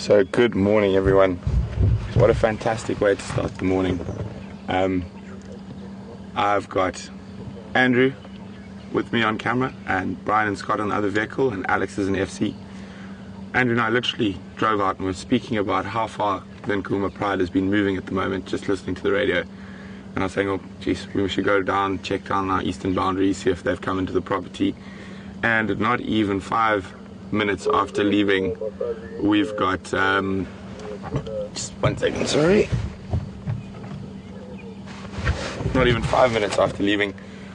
So good morning everyone. What a fantastic way to start the morning. I've got Andrew with me on camera and Brian and Scott on the other vehicle, and Alex is an FC. Andrew and I literally drove out and we're speaking about how far the Nkuhuma Pride has been moving at the moment, just listening to the radio. And I was saying, oh geez, we should go down, check down our eastern boundaries, see if they've come into the property. And not even 5 minutes after leaving, we've got just 1 second, sorry. Not even 5 minutes after leaving,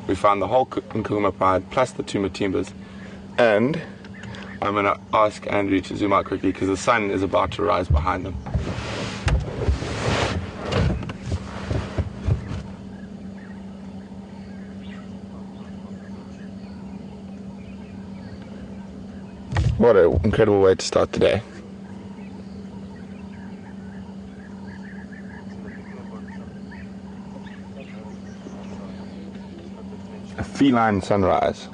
we found the whole Nkuhuma Pride plus the 2 Matimbas. And I'm going to ask Andrew to zoom out quickly because the sun is about to rise behind them. What an incredible way to start the day. A feline sunrise.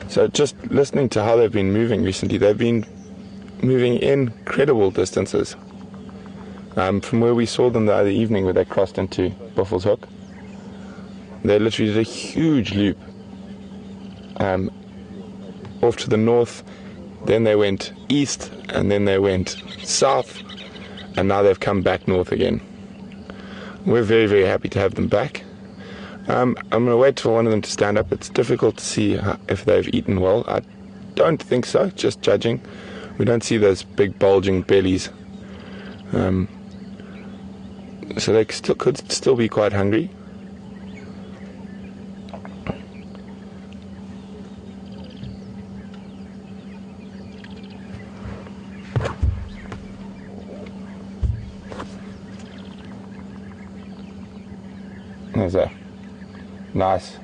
So just listening to how they've been moving recently, they've been moving incredible distances. From where we saw them the other evening where they crossed into Buffel's Hook, they literally did a huge loop off to the north, then they went east, and then they went south, and now they've come back north again. We're very, very happy to have them back. I'm going to wait for one of them to stand up. It's difficult to see if they've eaten well. I don't think so, just judging. We don't see those big bulging bellies. So they could still be quite hungry. There's a nice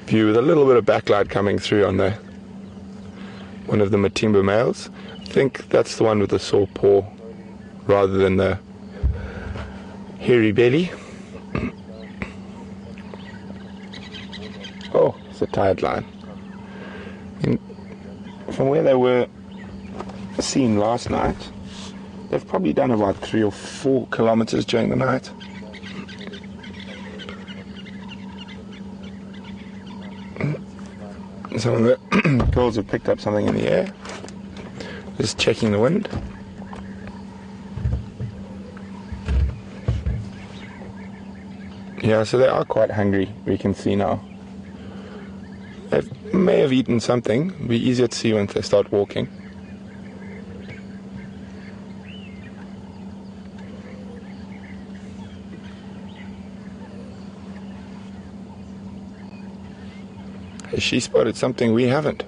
view with a little bit of backlight coming through on one of the Matimba males. I think that's the one with the sore paw rather than the hairy belly. Oh, it's a tired line. From where they were seen last night, they've probably done about 3 or 4 kilometers during the night. Some of the girls have picked up something in the air, just checking the wind. Yeah, so they are quite hungry, we can see now. They may have eaten something. It'll be easier to see once they start walking. Has she spotted something we haven't?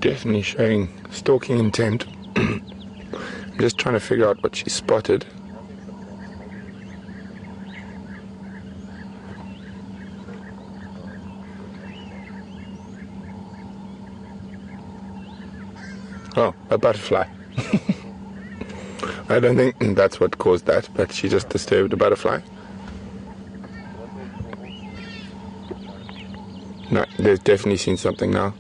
Definitely showing stalking intent. I'm just trying to figure out what she spotted. Oh, a butterfly. I don't think that's what caused that, but she just disturbed a butterfly. No, they've definitely seen something now.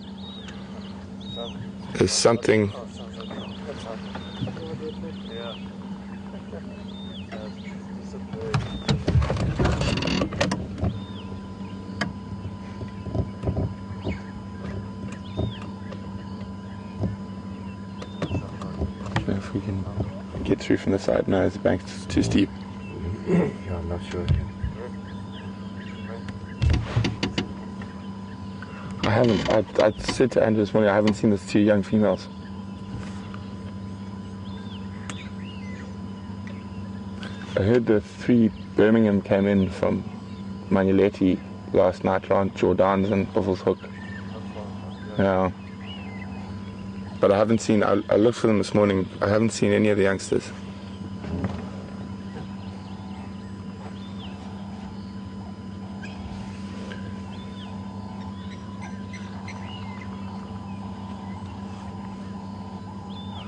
There's something. If we can get through from the side. No, the bank's too steep. Yeah, I'm not sure. I said to Andrew this morning, I haven't seen those 2 young females. I heard the 3 Birmingham came in from Manuletti last night around Jordan's and Buffalo's Hook. Yeah. But I haven't seen, I looked for them this morning, I haven't seen any of the youngsters.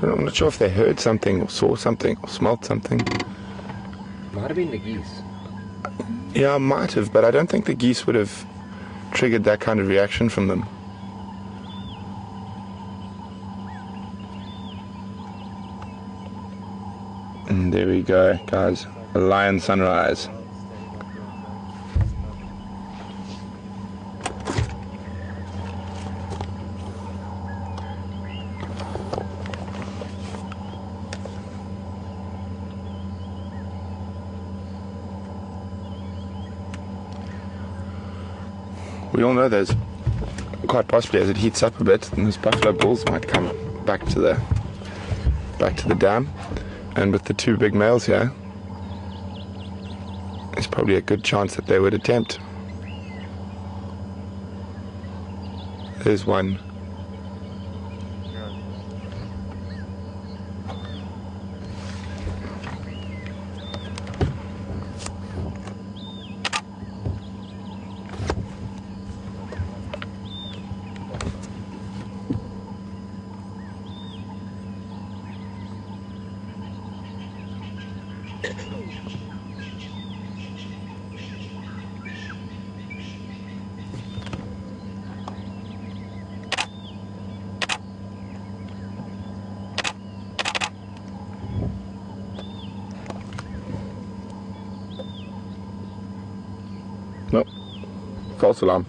I'm not sure if they heard something or saw something or smelled something. Might have been the geese. Yeah, might have, but I don't think the geese would have triggered that kind of reaction from them. And there we go, guys. A lion sunrise. We all know there's quite possibly, as it heats up a bit, and those buffalo bulls might come back to the dam. And with the 2 big males here, there's probably a good chance that they would attempt. There's one. Nope. False alarm.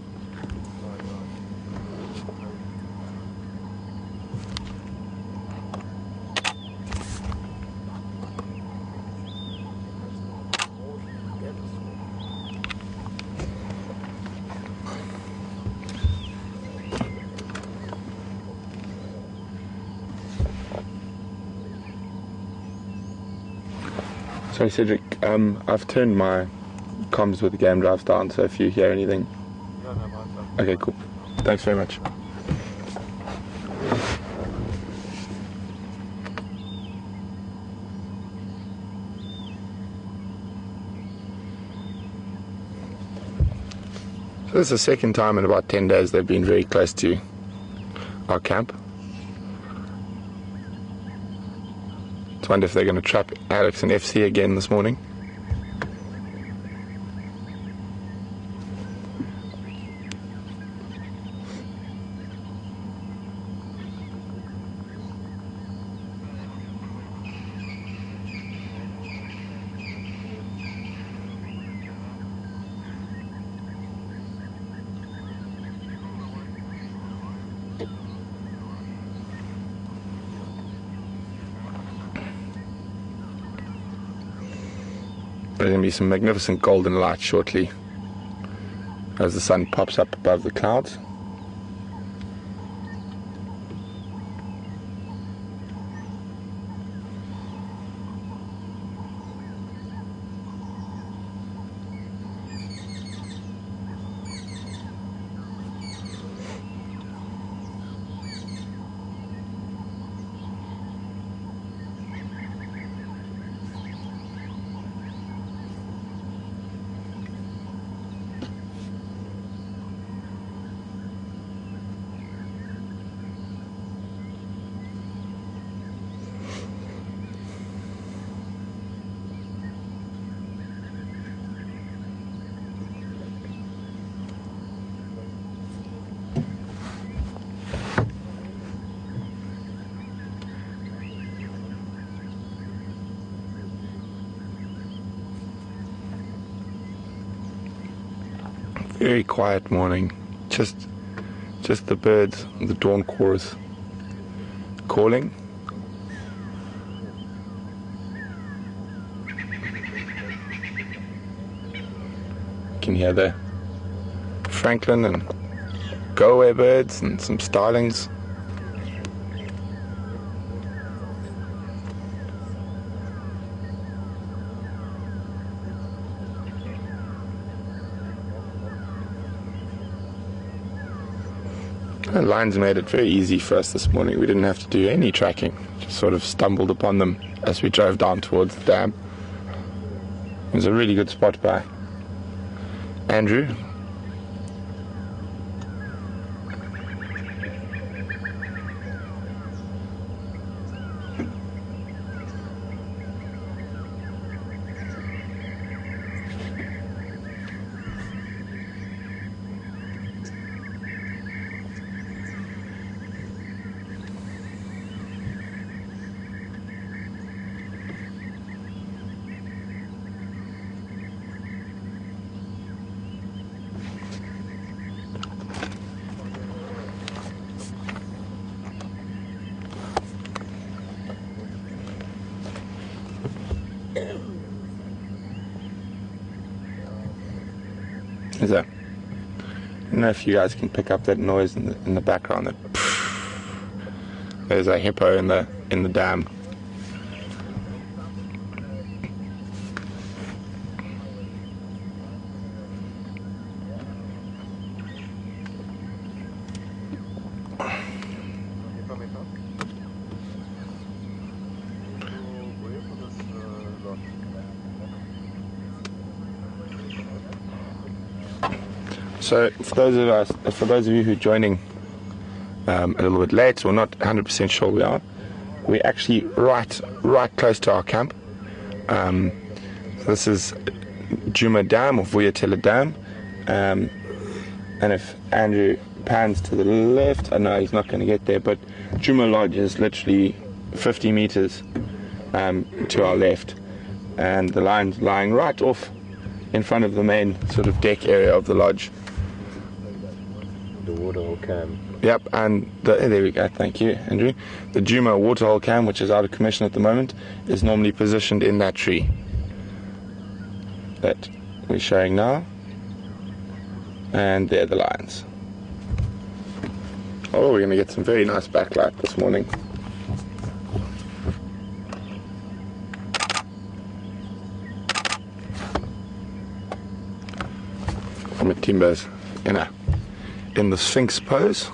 Sorry, Cedric. I've turned my comms with the game drives down, so if you hear anything. Okay, cool. Thanks very much. So this is the second time in about 10 days they've been very close to our camp. I wonder if they're going to trap Alex and FC again this morning. There's going to be some magnificent golden light shortly as the sun pops up above the clouds. Very quiet morning, just the birds, the dawn chorus calling. You can hear the Franklin and go-away birds and some starlings. The lions made it very easy for us this morning. We didn't have to do any tracking. Just sort of stumbled upon them as we drove down towards the dam. It was a really good spot by Andrew. Is that? I don't know if you guys can pick up that noise in the background. That there's a hippo in the dam. So for those of you who are joining a little bit late or not 100% sure we're actually right close to our camp. So this is Djuma Dam or Vuyatela Dam, and if Andrew pans to the left, I know he's not going to get there, but Djuma Lodge is literally 50 meters to our left, and the line's lying right off in front of the main sort of deck area of the lodge. The waterhole cam. Yep, and there we go, thank you, Andrew. The Djuma waterhole cam, which is out of commission at the moment, is normally positioned in that tree that we're showing now. And there are the lions. Oh, we're going to get some very nice backlight this morning. Matimba's in the Sphinx pose.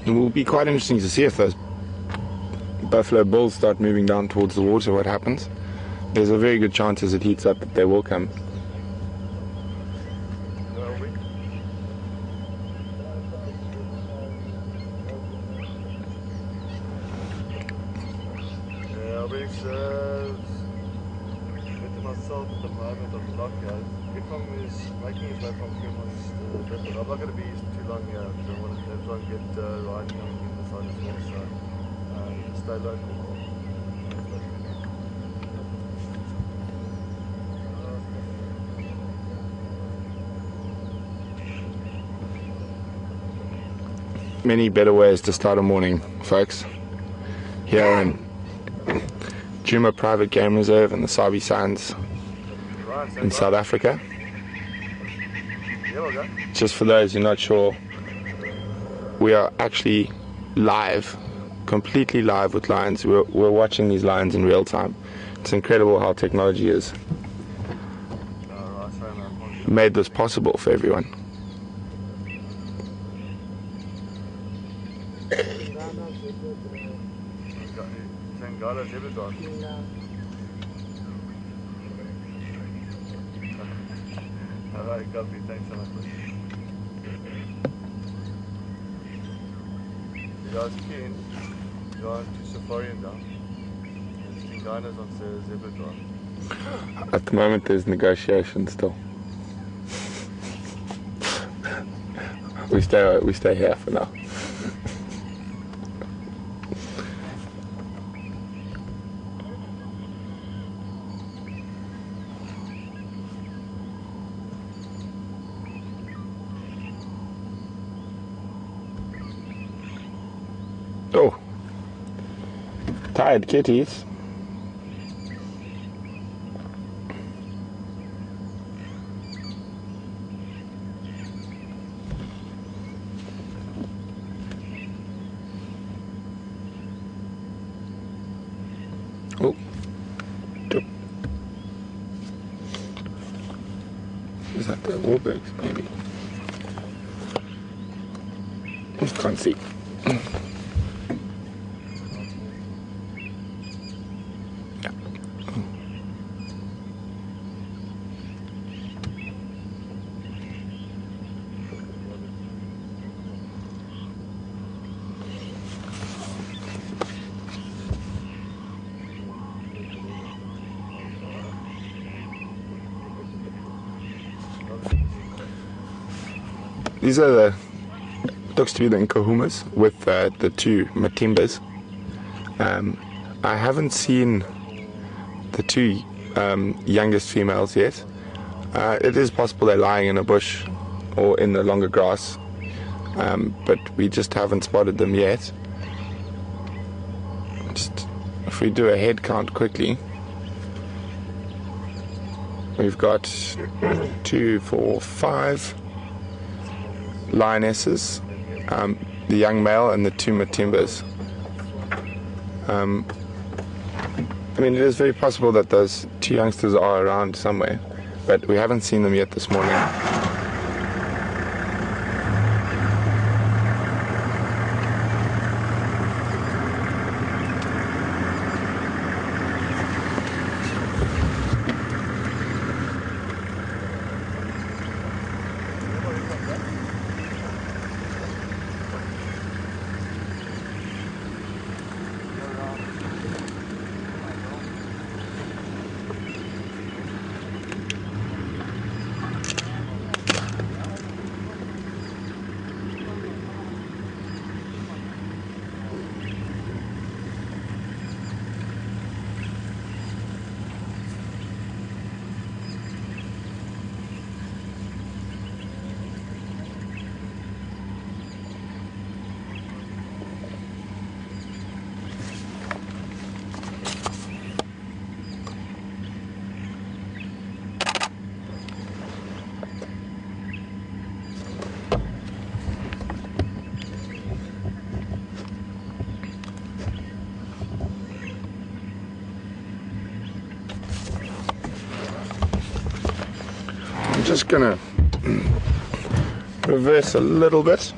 It will be quite interesting to see if those buffalo bulls start moving down towards the water, what happens. There's a very good chance as it heats up that they will come. myself at the moment on the dockyard. If is making his way from Nkuhuma, but I'm not going to be too long here because I want to try and get Ryan coming in the side as well, so stay local. Many better ways to start a morning, folks. Here in Djuma Private Game Reserve in the Sabi Sands in South Africa. Just for those who are not sure, we are actually live, completely live with lions. We're watching these lions in real time. It's incredible how technology has made this possible for everyone. Alright, copy. Thanks so much. You guys keen? You want to safari and down? There's Tinganas on Zebra Drive. At the moment there's negotiations still. we stay here for now. Oh, tired kitties. Oh, is that the Warburgs, maybe? I can't see. These are the, looks to be the Nkuhumas with the two Matimbas. I haven't seen the two youngest females yet. It is possible they're lying in a bush or in the longer grass, but we just haven't spotted them yet. Just, if we do a head count quickly, we've got 2, 4, 5 lionesses, the young male and the two Matimbas. I mean, it is very possible that those two youngsters are around somewhere, but we haven't seen them yet this morning. I'm just gonna reverse a little bit.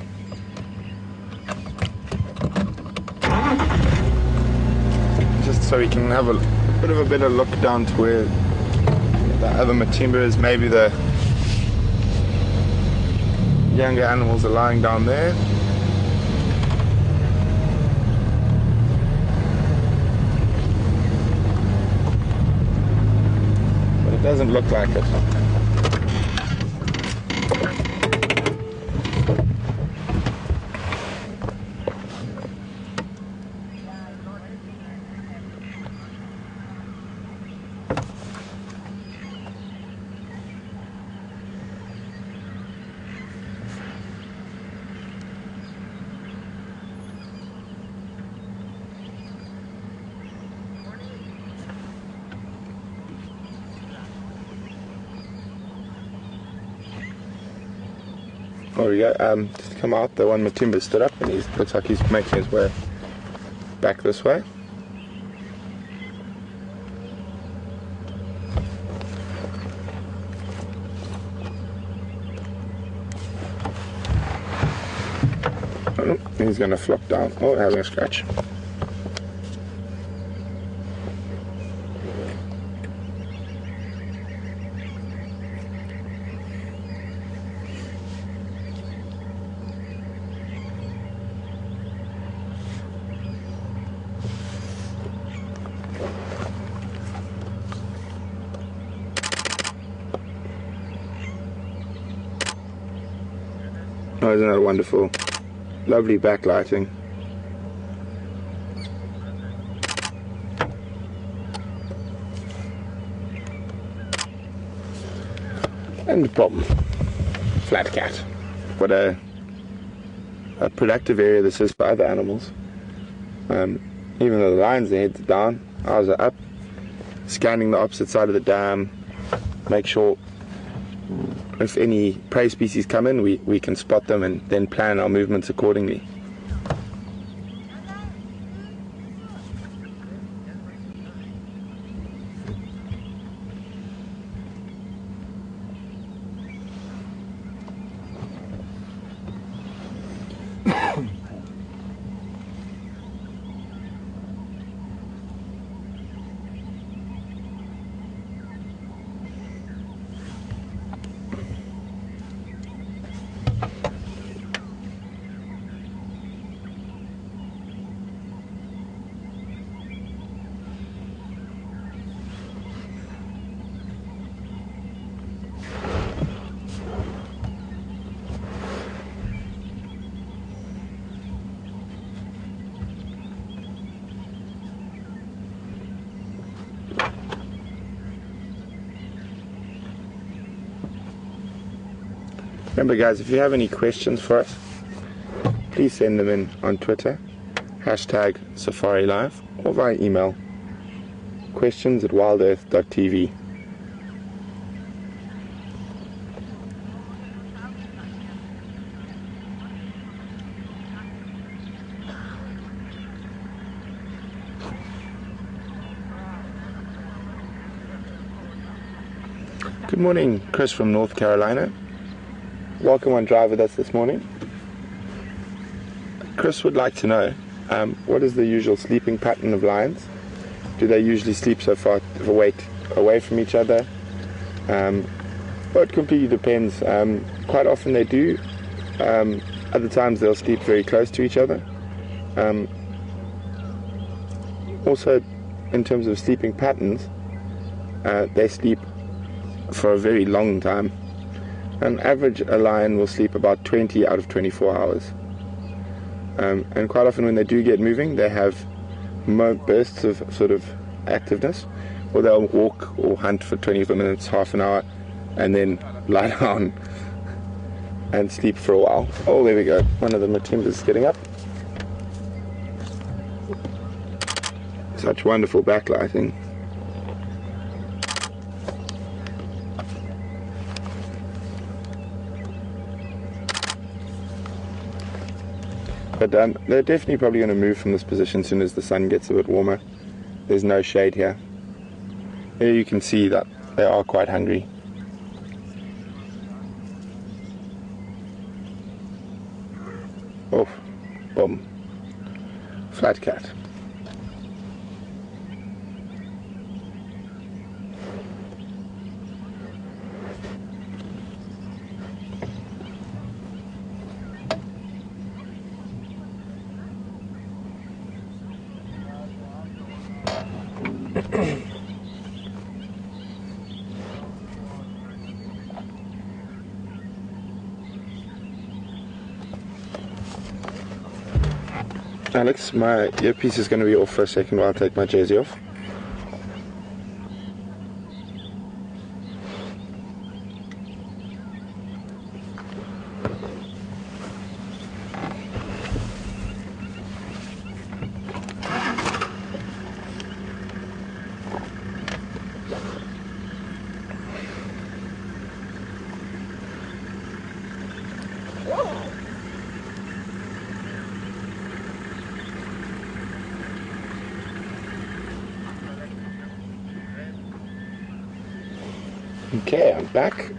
Just so we can have a bit of a better look down to where the other Matimba is. Maybe the younger animals are lying down there. But it doesn't look like it. Oh, we go. Just to come out, the one Matimba stood up and he looks like he's making his way back this way. Oh, he's going to flop down. Oh, having a scratch. Oh, isn't that wonderful? Lovely backlighting. And the problem, flat cat. What a productive area this is for other animals. Even though the lions, their heads are down, eyes are up, scanning the opposite side of the dam, make sure if any prey species come in, we can spot them and then plan our movements accordingly. Remember guys, if you have any questions for us, please send them in on Twitter, #SafariLive, or via email, questions@WildEarth.tv. Good morning, Chris from North Carolina. Welcome on Drive with us this morning. Chris would like to know, what is the usual sleeping pattern of lions? Do they usually sleep so far away from each other? Well, it completely depends. Quite often they do. Other times they'll sleep very close to each other. Also, in terms of sleeping patterns, they sleep for a very long time. On average, a lion will sleep about 20 out of 24 hours. And quite often when they do get moving, they have bursts of sort of activeness, or they'll walk or hunt for 20 minutes, half an hour, and then lie down and sleep for a while. Oh, there we go. One of the Matimbas is getting up. Such wonderful backlighting. But they're definitely probably going to move from this position as soon as the sun gets a bit warmer. There's no shade here. Here you can see that they are quite hungry. Oh, boom. Flat cat. Alex, my earpiece is going to be off for a second while I take my jersey off. Okay, I'm back.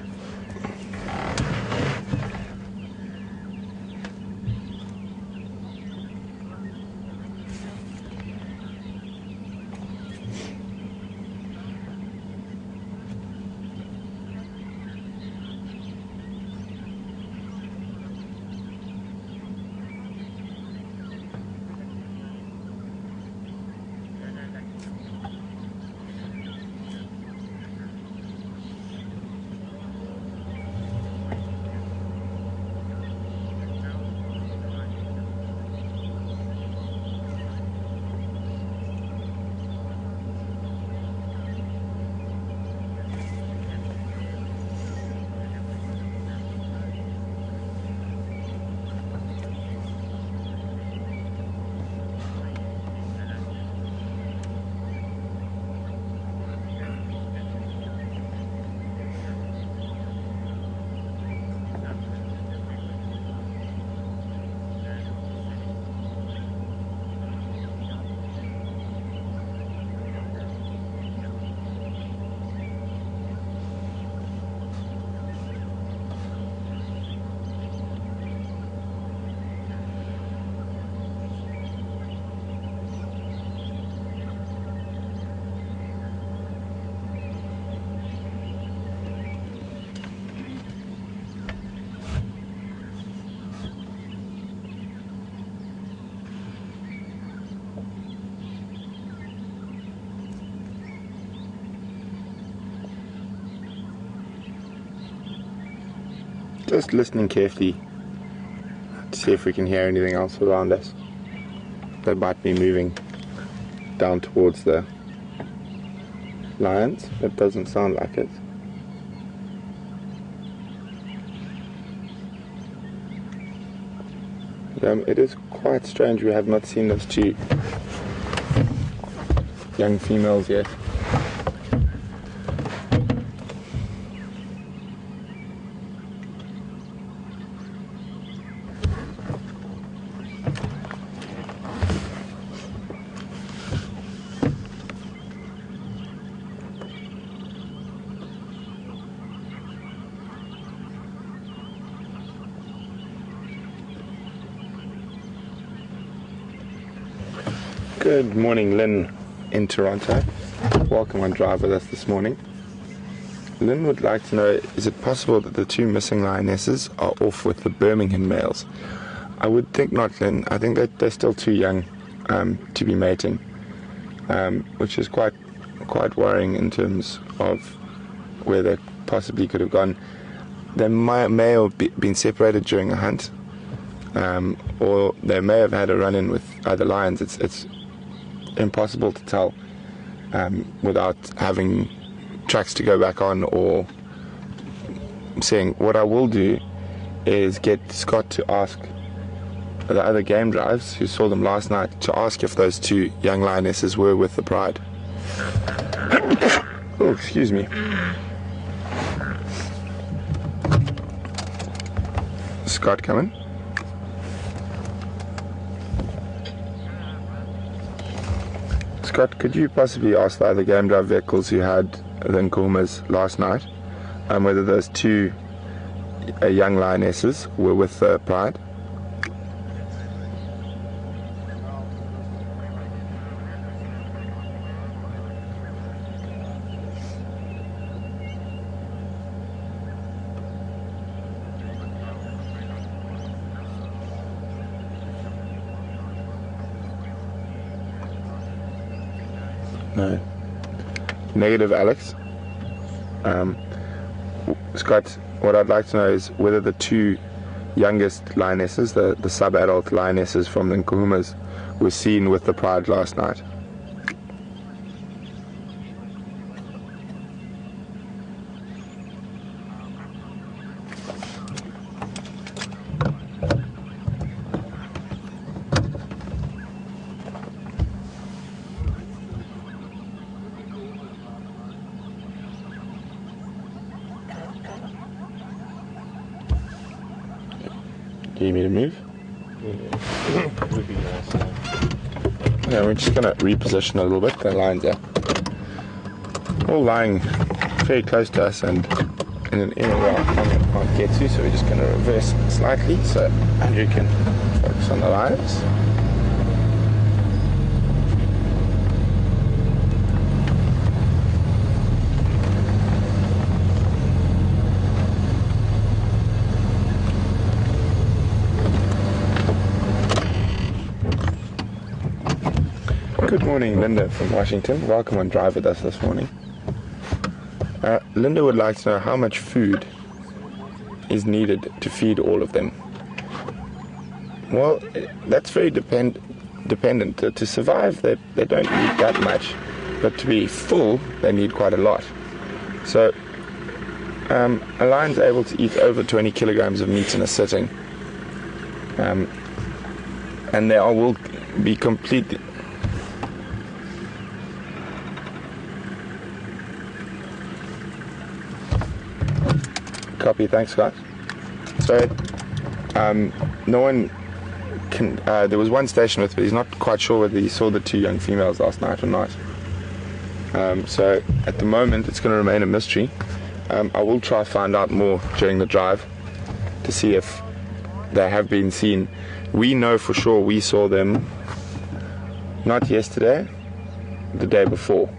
just listening carefully to see if we can hear anything else around us. They might be moving down towards the lions. That doesn't sound like it. It is quite strange we have not seen those two young females yet. Good morning, Lynn in Toronto. Welcome on Drive with us this morning. Lynn would like to know, is it possible that the two missing lionesses are off with the Birmingham males? I would think not, Lynn. I think that they're still too young to be mating, which is quite worrying in terms of where they possibly could have gone. They may have been separated during a hunt, or they may have had a run-in with other lions. It's impossible to tell without having tracks to go back on or seeing. What I will do is get Scott to ask the other game drives who saw them last night to ask if those two young lionesses were with the pride. Oh, excuse me. Scott coming. Scott, could you possibly ask the other game drive vehicles who had the Nkuhumas last night whether those two young lionesses were with the pride? No. Negative, Alex. Scott, what I'd like to know is whether the two youngest lionesses, the sub-adult lionesses from the Nkuhumas, were seen with the pride last night. Do you need me to move? Yeah. Would be nice. Yeah, we're just going to reposition a little bit. The lines are all lying very close to us and in an area I can't get to, so we're just going to reverse slightly so Andrew can focus on the lines. Good morning, Linda from Washington. Welcome on Drive with us this morning. Linda would like to know how much food is needed to feed all of them. Well, that's very dependent. To survive, they don't need that much, but to be full, they need quite a lot. So, a lion's able to eat over 20 kilograms of meat in a sitting, and they all will be completely... Copy, thanks, Scott. So, no one can. There was one station with, but he's not quite sure whether he saw the two young females last night or not. So, at the moment, it's going to remain a mystery. I will try to find out more during the drive to see if they have been seen. We know for sure we saw them not yesterday, the day before,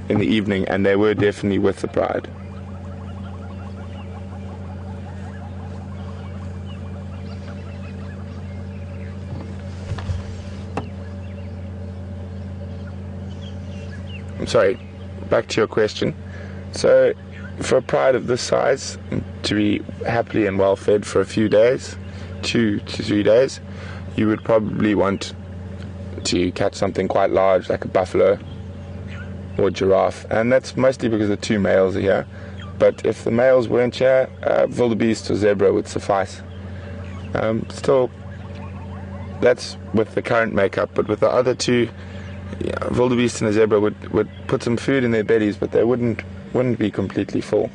in the evening, and they were definitely with the pride. I'm sorry, back to your question. So, for a pride of this size, to be happily and well fed for a few days, 2 to 3 days, you would probably want to catch something quite large like a buffalo or giraffe, and that's mostly because the 2 males are here. But if the males weren't here, wildebeest or zebra would suffice. Still, that's with the current makeup, but with the other 2, wildebeest and a zebra would put some food in their bellies, but they wouldn't be completely full.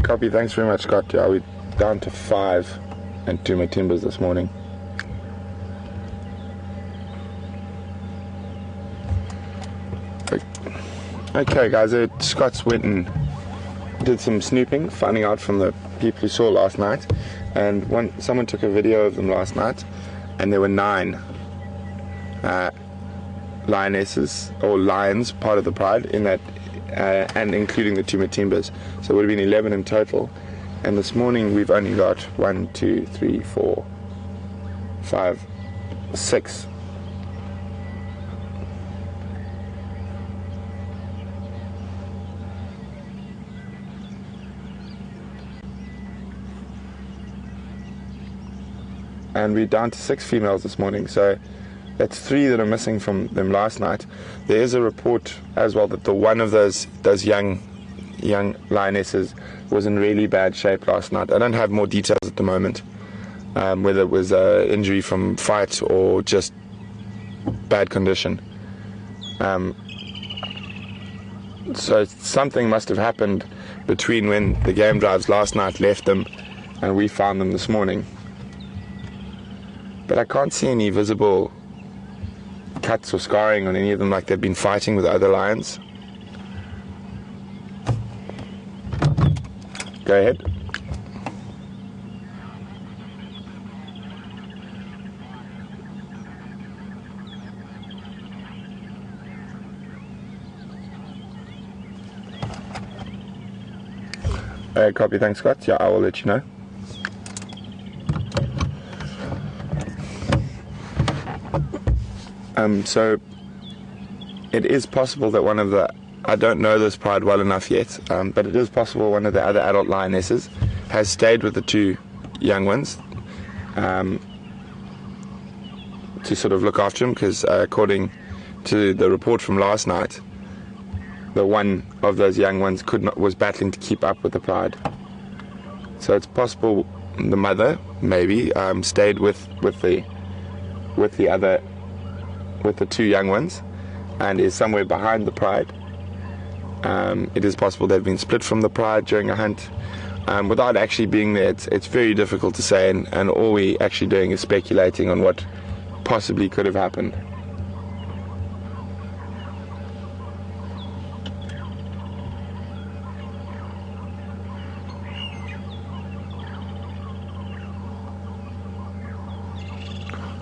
Copy, thanks very much, Scott. Yeah, we're down to 5 and 2 Matimbas this morning. Okay guys, Scott's went and did some snooping, finding out from the people who saw last night, and someone took a video of them last night, and there were 9 lionesses or lions, part of the pride in that, and including the 2 Matimbas, so it would have been 11 in total. And this morning we've only got 1, 2, 3, 4, 5, 6. And we're down to 6 females this morning, so that's 3 that are missing from them last night. There is a report as well that the one of those young lionesses was in really bad shape last night. I don't have more details at the moment, whether it was injury from fight or just bad condition. So something must have happened between when the game drives last night left them and we found them this morning. But I can't see any visible cuts or scarring on any of them, like they've been fighting with other lions. Go ahead. Copy, thanks Scott. Yeah, I will let you know. So it is possible that one of the, I don't know this pride well enough yet, but it is possible one of the other adult lionesses has stayed with the 2 young ones to sort of look after them, because according to the report from last night, the one of those young ones was battling to keep up with the pride. So it's possible the mother maybe stayed with the 2 young ones and is somewhere behind the pride, It is possible they've been split from the pride during a hunt. Without actually being there, it's very difficult to say, and all we're actually doing is speculating on what possibly could have happened.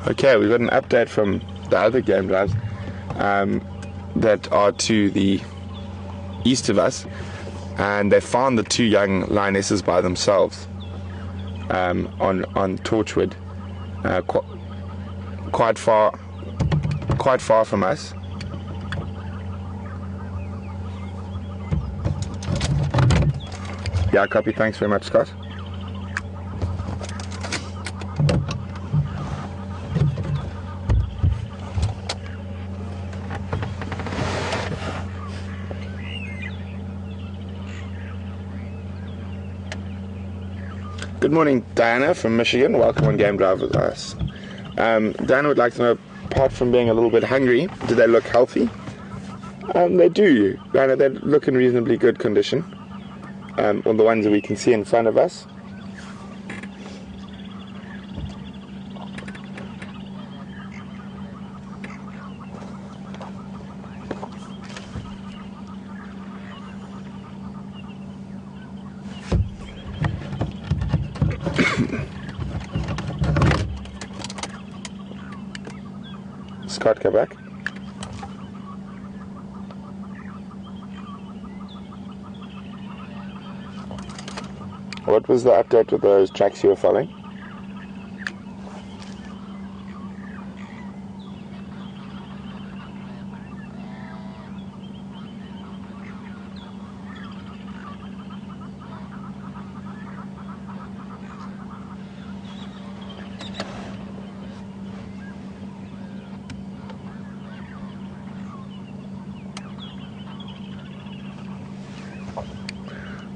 Okay, we've got an update from the other game drives that are to the east of us, and they found the 2 young lionesses by themselves on Torchwood, quite far from us. Yeah, copy. Thanks very much, Scott. Good morning, Diana from Michigan. Welcome on Game Drive with us. Diana would like to know, apart from being a little bit hungry, do they look healthy? They do. Diana, they look in reasonably good condition. All the ones that we can see in front of us. Scott, come back. What was the update with those tracks you were following?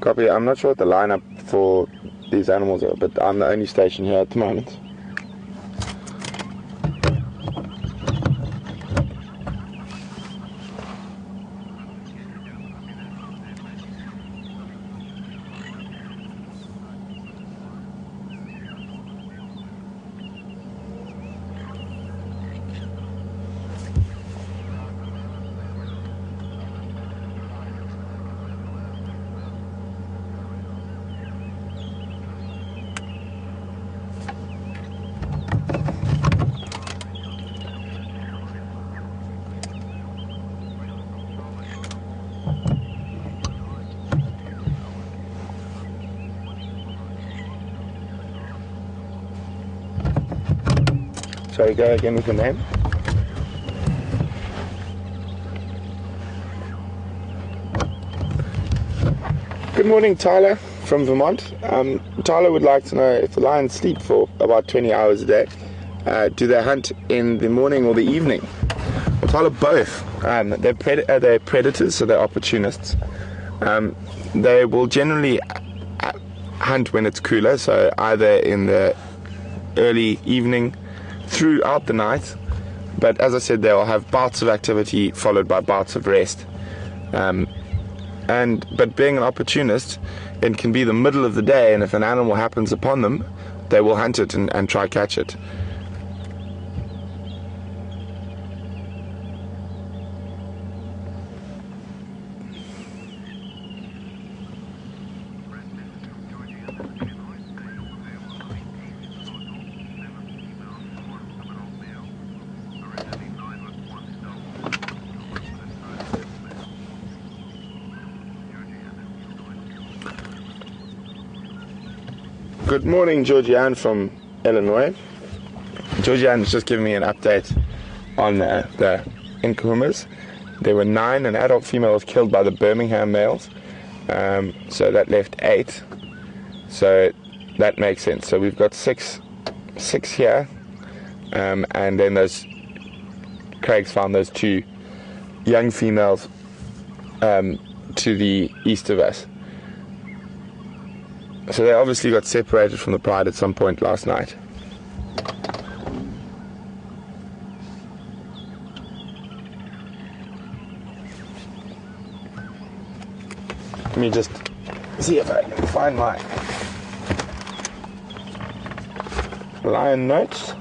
Copy. I'm not sure what the lineup for these animals are, but I'm the only station here at the moment. Sorry, go again with the name. Good morning, Tyler from Vermont. Tyler would like to know if the lions sleep for about 20 hours a day. Do they hunt in the morning or the evening? Well, Tyler, both. They're predators, so they're opportunists. They will generally hunt when it's cooler, so either in the early evening throughout the night, but as I said, they'll have bouts of activity followed by bouts of rest. But being an opportunist, it can be the middle of the day, and if an animal happens upon them, they will hunt it and try catch it. Good morning, Georgianne from Illinois. Georgianne's just giving me an update on the Nkuhumas. There were 9, an adult female was killed by the Birmingham males, so that left 8. So that makes sense. So we've got six here, and then Craig's found those 2 young females to the east of us. So they obviously got separated from the pride at some point last night. me just see if I can find my lion notes.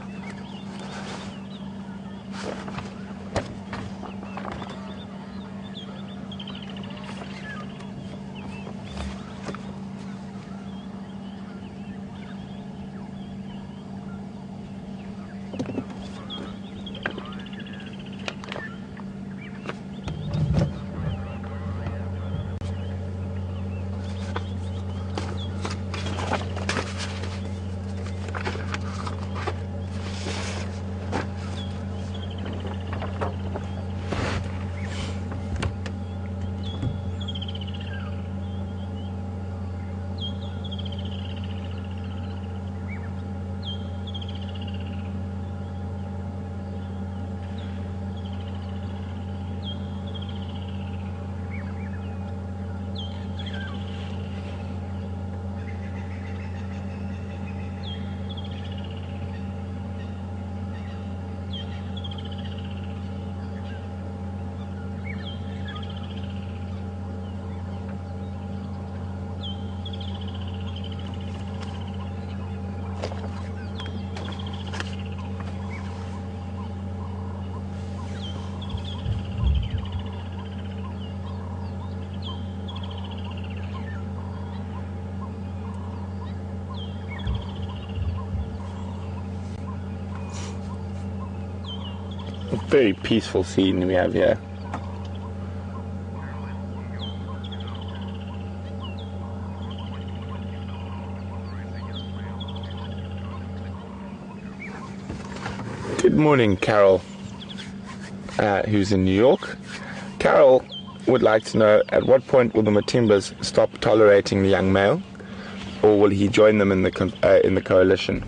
Very peaceful scene we have here. Good morning, Carol, who's in New York. Carol would like to know, at what point will the Matimbas stop tolerating the young male, or will he join them in the coalition?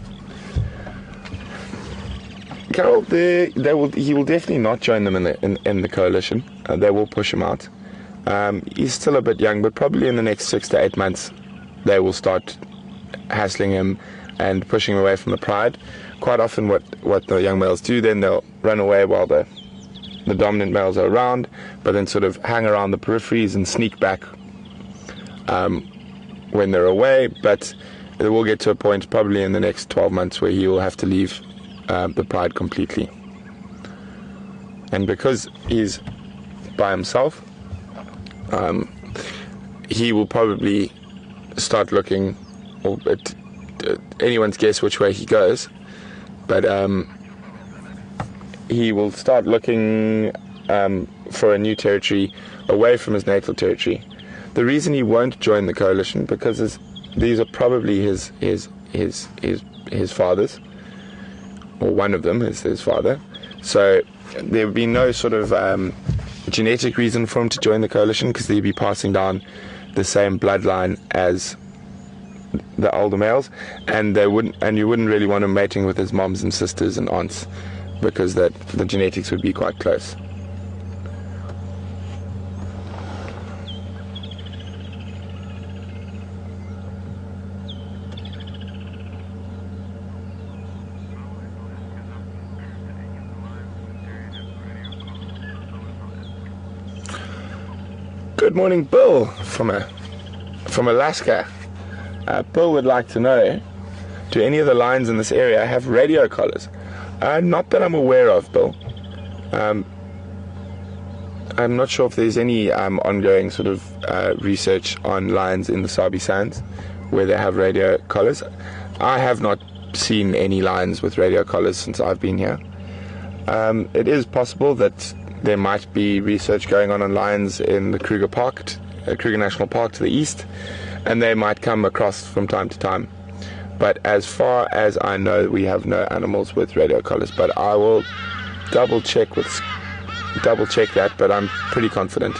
Carol, he will definitely not join them in the coalition. They will push him out. He's still a bit young, but probably in the next 6 to 8 months, they will start hassling him and pushing him away from the pride. Quite often, what the young males do, then they'll run away while the dominant males are around, but then sort of hang around the peripheries and sneak back when they're away. But it will get to a point, probably in the next 12 months, where he will have to leave the pride completely. And because he's by himself, he will probably start looking, or anyone's guess which way he goes, but he will start looking for a new territory away from his natal territory. The reason he won't join the coalition, because these are probably his father's, or one of them is his father. So there would be no sort of genetic reason for him to join the coalition, because he'd be passing down the same bloodline as the older males, and you wouldn't really want him mating with his moms and sisters and aunts, because the genetics would be quite close. Good morning, Bill from Alaska. Bill would like to know, do any of the lions in this area have radio collars? Not that I'm aware of, Bill. I'm not sure if there's any ongoing sort of research on lions in the Sabi Sands where they have radio collars. I have not seen any lions with radio collars since I've been here. It is possible that there might be research going on lions in the Kruger National Park to the east, and they might come across from time to time. But as far as I know, we have no animals with radio collars. But I will double check that, but I'm pretty confident.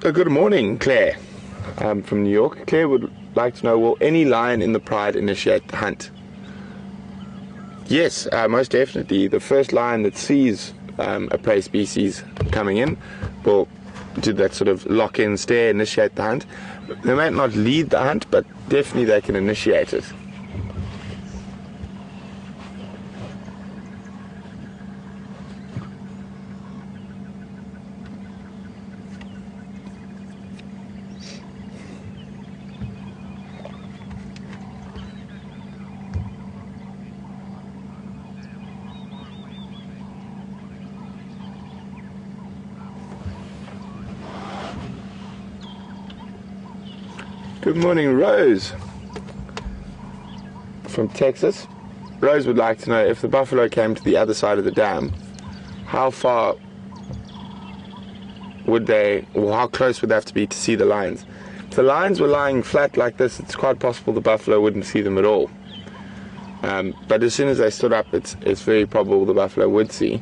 Good morning, Claire, from New York. Claire would like to know, will any lion in the pride initiate the hunt? Yes, most definitely. The first lion that sees a prey species coming in will do that sort of lock-in stare, initiate the hunt. They might not lead the hunt, but definitely they can initiate it. Good morning, Rose from Texas. Rose would like to know, if the buffalo came to the other side of the dam, how far would they, or how close would they have to be to see the lions? If the lions were lying flat like this, it's quite possible the buffalo wouldn't see them at all. But as soon as they stood up, it's very probable the buffalo would see.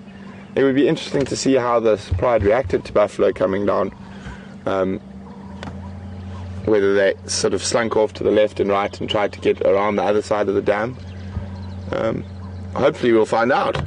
It would be interesting to see how the pride reacted to buffalo coming down. Whether they sort of slunk off to the left and right and tried to get around the other side of the dam. Hopefully we'll find out.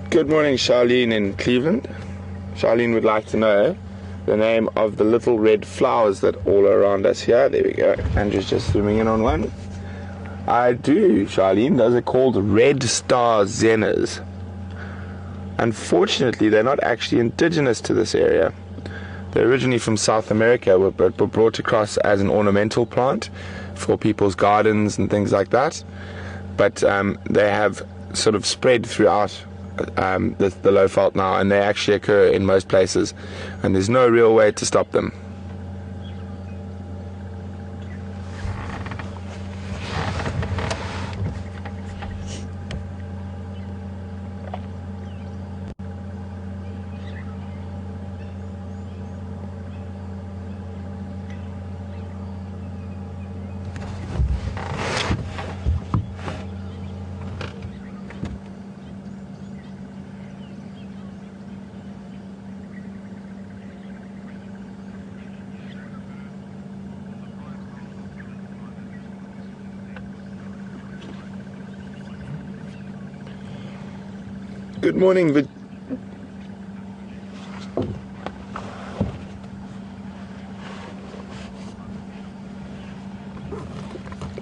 Good morning, Charlene in Cleveland. Charlene would like to know the name of the little red flowers that all are around us here. There we go. Andrew's just zooming in on one. I do, Charlene. Those are called red star zennas. Unfortunately, they're not actually indigenous to this area. They're originally from South America, but were brought across as an ornamental plant for people's gardens and things like that. But they have sort of spread throughout the low fault now, and they actually occur in most places, and there's no real way to stop them. Good morning,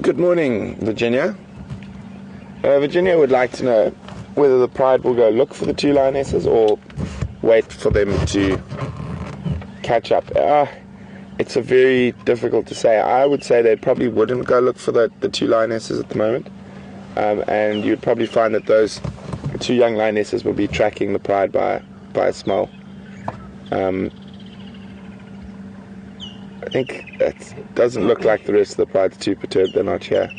Good morning, Virginia. Virginia would like to know whether the pride will go look for the two lionesses or wait for them to catch up. It's a very difficult to say. I would say they probably wouldn't go look for the two lionesses at the moment, and you'd probably find that those two young lionesses will be tracking the pride by a smell. I think that doesn't look like the rest of the pride's too perturbed. They're not here.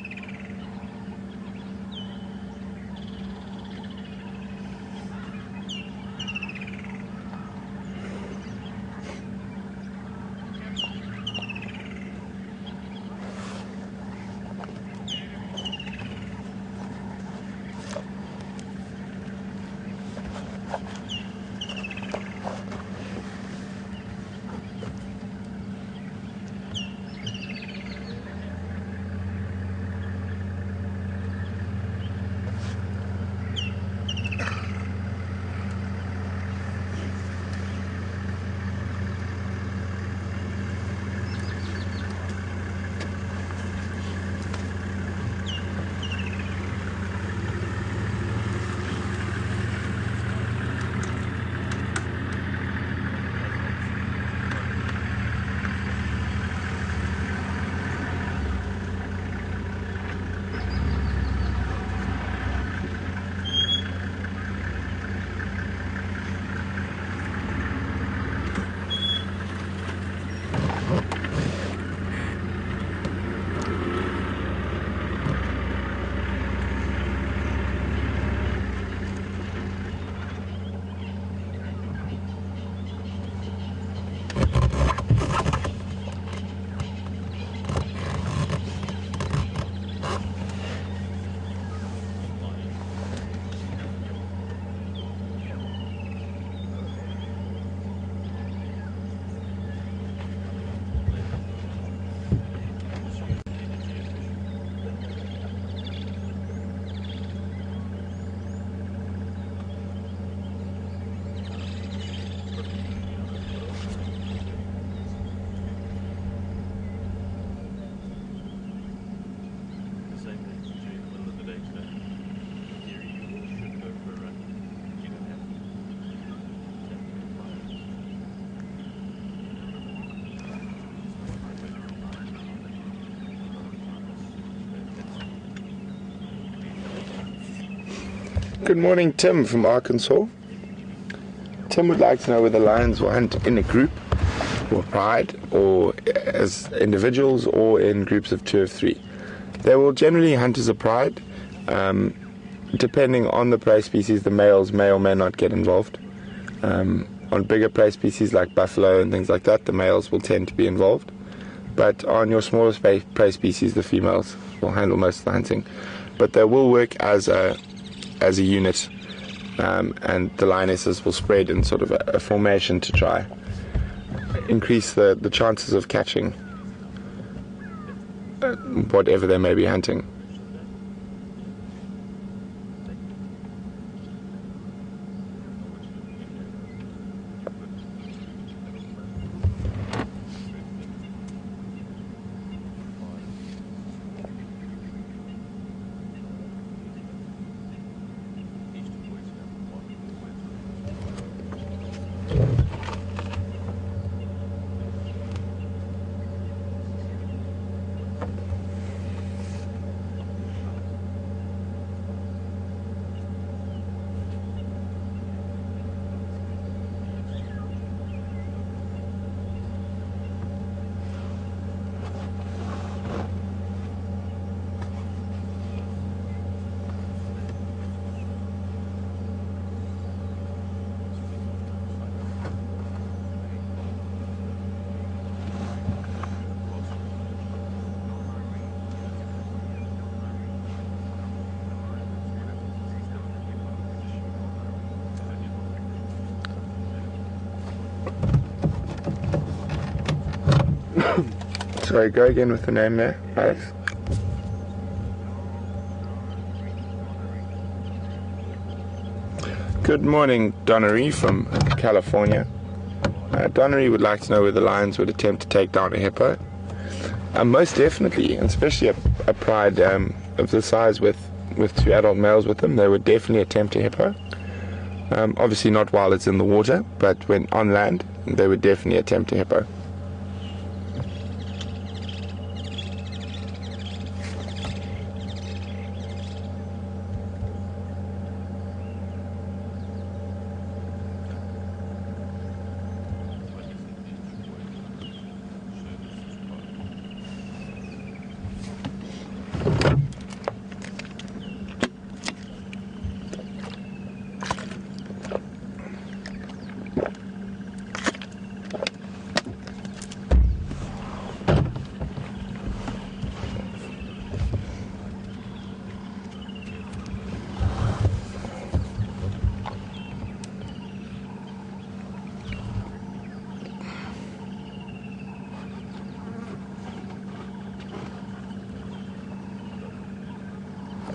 Good morning, Tim from Arkansas. Tim would like to know whether lions will hunt in a group or pride, or as individuals, or in groups of 2 or 3. They will generally hunt as a pride. Depending on the prey species, the males may or may not get involved. On bigger prey species like buffalo and things like that, the males will tend to be involved. But on your smaller prey species, the females will handle most of the hunting. But they will work as a unit, and the lionesses will spread in sort of a formation to try increase the chances of catching whatever they may be hunting. Sorry, go again with the name there, Alex. Good morning, Donnery from California. Donnery would like to know whether lions would attempt to take down a hippo. Most definitely, and especially a pride of the size with 2 adult males with them, they would definitely attempt a hippo. Obviously not while it's in the water, but when on land, they would definitely attempt a hippo.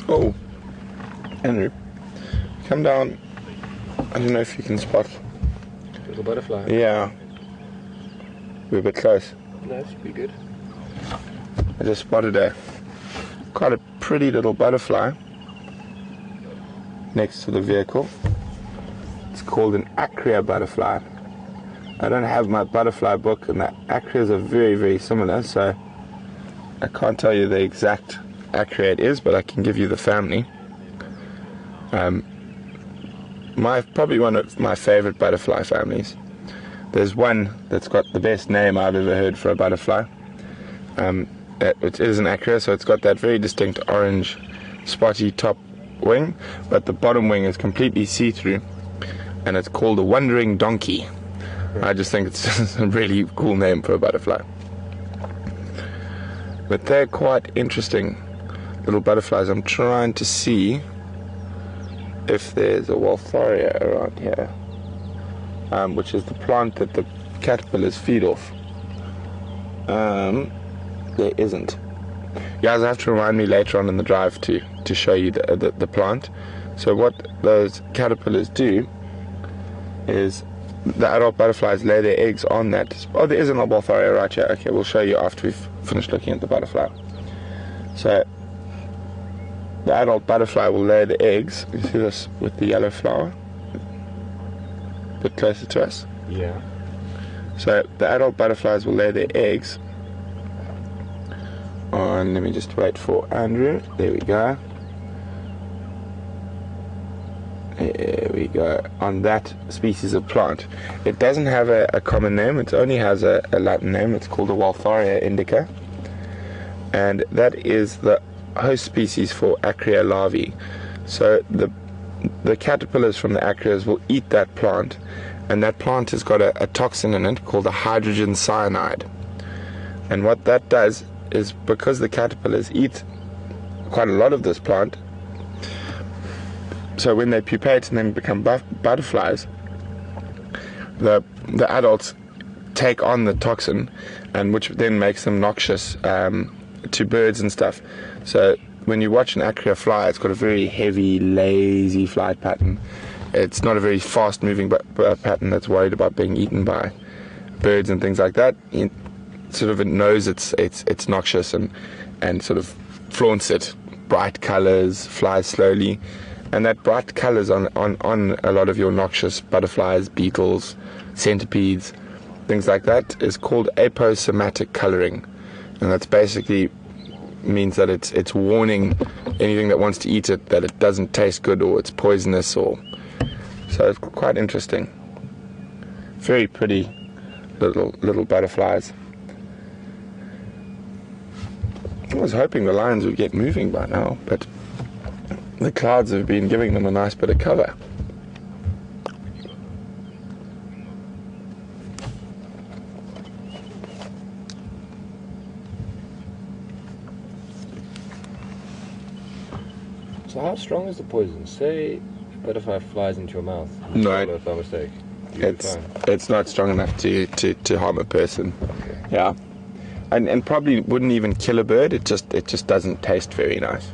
Oh, Andrew, come down. I don't know if you can spot. Little butterfly. Yeah. We're a bit close. No, it should be good. I just spotted quite a pretty little butterfly next to the vehicle. It's called an acrea butterfly. I don't have my butterfly book, and the acreas are very, very similar, so I can't tell you the exact acrea it is, but I can give you the family. Probably one of my favorite butterfly families. There's one that's got the best name I've ever heard for a butterfly. It is an acrea, so it's got that very distinct orange spotty top wing, but the bottom wing is completely see-through, and it's called a wandering donkey. I just think it's just a really cool name for a butterfly. But they're quite interesting little butterflies. I'm trying to see if there's a Waltharia around here, which is the plant that the caterpillars feed off. There isn't. You guys have to remind me later on in the drive to show you the plant. So what those caterpillars do is the adult butterflies lay their eggs on that. Oh, there is an Waltharia right here. Okay, we'll show you after we've finished looking at the butterfly. So the adult butterfly will lay the eggs. You see this with the yellow flower? A bit closer to us. Yeah. So the adult butterflies will lay their eggs on, let me just wait for Andrew. There we go. on that species of plant. It doesn't have a common name. It only has a Latin name. It's called a Waltharia indica, and that is the host species for Acrea larvae. So the caterpillars from the Acreas will eat that plant, and that plant has got a toxin in it called a hydrogen cyanide. And what that does is, because the caterpillars eat quite a lot of this plant, so when they pupate and then become butterflies, the adults take on the toxin, and which then makes them noxious to birds and stuff. So when you watch an Acrea fly, it's got a very heavy, lazy flight pattern. It's not a very fast-moving pattern that's worried about being eaten by birds and things like that. It knows it's noxious and sort of flaunts it. Bright colors, flies slowly, and that bright colors on a lot of your noxious butterflies, beetles, centipedes, things like that is called aposematic coloring, and that's basically means that it's warning anything that wants to eat it that it doesn't taste good or it's poisonous, or so it's quite interesting. Very pretty little butterflies. I was hoping the lions would get moving by now, but the clouds have been giving them a nice bit of cover. So how strong is the poison? Say a butterfly flies into your mouth. No, by mistake. it's not strong enough to harm a person. Okay. Yeah, and probably wouldn't even kill a bird. It just doesn't taste very nice.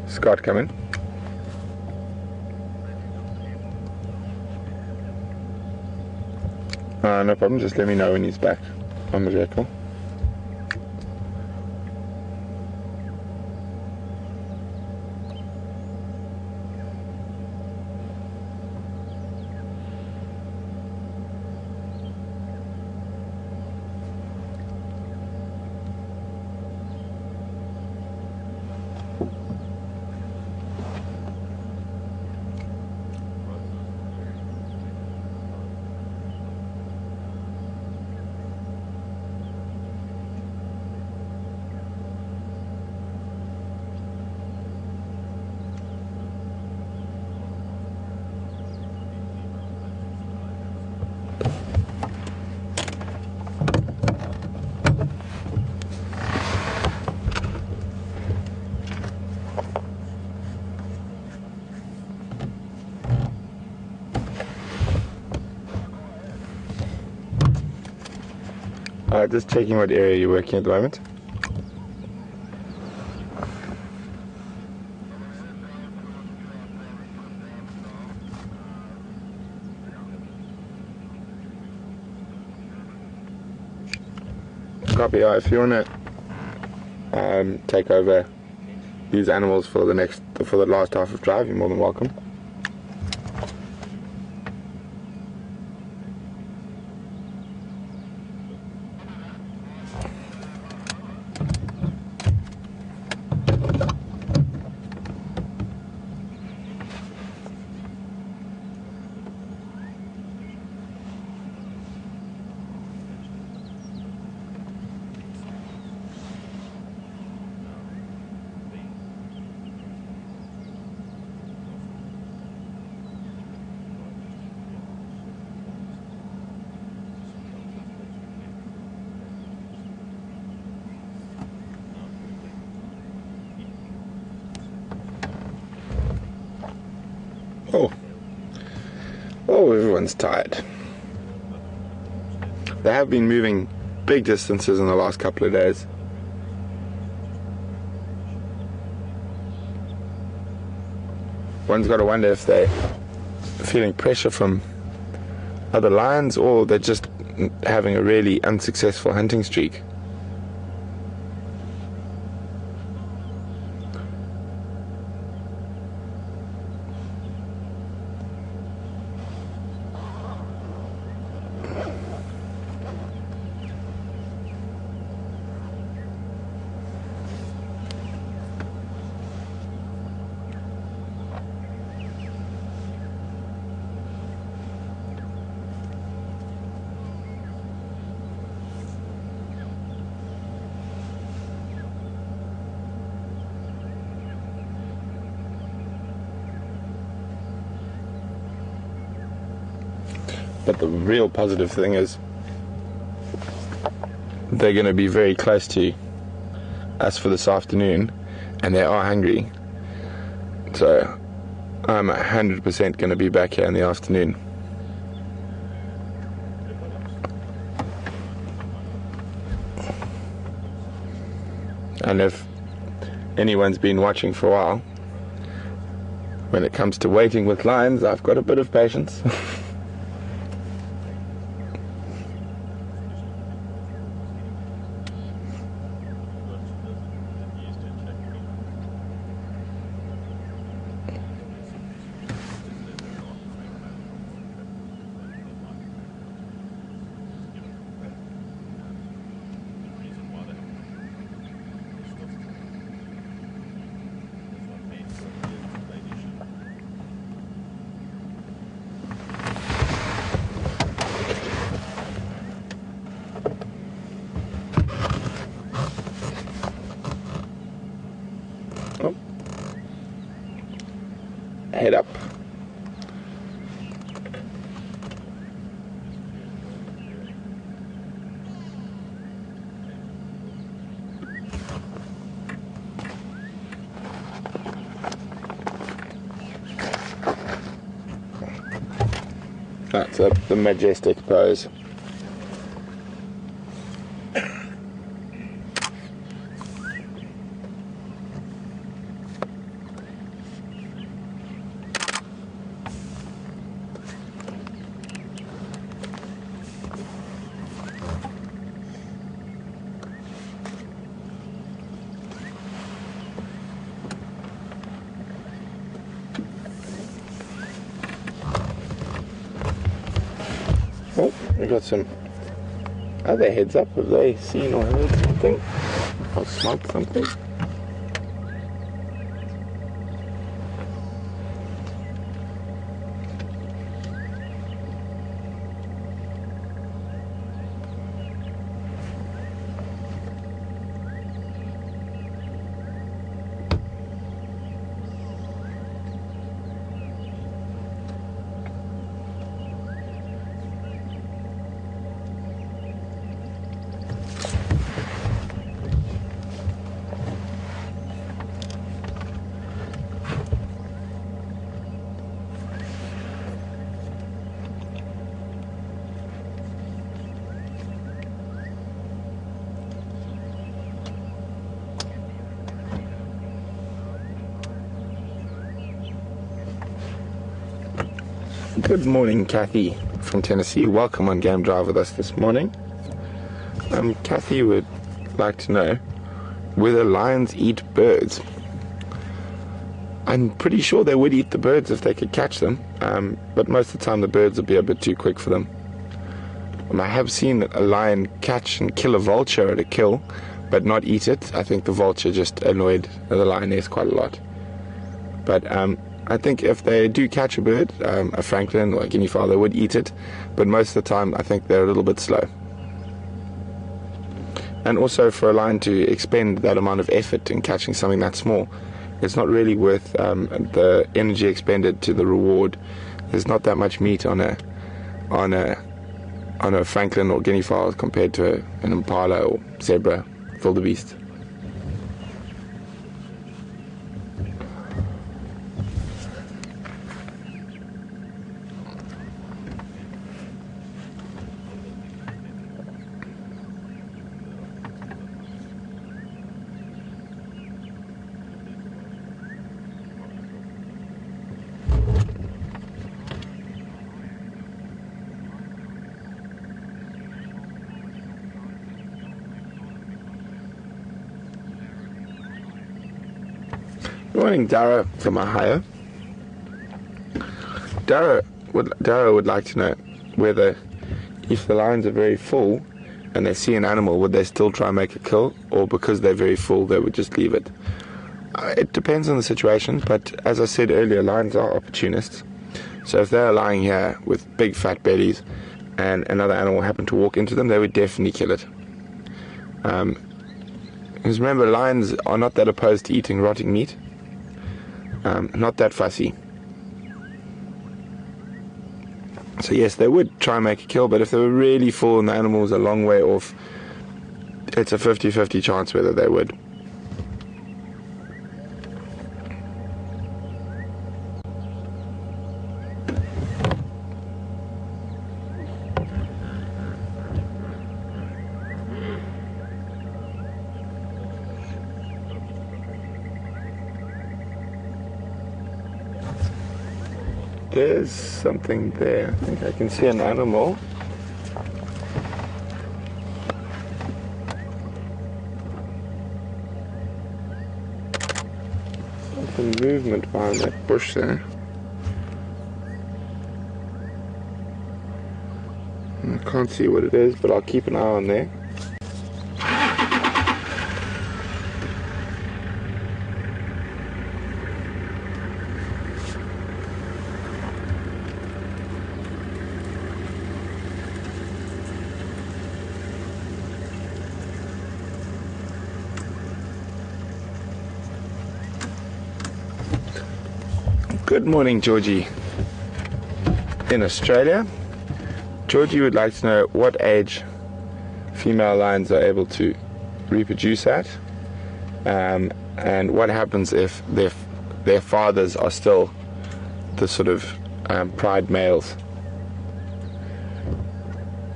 Scott, come in. No problem, just let me know when he's back on the vehicle. Just checking what area you're working at the moment. Copy. If you want to take over these animals for the last half of drive, you're more than welcome. Oh, everyone's tired. They have been moving big distances in the last couple of days. One's got to wonder if they feeling pressure from other lions, or they're just having a really unsuccessful hunting streak. But the real positive thing is they're going to be very close to us for this afternoon, and they are hungry. So I'm 100% going to be back here in the afternoon. And if anyone's been watching for a while, when it comes to waiting with lions, I've got a bit of patience. Head up. That's the majestic pose. Oh, we got some other heads up. Have they seen or heard something? Or smoked something? Good morning, Kathy from Tennessee. Welcome on Game Drive with us this morning. Kathy would like to know whether lions eat birds. I'm pretty sure they would eat the birds if they could catch them, but most of the time the birds would be a bit too quick for them. I have seen a lion catch and kill a vulture at a kill, but not eat it. I think the vulture just annoyed the lioness quite a lot. But I think if they do catch a bird, a francolin or a guinea fowl, they would eat it, but most of the time I think they're a little bit slow. And also for a lion to expend that amount of effort in catching something that small, it's not really worth the energy expended to the reward. There's not that much meat on a francolin or guinea fowl compared to an impala or zebra, wildebeest. Good morning, Dara from Ohio. Dara would like to know whether, if the lions are very full and they see an animal, would they still try and make a kill, or because they're very full they would just leave it? It depends on the situation, but as I said earlier, lions are opportunists. So if they're lying here with big fat bellies and another animal happened to walk into them, they would definitely kill it. Because remember, lions are not that opposed to eating rotting meat. Not that fussy. So yes, they would try and make a kill, but if they were really full and the animal was a long way off, it's a 50-50 chance whether they would. There's something there. I think I can see an animal. Some movement behind that bush there. I can't see what it is, but I'll keep an eye on there. Good morning, Georgie in Australia. Georgie would like to know what age female lions are able to reproduce at, and what happens if their fathers are still the sort of pride males.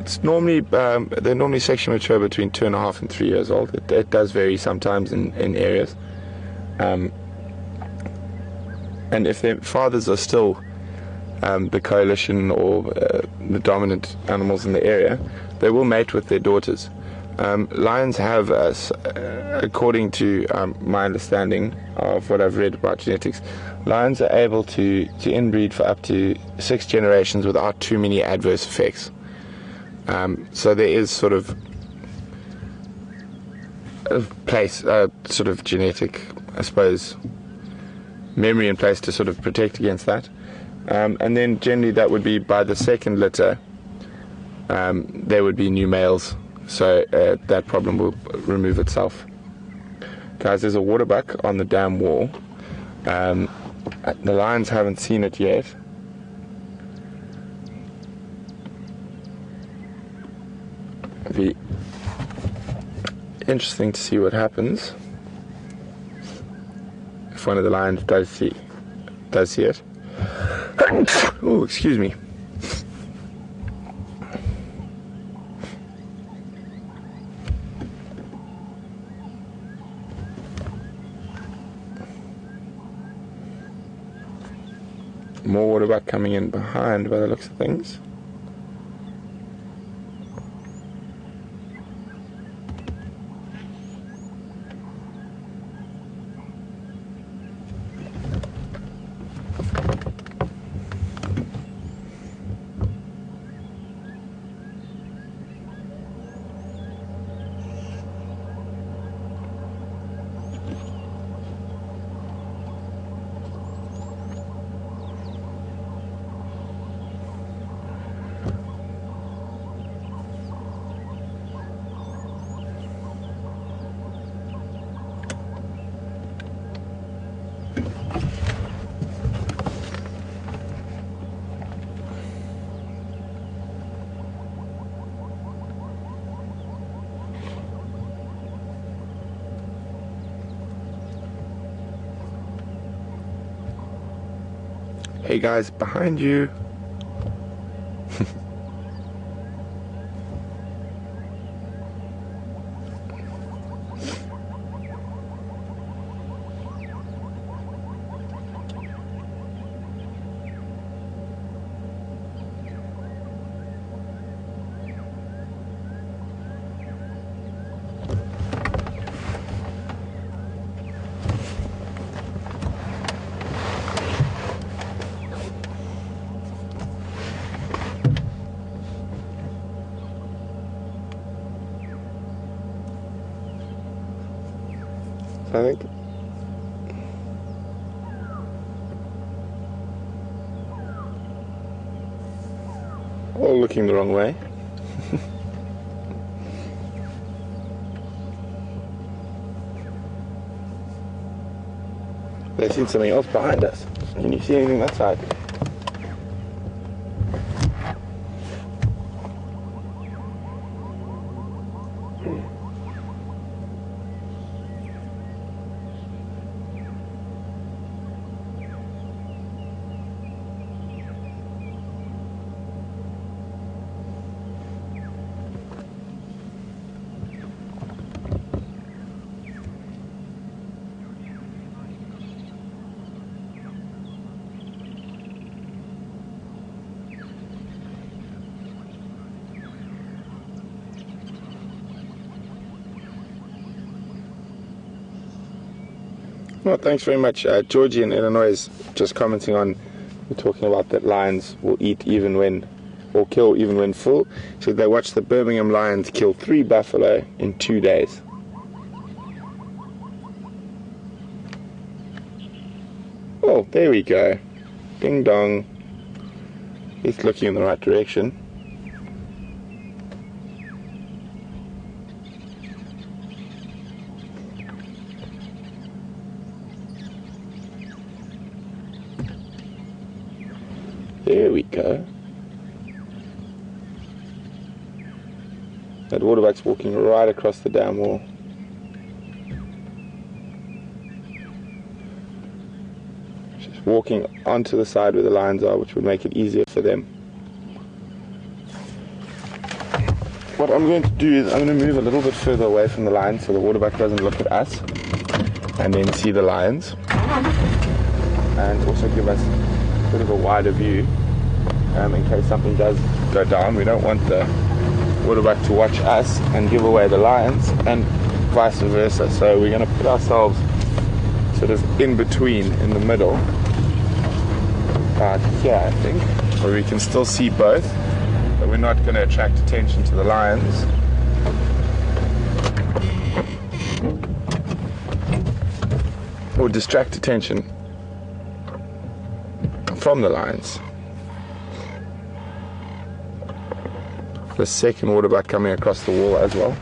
It's normally they're normally sexually mature between 2.5 and 3 years old. It does vary sometimes in areas. And if their fathers are still the coalition or the dominant animals in the area, they will mate with their daughters. Lions have, according to my understanding of what I've read about genetics, lions are able to inbreed for up to 6 generations without too many adverse effects. So there is sort of a place, sort of genetic, I suppose, memory in place to sort of protect against that. And then generally that would be by the second litter, there would be new males, so that problem will remove itself. Guys, there's a waterbuck on the dam wall. The lions haven't seen it yet. It'd be interesting to see what happens if one of the lions does see it. Oh, excuse me. More waterbuck coming in behind by the looks of things. Hey guys, behind you. I think. All looking the wrong way. They've seen something else behind us. Can you see anything that side? Well, thanks very much. Georgie in Illinois is just commenting on, we're talking about that lions will eat even when, or kill even when full. So they watched the Birmingham Lions kill 3 buffalo in 2 days. Oh, there we go. Ding dong. It's looking in the right direction. There we go. That waterbuck's walking right across the dam wall. She's walking onto the side where the lions are, which would make it easier for them. What I'm going to do is I'm going to move a little bit further away from the lions so the waterbuck doesn't look at us and then see the lions, and also give us a bit of a wider view in case something does go down. We don't want the waterbuck to watch us and give away the lions, and vice versa. So we're going to put ourselves sort of in between, in the middle, here I think, where we can still see both, but we're not going to attract attention to the lions. Or distract attention from the lions. The second waterbuck coming across the wall as well.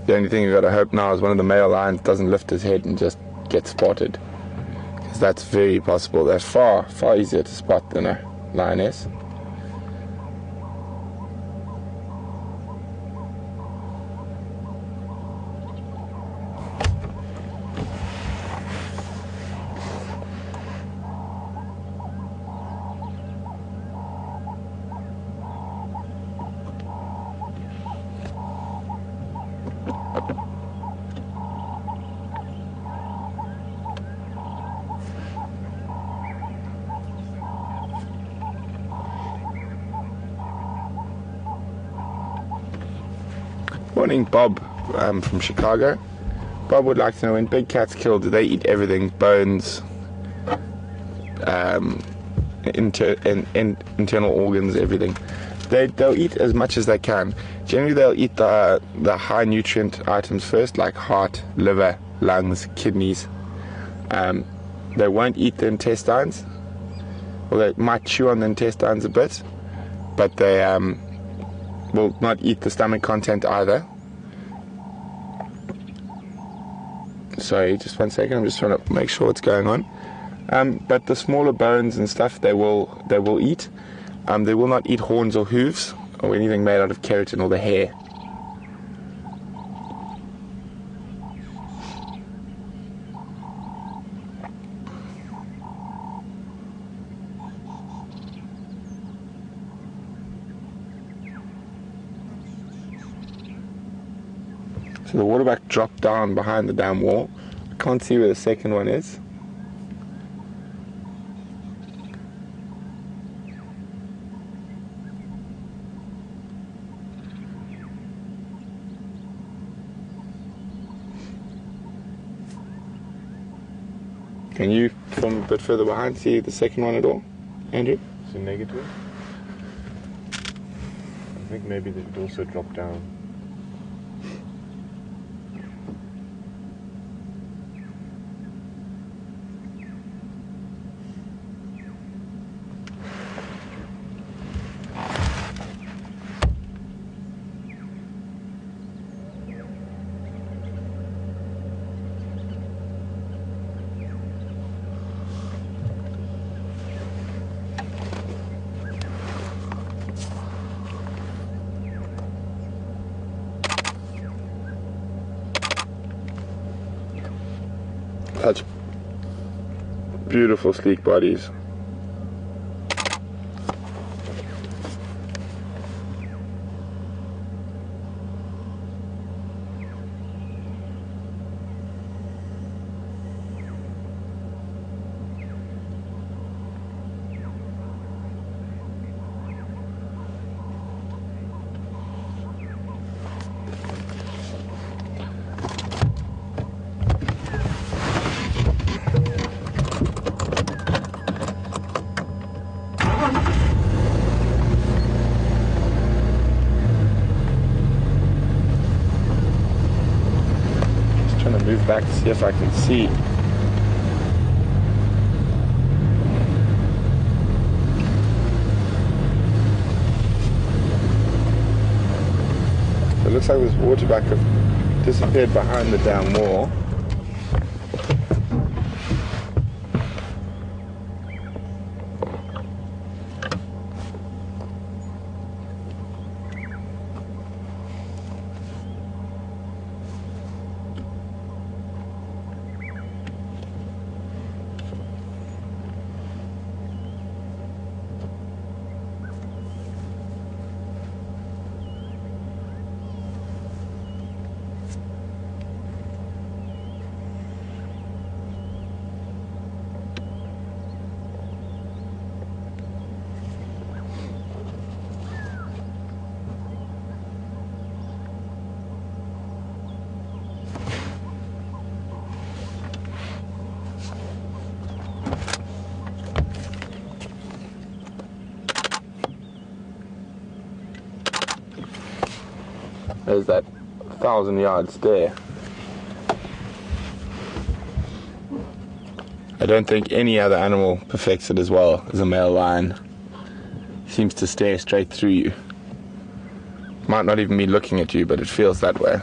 The only thing you've got to hope now is one of the male lions doesn't lift his head and just get spotted, because that's very possible. That's far easier to spot than a lioness. Morning, Bob from Chicago. Bob would like to know, when big cats kill, do they eat everything? Bones, internal organs, everything. They'll eat as much as they can. Generally they'll eat the high nutrient items first, like heart, liver, lungs, kidneys. They won't eat the intestines, or they might chew on the intestines a bit, but they will not eat the stomach content either. Sorry, just 1 second, I'm just trying to make sure what's going on. But the smaller bones and stuff they will eat. They will not eat horns or hooves or anything made out of keratin or the hair. So the waterbuck dropped down behind the dam wall. I can't see where the second one is. Can you, from a bit further behind, see the second one at all, Andrew? So negative. think maybe they would also drop down. Such beautiful sleek bodies. Move back to see if I can see. It looks like this waterback have disappeared behind the dam wall. There's that 1,000-yard stare. I don't think any other animal perfects it as well as a male lion. Seems to stare straight through you. Might not even be looking at you, but it feels that way.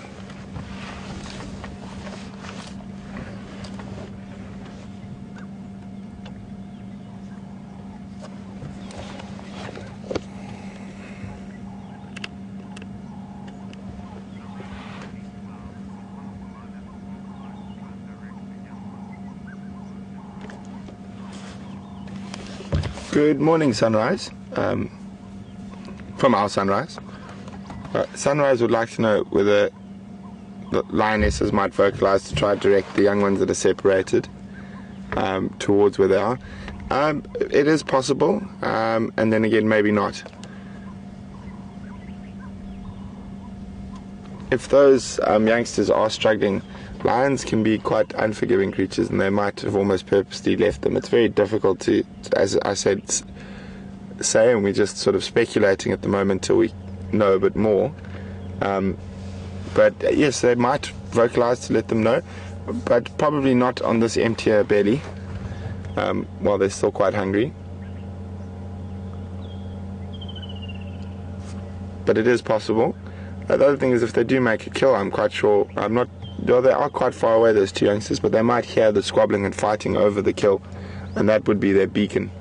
Good morning, Sunrise. From our Sunrise. Sunrise would like to know whether the lionesses might vocalize to try to direct the young ones that are separated towards where they are. It is possible, and then again, maybe not. If those youngsters are struggling, lions can be quite unforgiving creatures, and they might have almost purposely left them. It's very difficult to, as I said, say, and we're just sort of speculating at the moment till we know a bit more. But yes, they might vocalize to let them know, but probably not on this emptier belly while they're still quite hungry. But it is possible. The other thing is, if they do make a kill, I'm quite sure, they are quite far away, those two youngsters, but they might hear the squabbling and fighting over the kill, and that would be their beacon.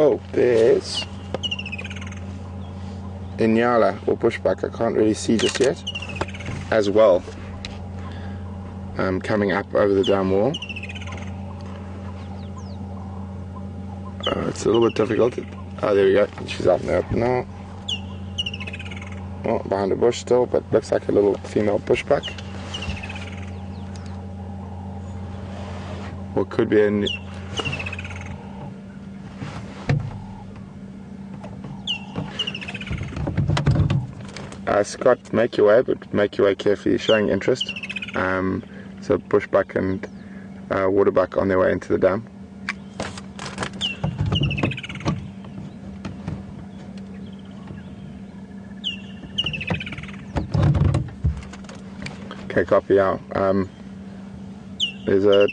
Oh, there's Inyala or bushbuck, I can't really see just yet, as well, coming up over the dam wall. It's a little bit difficult. Oh, there we go. She's out in the open now. Oh, behind a bush still, but looks like a little female bushbuck. Or could be a Scott, make your way, but make your way carefully. Showing interest. So bushbuck and waterbuck on their way into the dam. Okay, copy out. There's a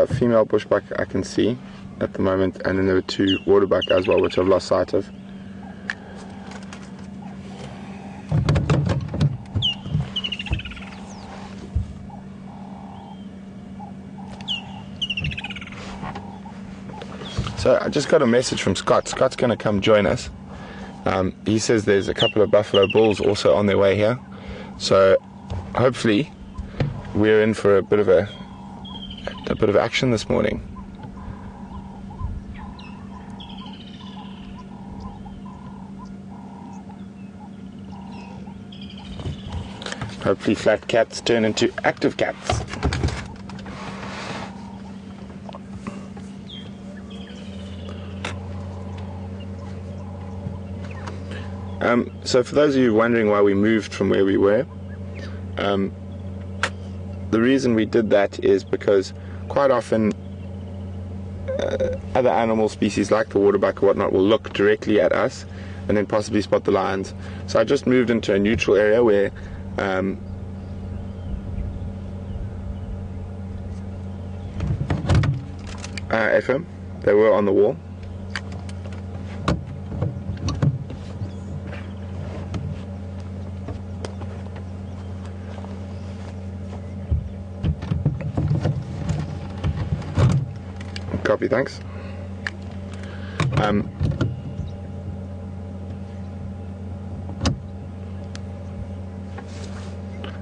female bushbuck I can see at the moment, and then there were two waterbuck as well, which I've lost sight of. So I just got a message from Scott. Scott's going to come join us. He says there's a couple of buffalo bulls also on their way here. So hopefully we're in for a bit of action this morning. Hopefully flat cats turn into active cats. So for those of you wondering why we moved from where we were, the reason we did that is because quite often other animal species like the waterbuck or whatnot will look directly at us and then possibly spot the lions. So I just moved into a neutral area where FM, they were on the wall. Copy, thanks.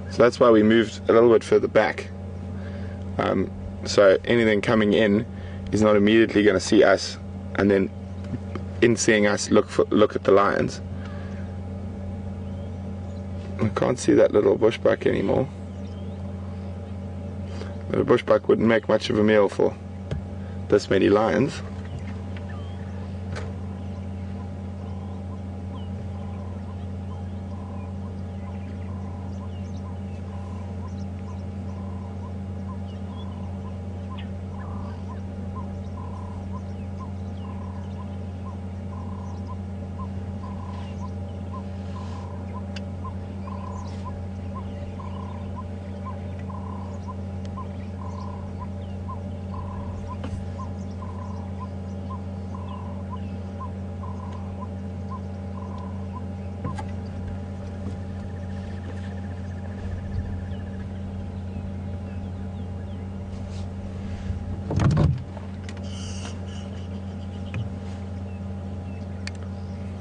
So that's why we moved a little bit further back. So anything coming in is not immediately going to see us, and then in seeing us look at the lions. I can't see that little bushbuck anymore. The bushbuck wouldn't make much of a meal for this many lions.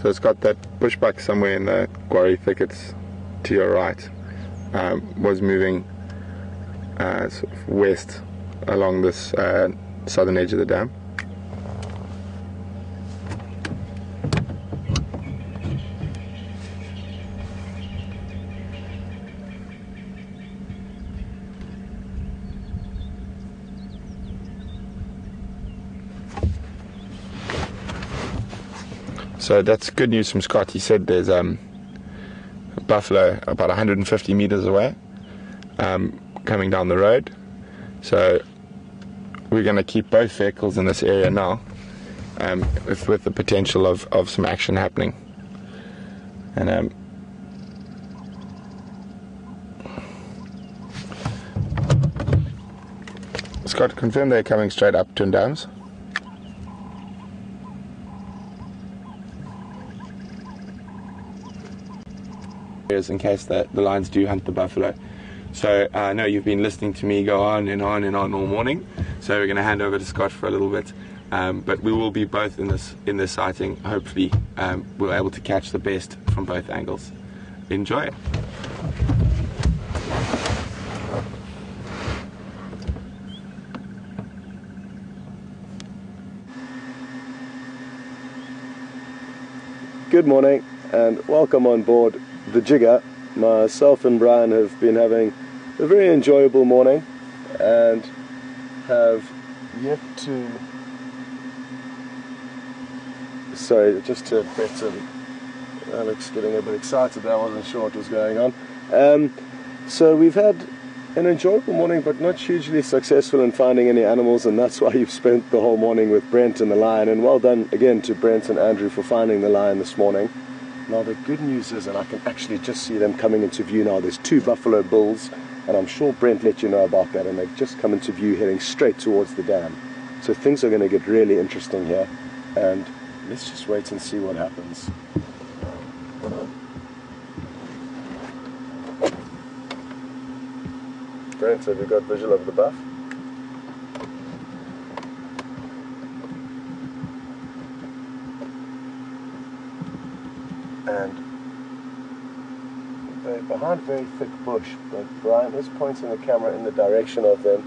So it's got that bushbuck somewhere in the quarry thickets to your right, was moving sort of west along this southern edge of the dam. So that's good news from Scott. He said there's a buffalo about 150 meters away, coming down the road. So we're going to keep both vehicles in this area now, with the potential of some action happening. And Scott, confirm they're coming straight up Twin Dams. In case the lions do hunt the buffalo. So I know you've been listening to me go on and on and on all morning, so we're going to hand over to Scott for a little bit. But we will be both in this sighting. Hopefully, we're able to catch the best from both angles. Enjoy it. Good morning and welcome on board the Jigger. Myself and Brian have been having a very enjoyable morning and have yet to... Sorry, just to better. Alex getting a bit excited there, I wasn't sure what was going on. So we've had an enjoyable morning but not hugely successful in finding any animals, and that's why you've spent the whole morning with Brent and the lion, and well done again to Brent and Andrew for finding the lion this morning. Now the good news is, and I can actually just see them coming into view now, there's 2 buffalo bulls, and I'm sure Brent let you know about that, and they've just come into view heading straight towards the dam. So things are going to get really interesting here, and let's just wait and see what happens. Brent, have you got visual of the buff? And they're behind a very thick bush, but Brian is pointing the camera in the direction of them.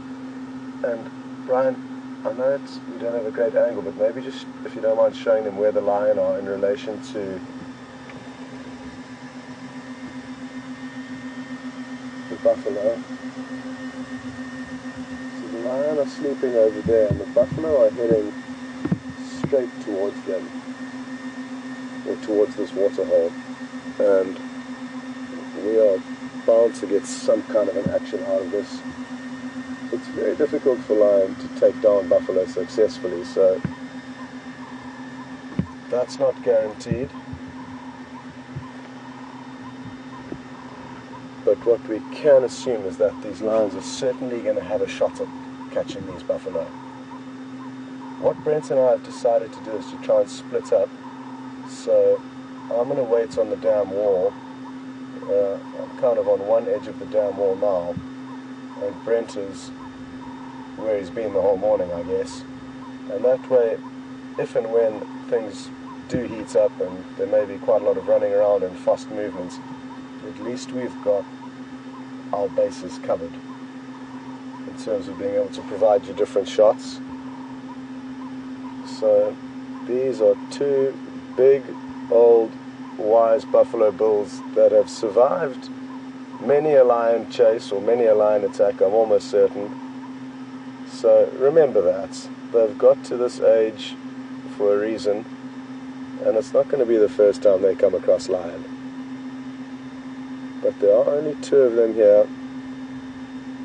And Brian, I know we don't have a great angle, but maybe just, if you don't mind, showing them where the lion are in relation to the buffalo. So the lion are sleeping over there, and the buffalo are heading straight towards them, or towards this waterhole, and we are bound to get some kind of an action out of this. It's very difficult for lion to take down buffalo successfully, so that's not guaranteed. But what we can assume is that these lions are certainly going to have a shot at catching these buffalo. What Brent and I have decided to do is to try and split up. So I'm going to wait on the dam wall. I'm kind of on one edge of the dam wall now, and Brent is where he's been the whole morning, I guess. And that way, if and when things do heat up and there may be quite a lot of running around and fast movements, at least we've got our bases covered in terms of being able to provide you different shots. So these are 2 big, old, wise buffalo bulls that have survived many a lion chase or many a lion attack, I'm almost certain. So remember that. They've got to this age for a reason, and it's not going to be the first time they come across lion. But there are only 2 of them here,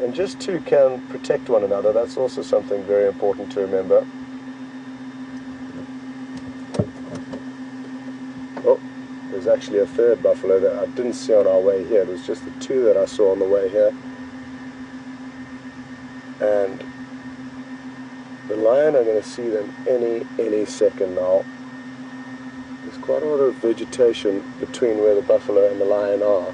and just 2 can protect one another. That's also something very important to remember. Oh, there's actually a 3rd buffalo that I didn't see on our way here. It was just the 2 that I saw on the way here. And the lion are going to see them any second now. There's quite a lot of vegetation between where the buffalo and the lion are.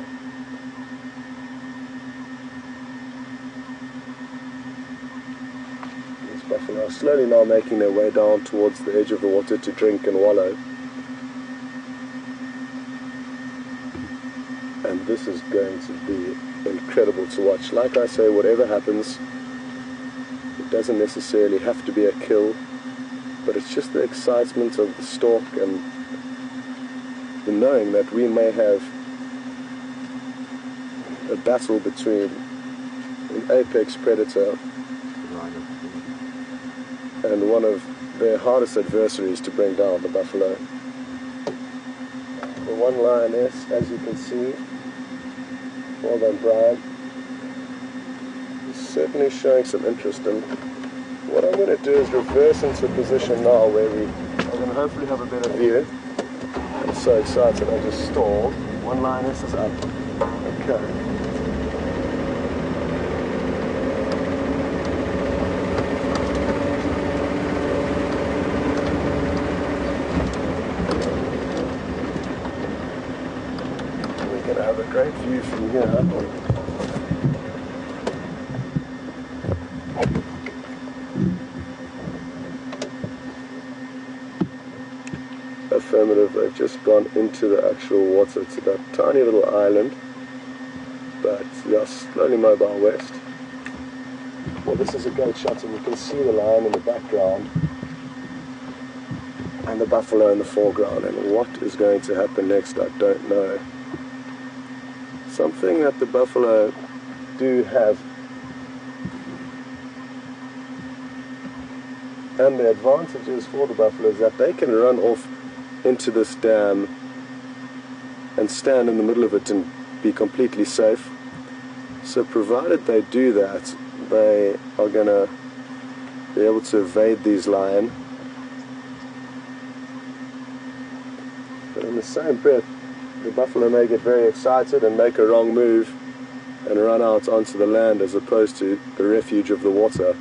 These buffalo are slowly now making their way down towards the edge of the water to drink and wallow. And this is going to be incredible to watch. Like I say, whatever happens, it doesn't necessarily have to be a kill, but it's just the excitement of the stalk and the knowing that we may have a battle between an apex predator and one of their hardest adversaries to bring down, the buffalo. The one lioness, as you can see, well done Brian, is certainly showing some interest in. What I'm going to do is reverse into position now where we are going to hopefully have a better view. I'm so excited I just stalled. One lioness is up. Okay. Have a great view from here. affirmative, they've just gone into the actual water. It's that tiny little island, but yeah, slowly mobile west. Well, this is a great shot, and you can see the lion in the background and the buffalo in the foreground, and what is going to happen next, I don't know. Something that the buffalo do have, and the advantages for the buffalo, is that they can run off into this dam and stand in the middle of it and be completely safe. So provided they do that, they are going to be able to evade these lion. But in the same breath, the buffalo may get very excited and make a wrong move and run out onto the land as opposed to the refuge of the water.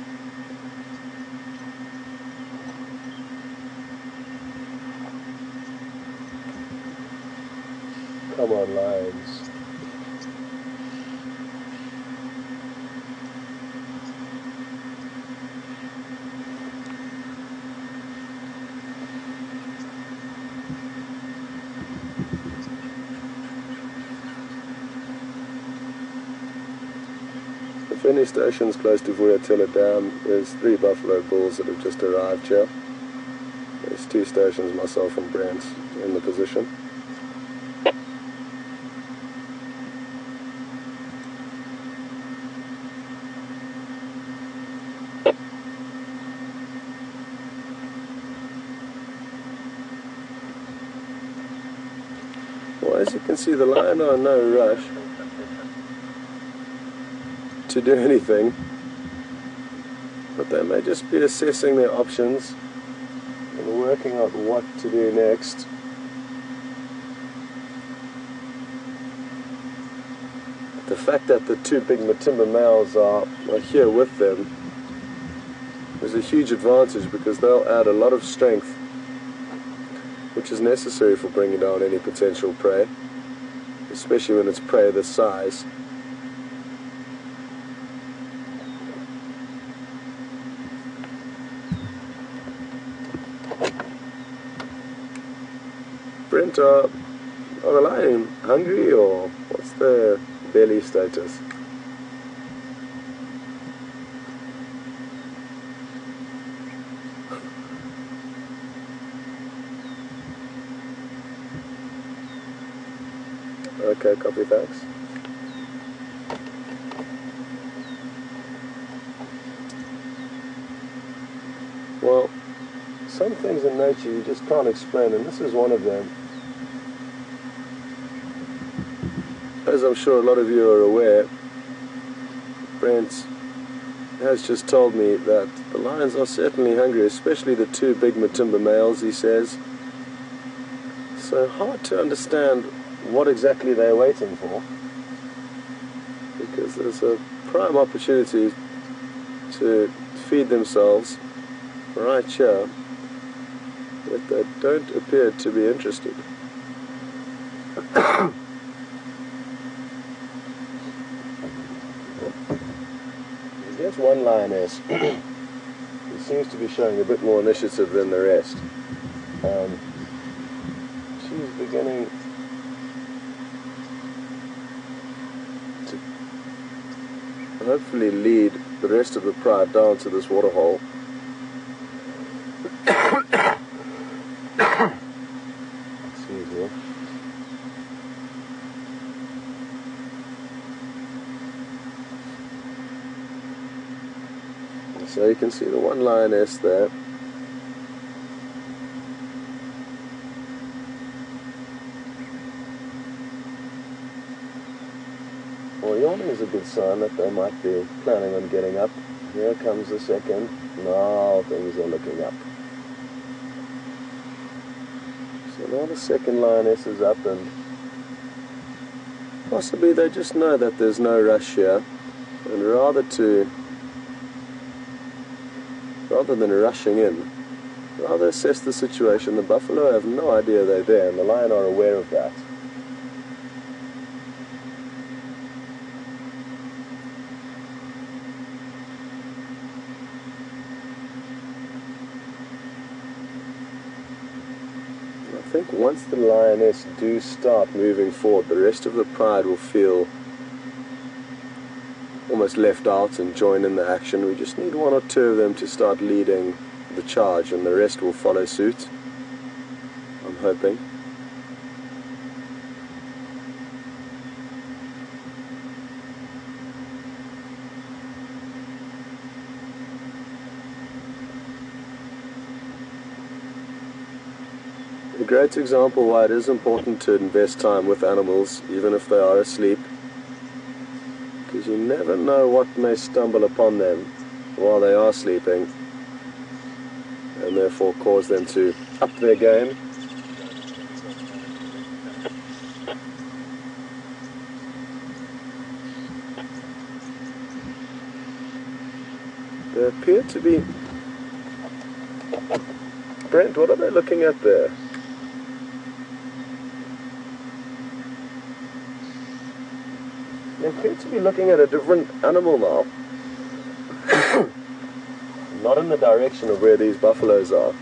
Come on, lions. The finish stations close to Vuyatela Dam. There's 3 buffalo bulls that have just arrived here. There's 2 stations, myself and Brent in the position. Well, as you can see, the lion are in no rush to do anything, but they may just be assessing their options and working out what to do next. The fact that the 2 big Matimba males are here with them is a huge advantage, because they'll add a lot of strength, which is necessary for bringing down any potential prey, especially when it's prey this size. Brent, are the lion hungry, or what's their belly status? Okay, copy, thanks. Well, some things in nature you just can't explain, and this is one of them. As I'm sure a lot of you are aware, Brent has just told me that the lions are certainly hungry, especially the 2 big Matimba males, he says. So hard to understand what exactly they're waiting for, because there's a prime opportunity to feed themselves right here, but they don't appear to be interested. There's one lioness who seems to be showing a bit more initiative than the rest. She's beginning to hopefully lead the rest of the pride down to this waterhole. Excuse me. So you can see the one lioness there. Well, yawning is a good sign that they might be planning on getting up. Here comes the second. Now things are looking up. So now the second lioness is up, and possibly they just know that there's no rush here, and rather than rushing in, rather assess the situation. The buffalo have no idea they're there, and the lion are aware of that. I think once the lioness do start moving forward, the rest of the pride will feel almost left out and join in the action. We just need one or two of them to start leading the charge, and the rest will follow suit, I'm hoping. A great example why it is important to invest time with animals, even if they are asleep, because you never know what may stumble upon them while they are sleeping, and therefore cause them to up their game. They appear to be... Brent, what are they looking at there? They appear to be looking at a different animal now. Not in the direction of where these buffaloes are.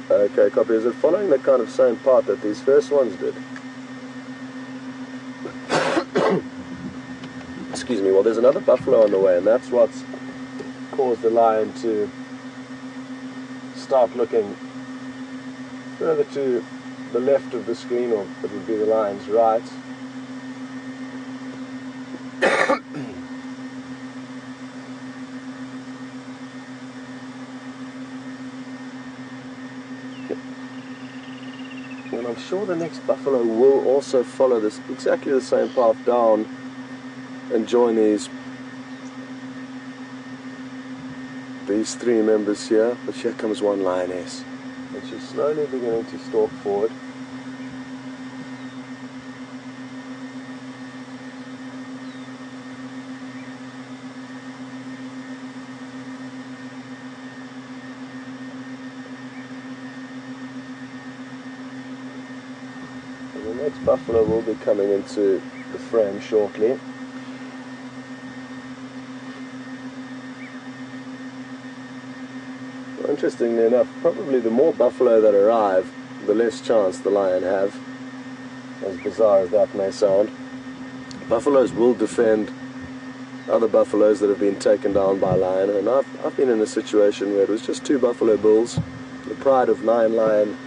Okay, copy. Is it following the kind of same path that these first ones did? Excuse me. Well, there's another buffalo on the way, and that's what's caused the lion to start looking further to the left of the screen, or it would be the lion's right. And I'm sure the next buffalo will also follow this exactly the same path down and join these three members here. But here comes one lioness, and she's slowly beginning to stalk forward. The next buffalo will be coming into the frame shortly. Well, interestingly enough, probably the more buffalo that arrive, the less chance the lion have, as bizarre as that may sound. Buffaloes will defend other buffaloes that have been taken down by lion, and I've been in a situation where it was just 2 buffalo bulls. The pride of 9 lion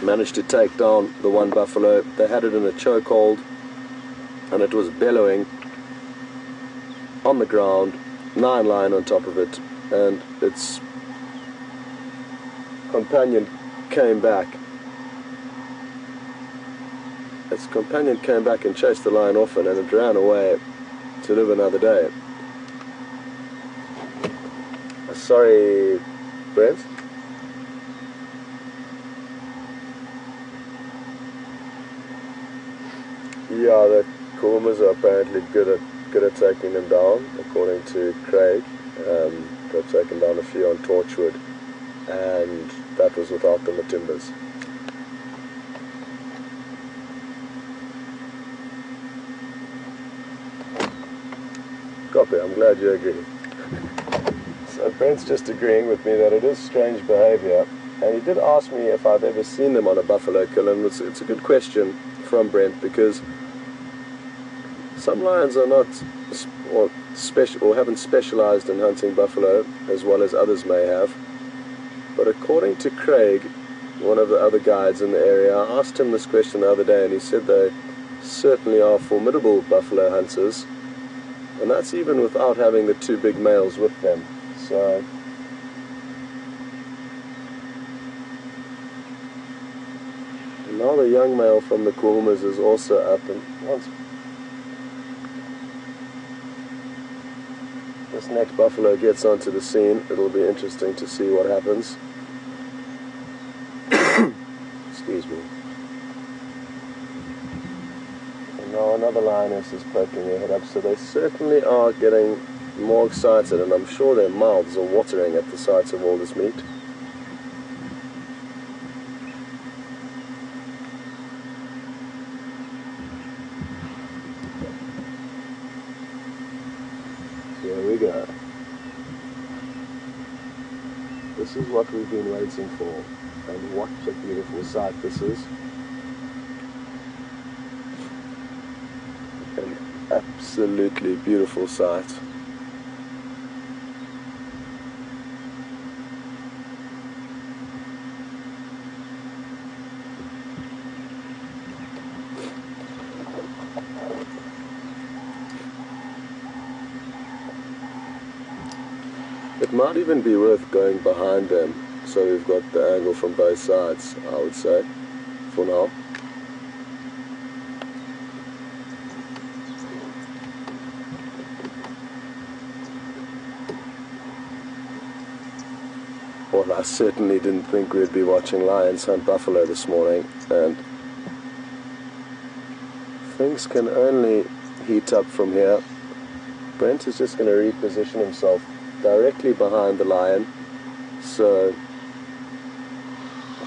managed to take down the one buffalo. They had it in a chokehold, and it was bellowing on the ground, 9 lion on top of it, and its companion came back. Its companion came back and chased the lion off, and it ran away to live another day. Sorry, Brent? Yeah, the Nkuhumas are apparently good at taking them down, according to Craig. They've taken down a few on Torchwood, and that was without the Matimbas. Copy, I'm glad you agree. So Brent's just agreeing with me that it is strange behavior, and he did ask me if I've ever seen them on a buffalo kill, and it's a good question from Brent, because some lions are not or haven't specialized in hunting buffalo as well as others may have. But according to Craig, one of the other guides in the area, I asked him this question the other day, and he said they certainly are formidable buffalo hunters, and that's even without having the 2 big males with them. So now the young male from the Nkuhumas is also up, and once this next buffalo gets onto the scene, it'll be interesting to see what happens. Excuse me. And now another lioness is poking her head up, so they certainly are getting more excited, and I'm sure their mouths are watering at the sight of all this meat. Here we go. This is what we've been waiting for, and what a beautiful sight this is. An absolutely beautiful sight. It might even be worth going behind them, so we've got the angle from both sides, I would say, for now. Well, I certainly didn't think we'd be watching lions hunt buffalo this morning, and things can only heat up from here. Brent is just going to reposition himself directly behind the lion, so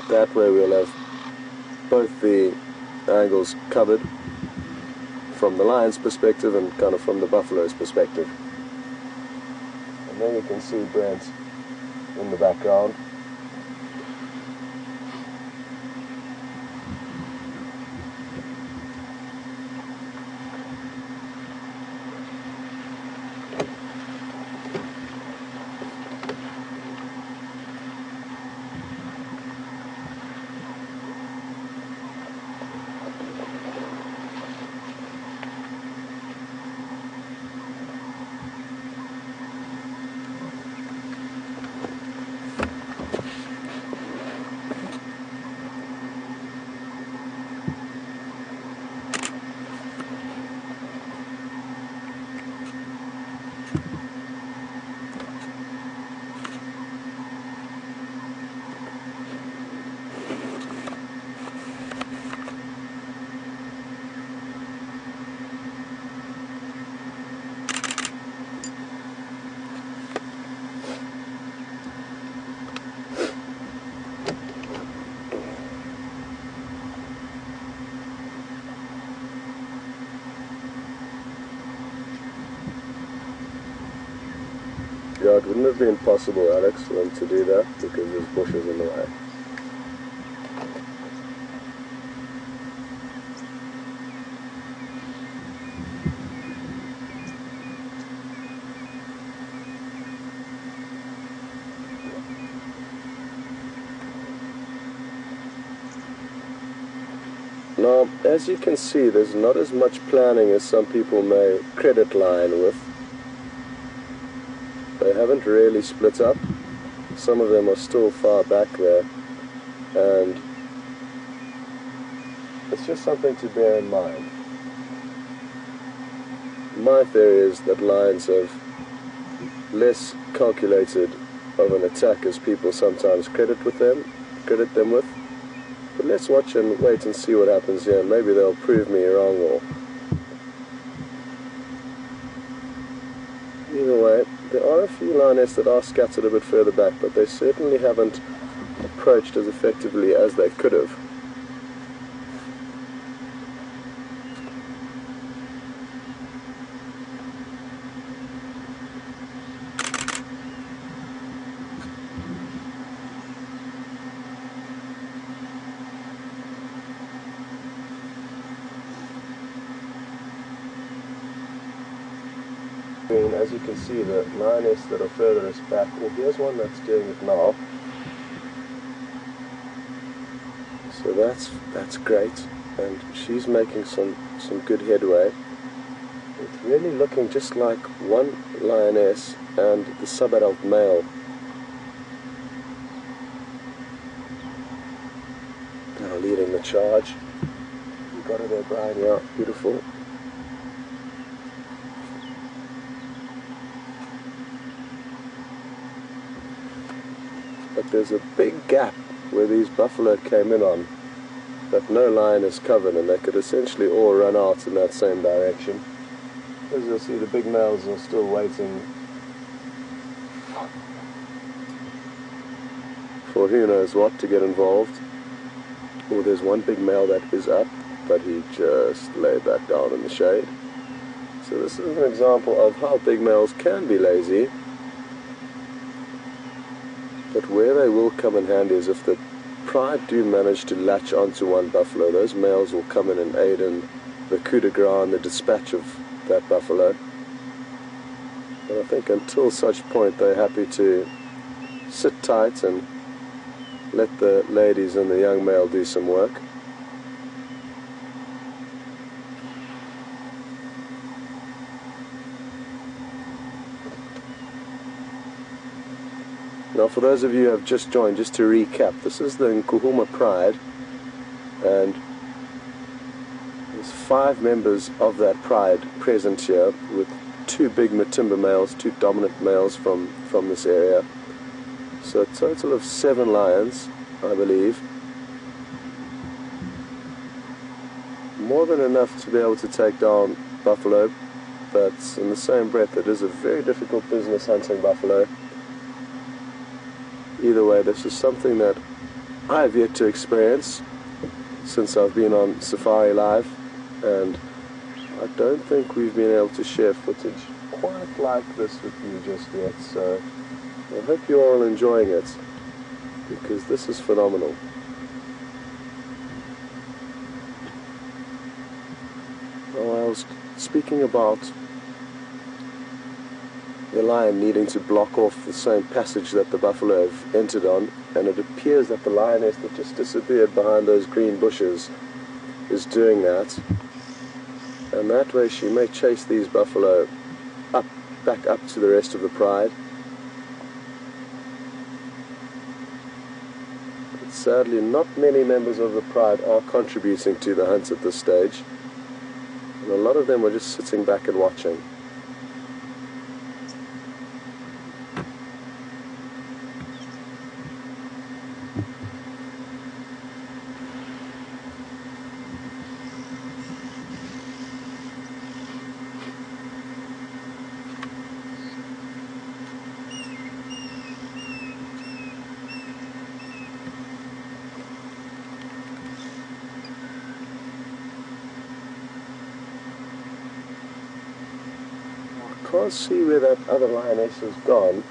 that way we'll have both the angles covered from the lion's perspective and kind of from the buffalo's perspective. And then we can see Brent in the background. Yeah, it wouldn't have been possible, Alex, for them to do that because there's bushes in the way. Now, as you can see, there's not as much planning as some people may credit lion with. They haven't really split up. Some of them are still far back there, and it's just something to bear in mind. My theory is that lions have less calculated of an attack as people sometimes credit them with. But let's watch and wait and see what happens here. Maybe they'll prove me wrong, or either way, there are a few lionests that are scattered a bit further back, but they certainly haven't approached as effectively as they could have. As you can see, the lionests that are furthest back, well, here's one that's doing it now. So that's great, and she's making some good headway. It's really looking just like one lioness and the sub-adult male. Now leading the charge. You got her there, Brian. Yeah, beautiful. But there's a big gap where these buffalo came in on that no lion has covered, and they could essentially all run out in that same direction. As you'll see, the big males are still waiting for who knows what to get involved. Oh, there's one big male that is up, but he just lay back down in the shade. So this is an example of how big males can be lazy. But where they will come in handy is if the pride do manage to latch onto one buffalo, those males will come in and aid in the coup de grace and the dispatch of that buffalo. But I think until such point they're happy to sit tight and let the ladies and the young male do some work. Now, for those of you who have just joined, just to recap, this is the Nkuhuma Pride, and there's 5 members of that pride present here, with 2 big Matimba males, 2 dominant males from this area. So a total of 7 lions, I believe. More than enough to be able to take down buffalo, but in the same breath it is a very difficult business hunting buffalo. Either way, this is something that I have yet to experience since I've been on Safari Live, and I don't think we've been able to share footage quite like this with you just yet, so I hope you're all enjoying it, because this is phenomenal. Now, I was speaking about the lion needing to block off the same passage that the buffalo have entered on, and it appears that the lioness that just disappeared behind those green bushes is doing that, and that way she may chase these buffalo back up to the rest of the pride. But sadly, not many members of the pride are contributing to the hunt at this stage, and a lot of them are just sitting back and watching. I can't see where that other lioness has gone,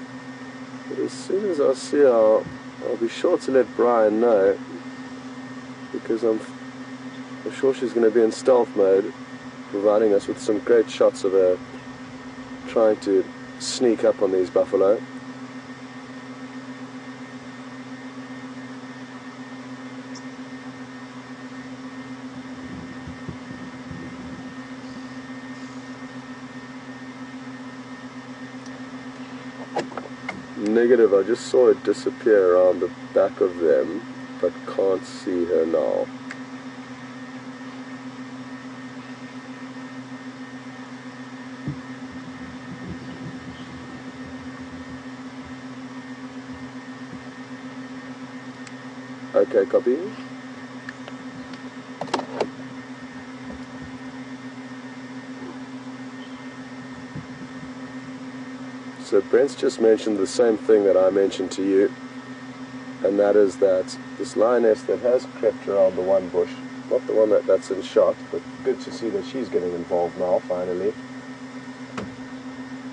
but as soon as I see her, I'll be sure to let Brian know, because I'm sure she's going to be in stealth mode, providing us with some great shots of her trying to sneak up on these buffalo. Negative, I just saw it disappear around the back of them, but can't see her now. Okay, copy. So Brent's just mentioned the same thing that I mentioned to you, and that is that this lioness that has crept around the one bush, not the one that's in shot, but good to see that she's getting involved now, finally.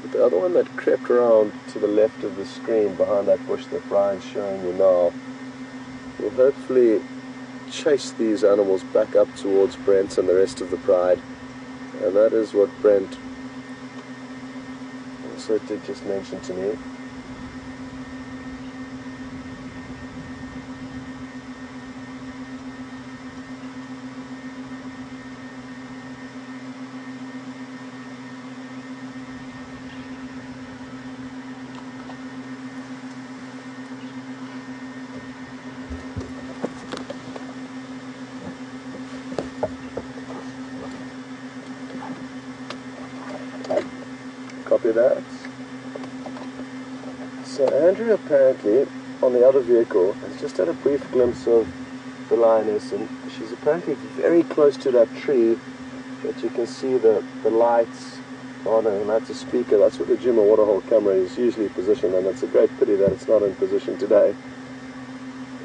But the other one that crept around to the left of the screen behind that bush that Brian's showing you now will hopefully chase these animals back up towards Brent and the rest of the pride, and that is what Brent also did just mention to me. Copy that. So Andrew apparently, on the other vehicle, has just had a brief glimpse of the lioness, and she's apparently very close to that tree that you can see the lights on her, and that's a speaker. That's where the Djuma waterhole camera is usually positioned, and it's a great pity that it's not in position today.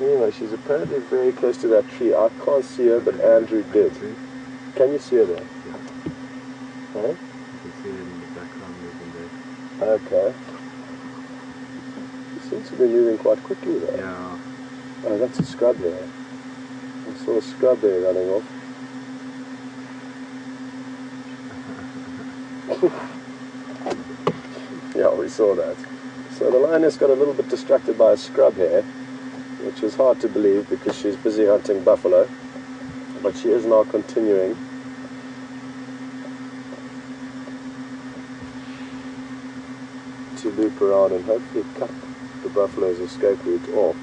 Anyway, she's apparently very close to that tree. I can't see her, but Andrew did. Can you see her there? Yeah. Huh? You can see her in the background moving there. Okay. Seems to be moving quite quickly though. Yeah. Oh, that's a scrub there. I saw a scrub there running off. Yeah, we saw that. So the lioness got a little bit distracted by a scrub here, which is hard to believe because she's busy hunting buffalo. But she is now continuing. To loop around and hopefully cut the buffalo's escape route off.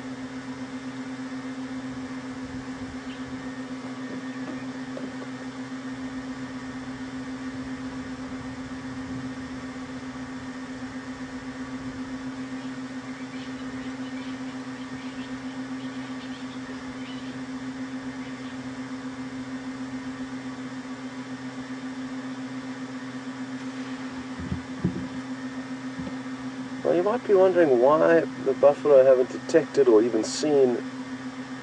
Well, you might be wondering why the buffalo haven't detected or even seen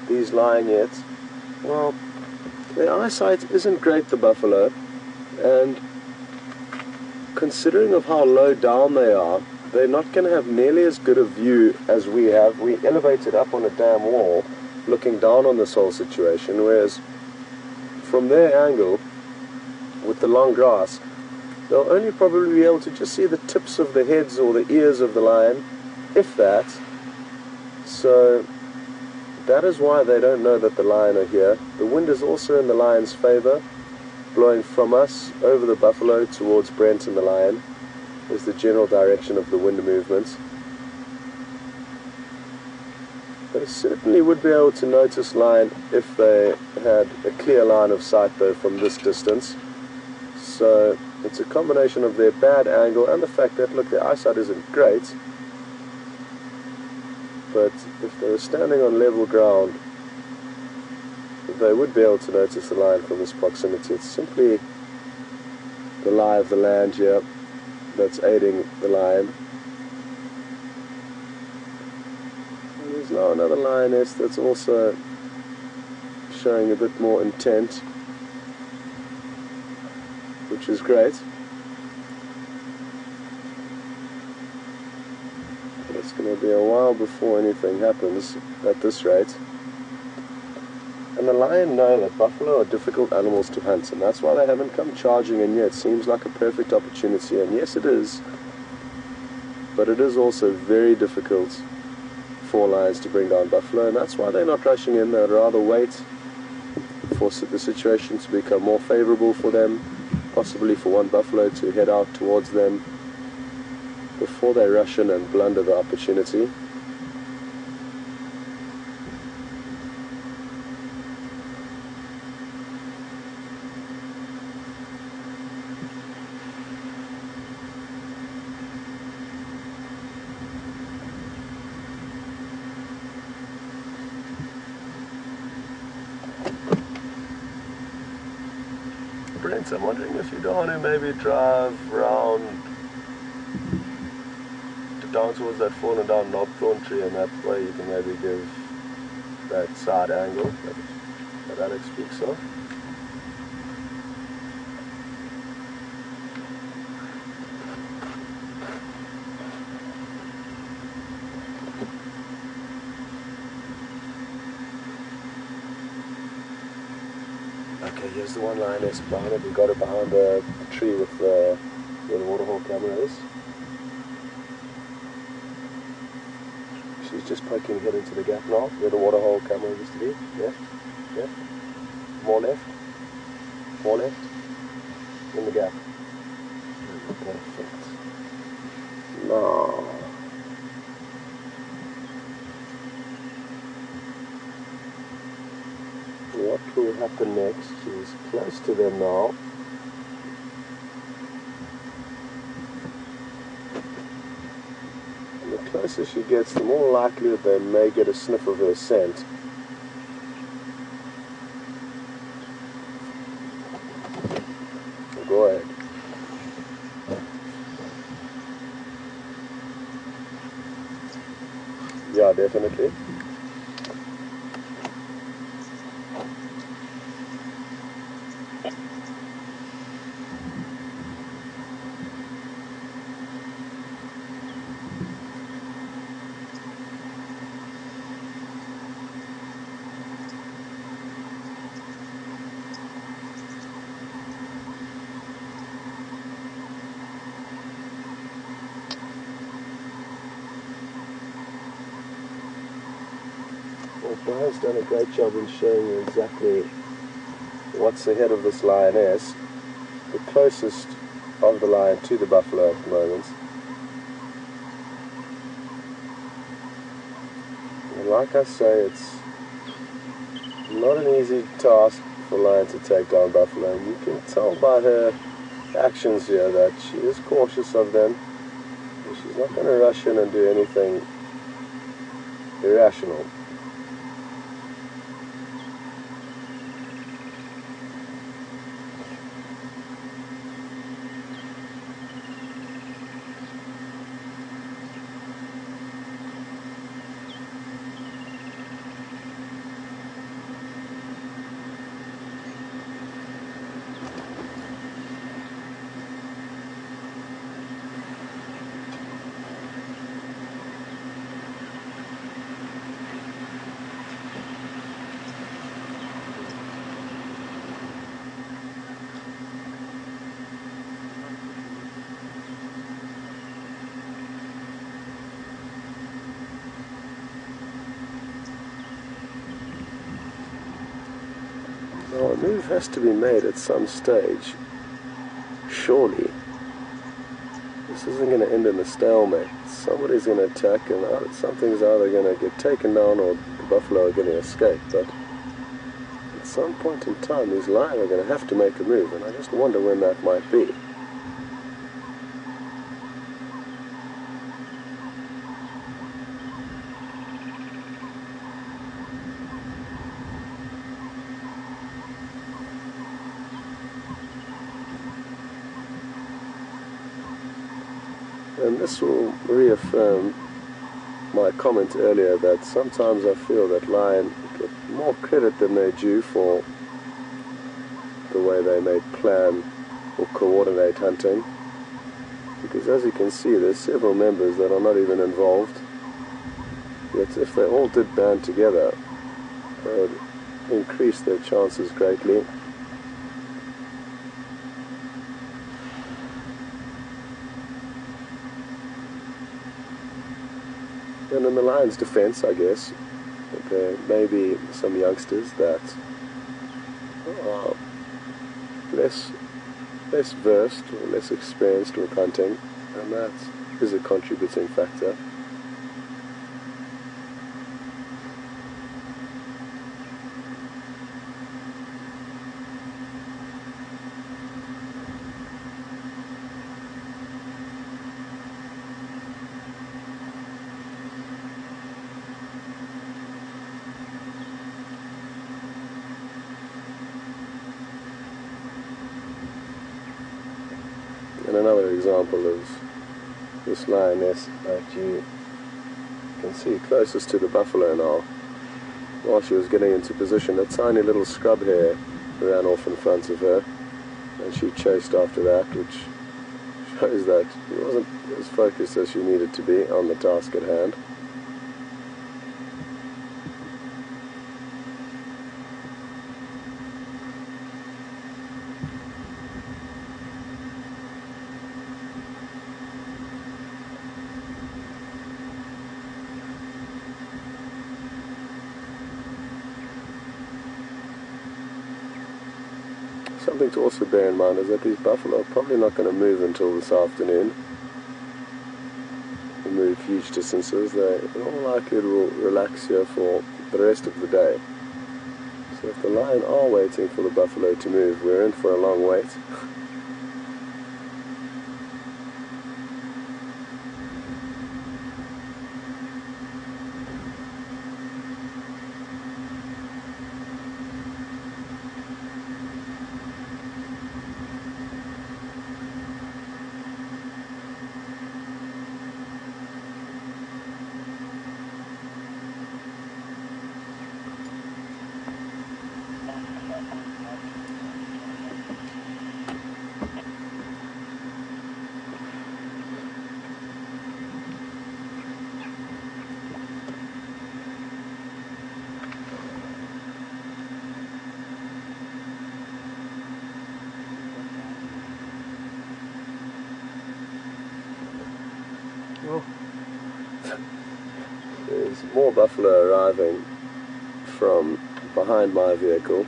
these lion yet. Well, their eyesight isn't great, the buffalo, and considering of how low down they are, they're not going to have nearly as good a view as we have. We elevated up on a damn wall, looking down on this whole situation, whereas from their angle, with the long grass, they'll only probably be able to just see the tips of the heads or the ears of the lion, if that. So that is why they don't know that the lion are here. The wind is also in the lion's favor, blowing from us over the buffalo towards Brent and the lion is the general direction of the wind movement. They certainly would be able to notice lion if they had a clear line of sight though from this distance. So it's a combination of their bad angle and the fact that, look, their eyesight isn't great. But if they were standing on level ground, they would be able to notice the lion from this proximity. It's simply the lie of the land here that's aiding the lion. And there's now another lioness that's also showing a bit more intent, which is great. But it's going to be a while before anything happens at this rate. And the lion know that buffalo are difficult animals to hunt, and that's why they haven't come charging in yet. It seems like a perfect opportunity, and yes it is, but it is also very difficult for lions to bring down buffalo, and that's why they're not rushing in. They'd rather wait for the situation to become more favorable for them, possibly for one buffalo to head out towards them before they rush in and blunder the opportunity. Brent, I'm wondering if you don't want to maybe drive round down towards that fallen down knobthorn tree, and that way you can maybe give that side angle that Alex speaks of. Okay, here's the one lioness behind it. We got it behind the tree with where the waterhole camera is. She's just poking her head into the gap now, where the waterhole camera used to be. Left, left, more left, more left, in the gap. Perfect. No. What will happen next? She's close to them now. And the closer she gets, the more likely that they may get a sniff of her scent. So go ahead. Yeah, definitely. Well, Brian's done a great job in showing you exactly what's ahead of this lioness, the closest of the lion to the buffalo at the moment. And like I say, it's not an easy task for a lion to take down buffalo, and you can tell by her actions here that she is cautious of them. She's not going to rush in and do anything irrational. Now, a move has to be made at some stage. Surely. This isn't going to end in a stalemate. Somebody's going to attack, and something's either going to get taken down or the buffalo are going to escape. But at some point in time, these lions are going to have to make a move, and I just wonder when that might be. And this will reaffirm my comment earlier that sometimes I feel that lions get more credit than they're due for the way they may plan or coordinate hunting. Because as you can see, there's several members that are not even involved. Yet if they all did band together, they would increase their chances greatly. And in the lion's defense, I guess, there may be some youngsters that are less versed or less experienced with hunting, and that is a contributing factor. And another example is this lioness that you can see closest to the buffalo now. While she was getting into position, a tiny little scrub hare ran off in front of her, and she chased after that, which shows that she wasn't as focused as she needed to be on the task at hand. Something to also bear in mind is that these buffalo are probably not going to move until this afternoon. They move huge distances. They in all likelihood will relax here for the rest of the day. So if the lion are waiting for the buffalo to move, we're in for a long wait. There's more buffalo arriving from behind my vehicle,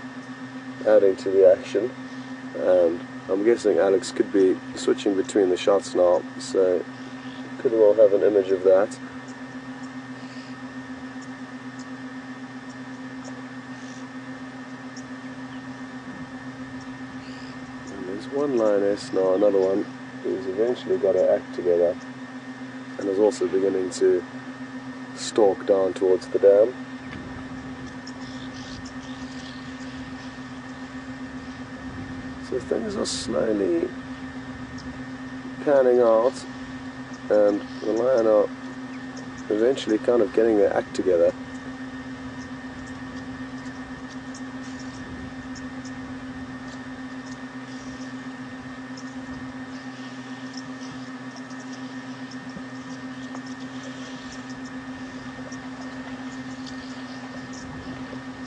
adding to the action, and I'm guessing Alex could be switching between the shots now, so could well have an image of that. And there's one lioness now, another one, who's eventually got her act together and is also beginning to stalk down towards the dam. So things are slowly panning out, and the lion are eventually kind of getting their act together.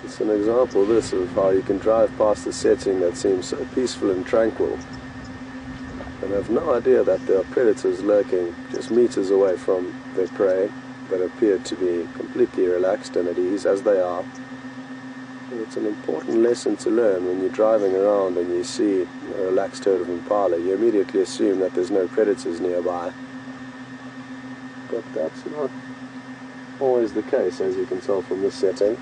It's an example, this, of how you can drive past a setting that seems so peaceful and tranquil and have no idea that there are predators lurking just meters away from their prey that appear to be completely relaxed and at ease, as they are. And it's an important lesson to learn when you're driving around and you see a relaxed herd of impala. You immediately assume that there's no predators nearby. But that's not always the case, as you can tell from this setting.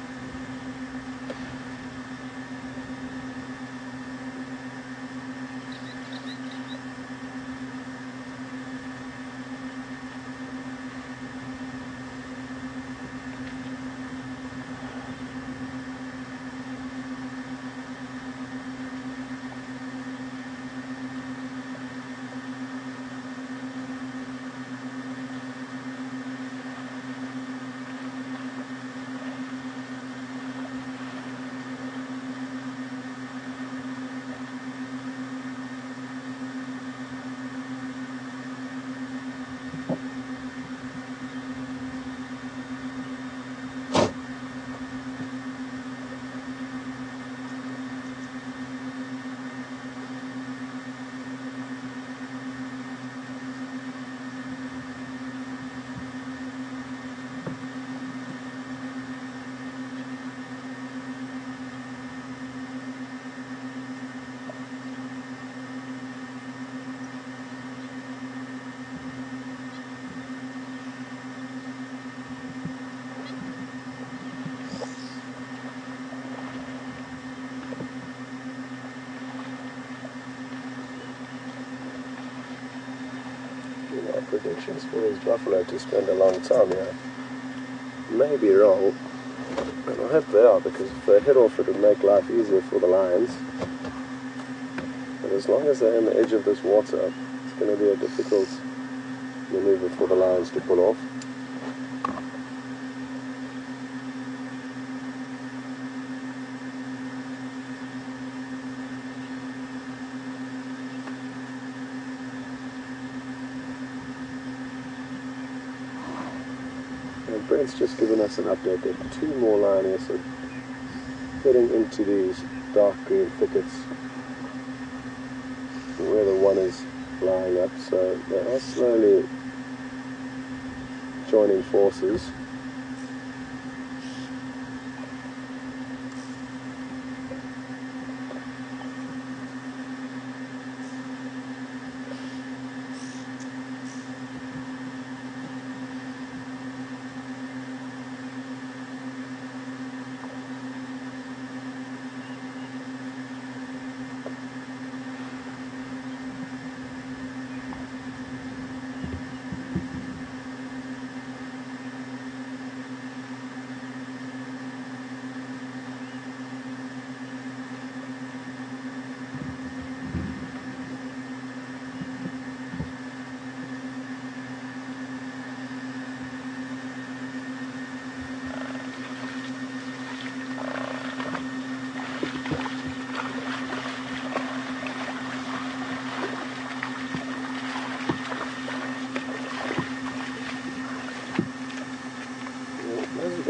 Predictions for this buffalo to spend a long time here may be wrong, and I hope they are, because if they head off it would make life easier for the lions. But as long as they're on the edge of this water, it's going to be a difficult maneuver for the lions to pull off. Brent's just given us an update that 2 more lionesses are heading into these dark green thickets where the one is lying up, so they are slowly joining forces.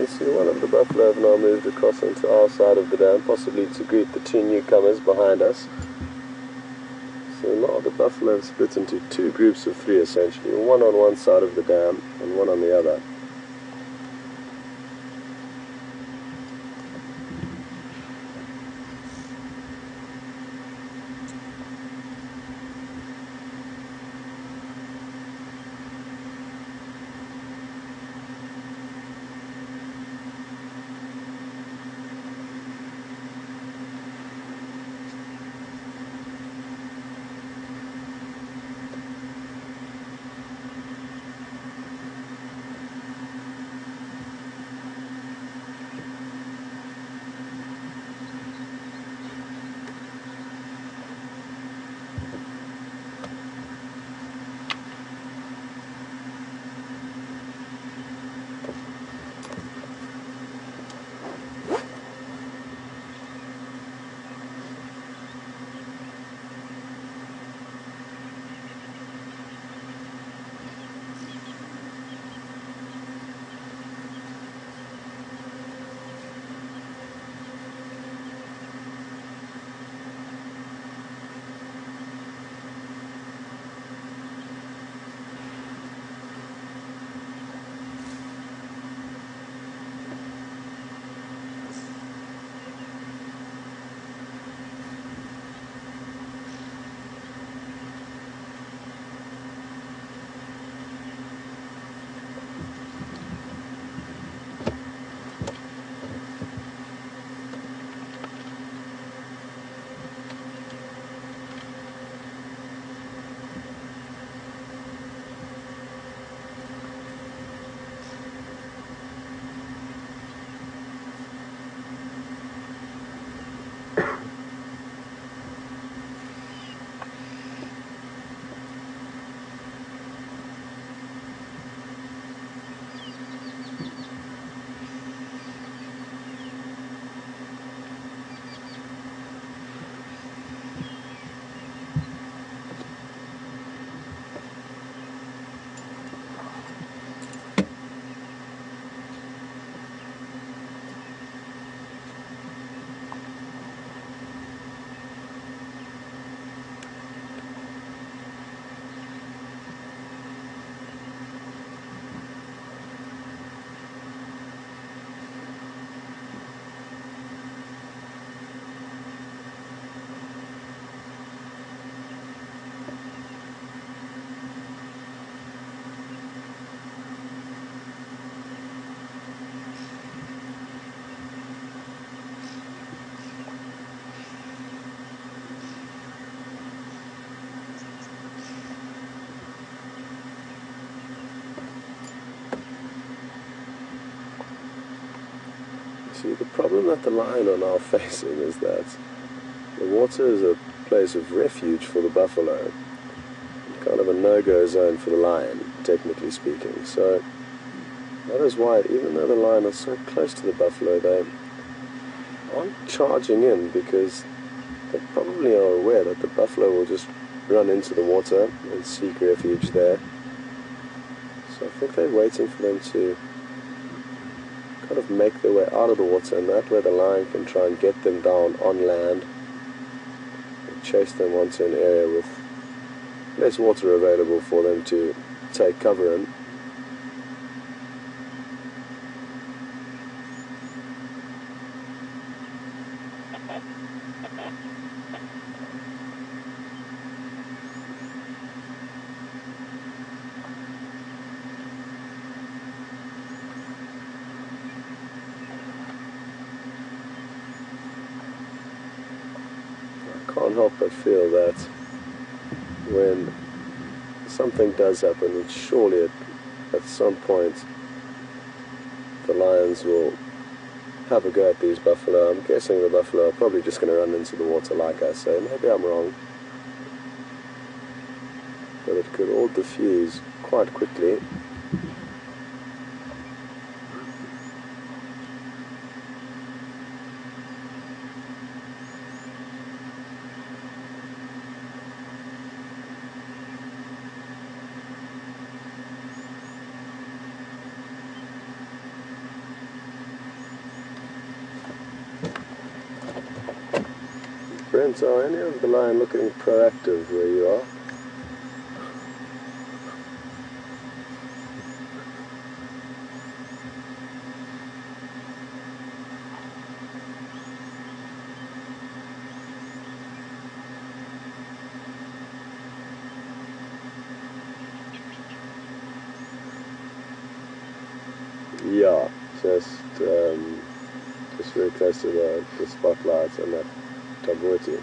So one of the buffalo have now moved across onto our side of the dam, possibly to greet the 2 newcomers behind us. So now the buffalo have split into 2 groups of 3 essentially, one on one side of the dam and one on the other. See, the problem that the lion are now facing is that the water is a place of refuge for the buffalo, kind of a no-go zone for the lion, technically speaking. So that is why, even though the lion is so close to the buffalo, they aren't charging in, because they probably are aware that the buffalo will just run into the water and seek refuge there. So I think they're waiting for them to kind of make their way out of the water, and that way the lion can try and get them down on land and chase them onto an area with less water available for them to take cover in. I can't help but feel that when something does happen, which surely at some point the lions will have a go at these buffalo. I'm guessing the buffalo are probably just going to run into the water, like I say. Maybe I'm wrong, but it could all diffuse quite quickly. Brent, are any of the lion looking proactive where you are? Yeah, just very close to the spotlight and that Tabuti.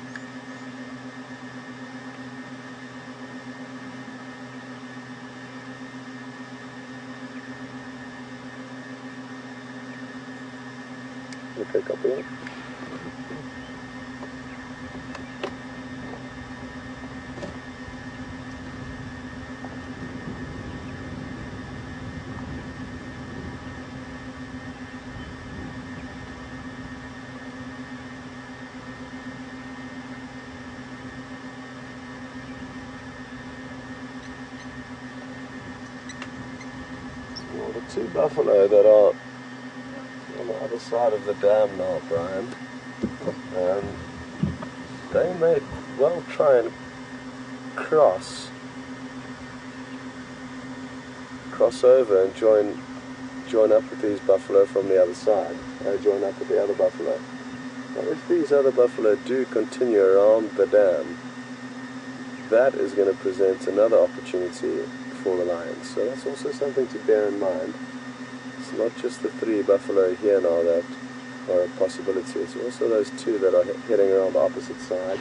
Okay, copy that. Well, the two buffalo that are on the other side of the dam now, Brian, they may well try and cross over and join up with these buffalo from the other side, join up with the other buffalo. Now, if these other buffalo do continue around the dam, that is going to present another opportunity for the lions. So that's also something to bear in mind. It's not just the three buffalo here now that are a possibility, it's also those two that are heading around the opposite side.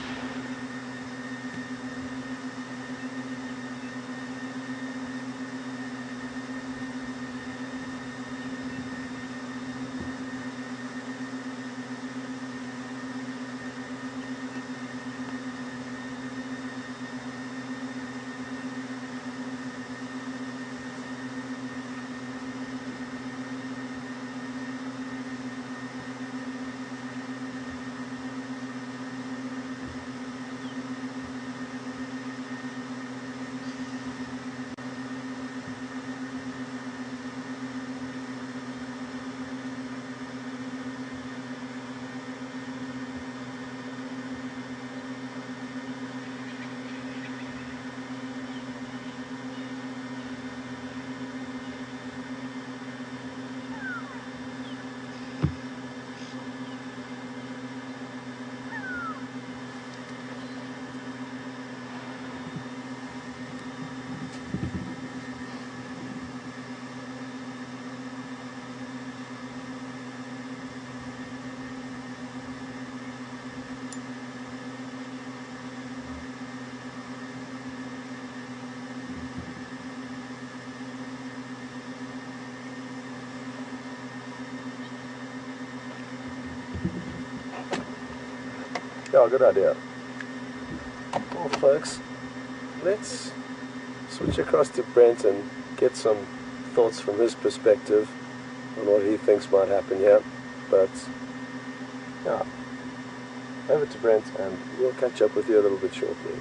Yeah, good idea. Well, folks, let's switch across to Brent and get some thoughts from his perspective on what he thinks might happen here. But, yeah, over to Brent and we'll catch up with you a little bit shortly.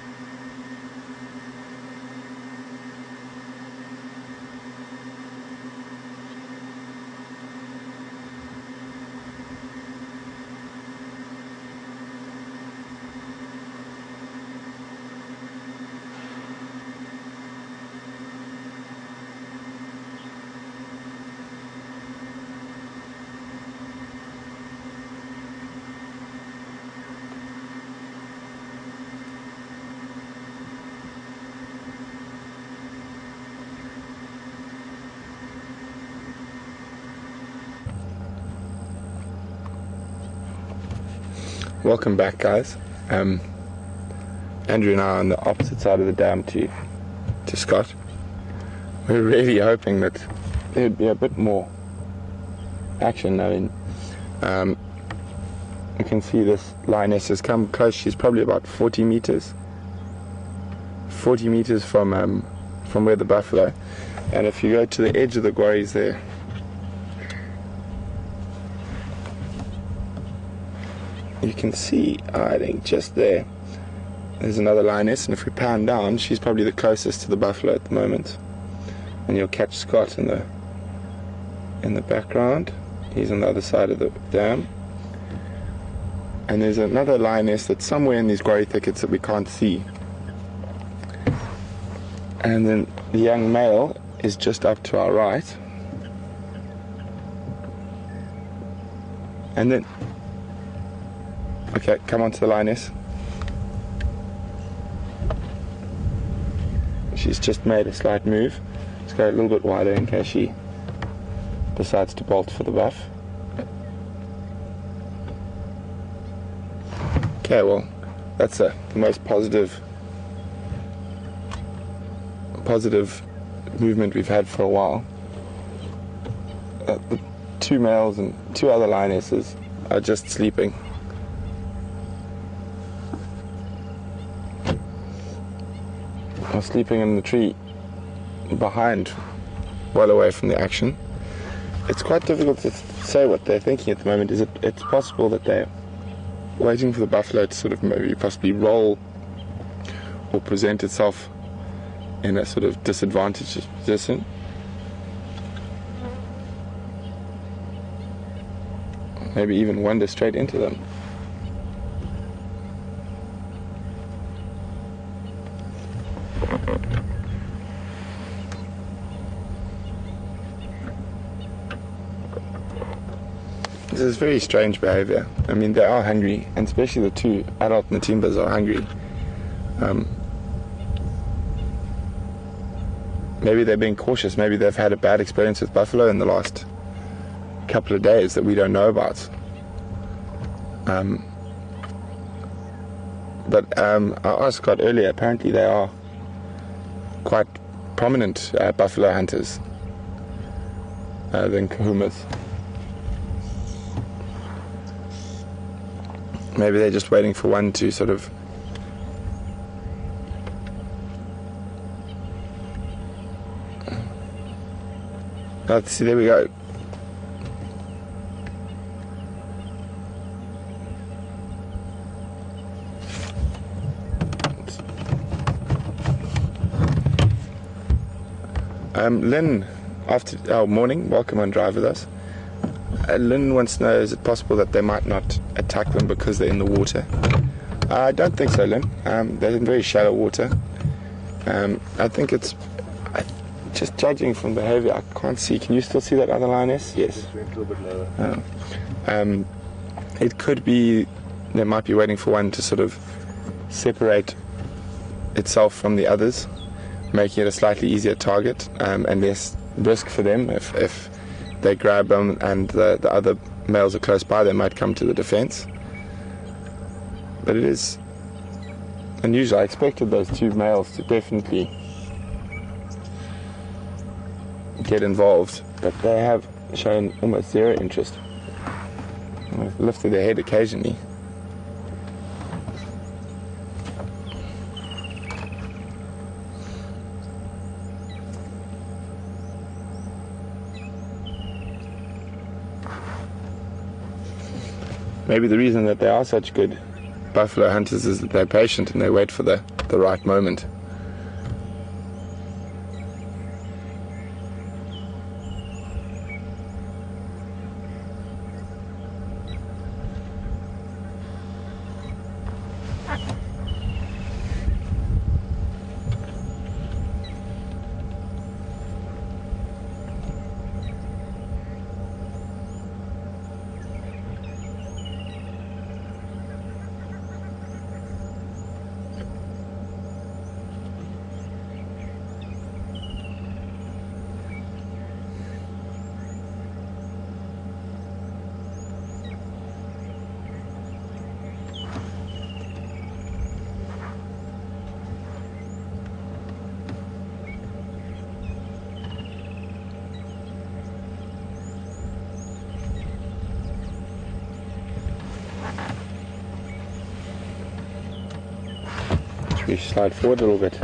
Welcome back, guys. Andrew and I are on the opposite side of the dam to Scott. We're really hoping that there'd be a bit more action. I mean, you can see this lioness has come close. She's probably about 40 meters from where the buffalo. And if you go to the edge of the quarries there, you can see, I think, just there's another lioness, and if we pan down, she's probably the closest to the buffalo at the moment. And you'll catch Scott in the background. He's on the other side of the dam. And there's another lioness that's somewhere in these quarry thickets that we can't see. And then the young male is just up to our right. And then, okay, come on to the lioness. She's just made a slight move. Let's go a little bit wider in case she decides to bolt for the buff. Okay, well, that's the most positive movement we've had for a while. The two males and two other lionesses are just sleeping. Are sleeping in the tree behind, well away from the action. It's quite difficult to say what they're thinking at the moment. It's possible that they're waiting for the buffalo to sort of maybe possibly roll or present itself in a sort of disadvantaged position. Maybe even wander straight into them. This is very strange behavior. I mean, they are hungry, and especially the two adult Matimbas are hungry. Maybe they're being cautious. Maybe they've had a bad experience with buffalo in the last couple of days that we don't know about. But I asked Scott earlier, apparently they are quite prominent buffalo hunters, the Nkuhumas. Maybe they're just waiting for one to sort of see, there we go. Lynn, morning, welcome on Drive With Us. Lynn wants to know, is it possible that they might not attack them because they're in the water? I don't think so, Lynn. They're in very shallow water. I think it's, just judging from behavior, I can't see. Can you still see that other lioness? Yes. Just went a little bit lower. It could be they might be waiting for one to sort of separate itself from the others, making it a slightly easier target, and less risk for them. If they grab them and the other males are close by, they might come to the defense. But it is unusual. I expected those two males to definitely get involved, but they have shown almost zero interest. They've lifted their head occasionally. maybe the reason that they are such good buffalo hunters is that they're patient and they wait for the right moment. We slide forward a little bit,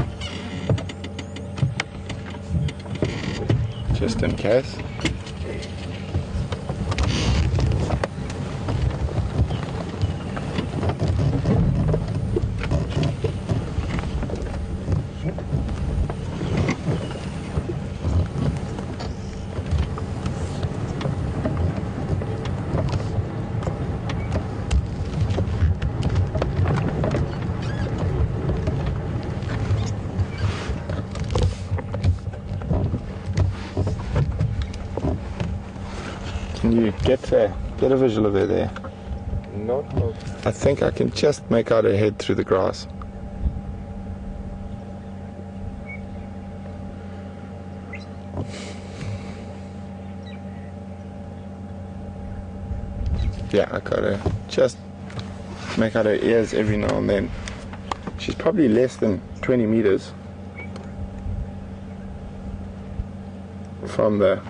just in case. Can you get a visual of her there? Not of... I think I can just make out her head through the grass. Yeah, I got her. Just make out her ears every now and then. She's probably less than 20 meters from the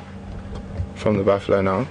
buffalo now.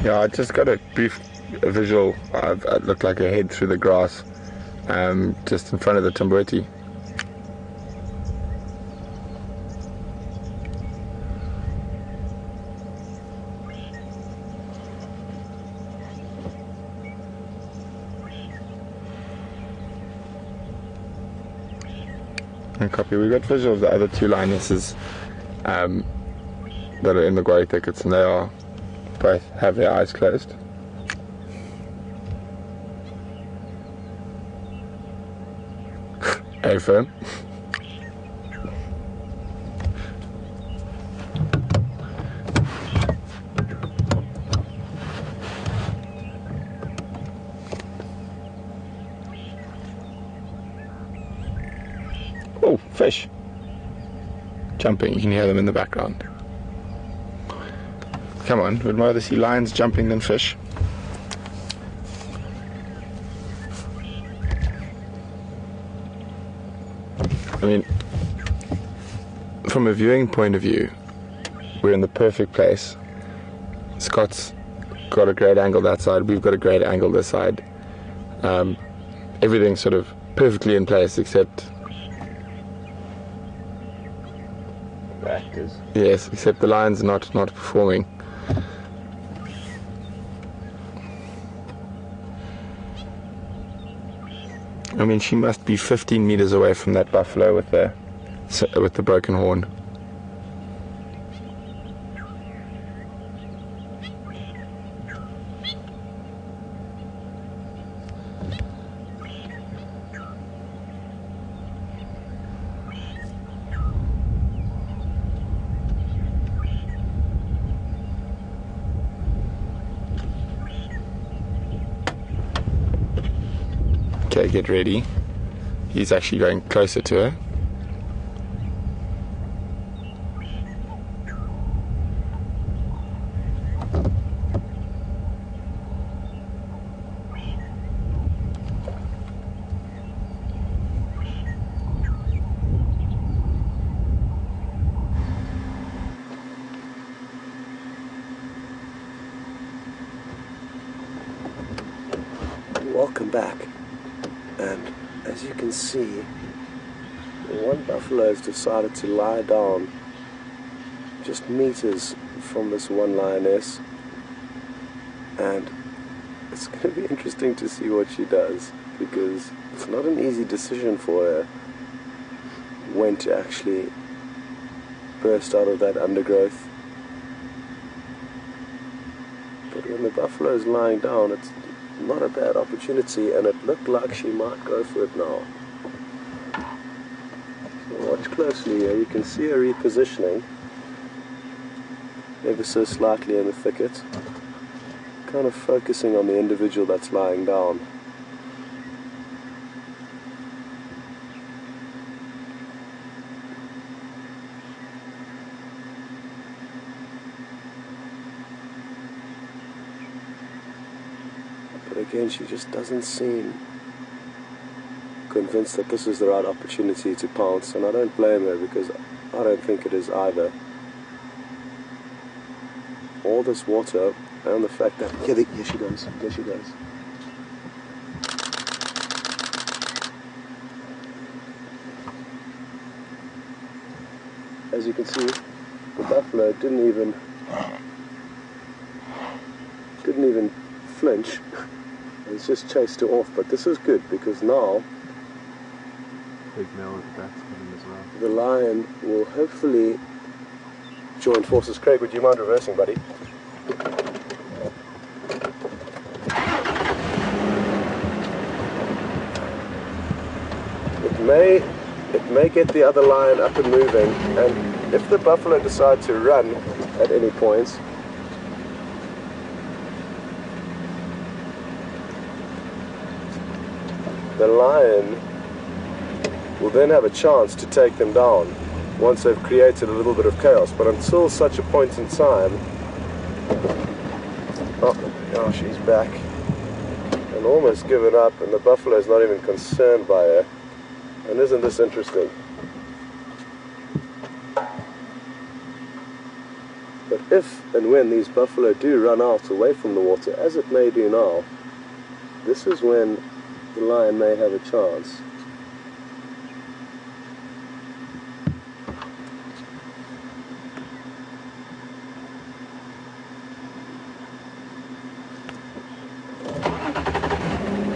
Yeah, I just got a brief visual. It looked like a head through the grass, just in front of the Timbweti. And copy. We got visual of the other two lionesses that are in the guarri thickets, and they are both have their eyes closed. A firm. Oh, fish. Jumping, you can hear them in the background. Come on, we'd rather see lions jumping than fish. I mean, from a viewing point of view, we're in the perfect place. Scott's got a great angle that side, we've got a great angle this side. Everything's sort of perfectly in place except... actors. Yes, except the lion's not performing. I mean, she must be 15 meters away from that buffalo with the broken horn. buffalo get ready. He's actually going closer to her. Welcome back, and as you can see, one buffalo has decided to lie down just meters from this one lioness, and it's going to be interesting to see what she does, because it's not an easy decision for her when to actually burst out of that undergrowth. But when the buffalo is lying down, it's not a bad opportunity, and it looked like she might go for it now. So watch closely here. You can see her repositioning ever so slightly in the thicket, kind of focusing on the individual that's lying down. But again, she just doesn't seem convinced that this is the right opportunity to pounce, and I don't blame her, because I don't think it is either. All this water and the fact that here she goes, there she goes. As you can see, the buffalo didn't even flinch. It's just chased her off, but this is good, because now Big male at the back's coming as well. the lion will hopefully join forces. Craig, would you mind reversing, buddy? It may get the other lion up and moving, and if the buffalo decide to run at any point, the lion will then have a chance to take them down once they've created a little bit of chaos. But until such a point in time, oh, she's back and almost given up, and the buffalo is not even concerned by her. And isn't this interesting? But if and when these buffalo do run out away from the water, as it may do now, this is when the lion may have a chance.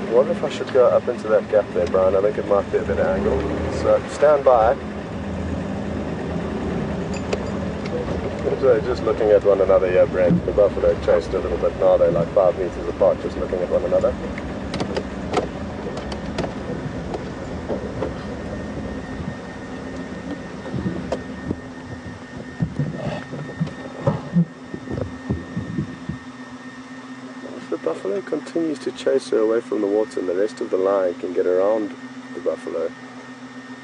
I wonder if I should go up into that gap there, Brian. I think it might be a better angle. So stand by. So just looking at one another here, Brent. The buffalo chased a little bit. Now they're like 5 meters apart, just looking at one another. Buffalo continues to chase her away from the water, and the rest of the line can get around the buffalo,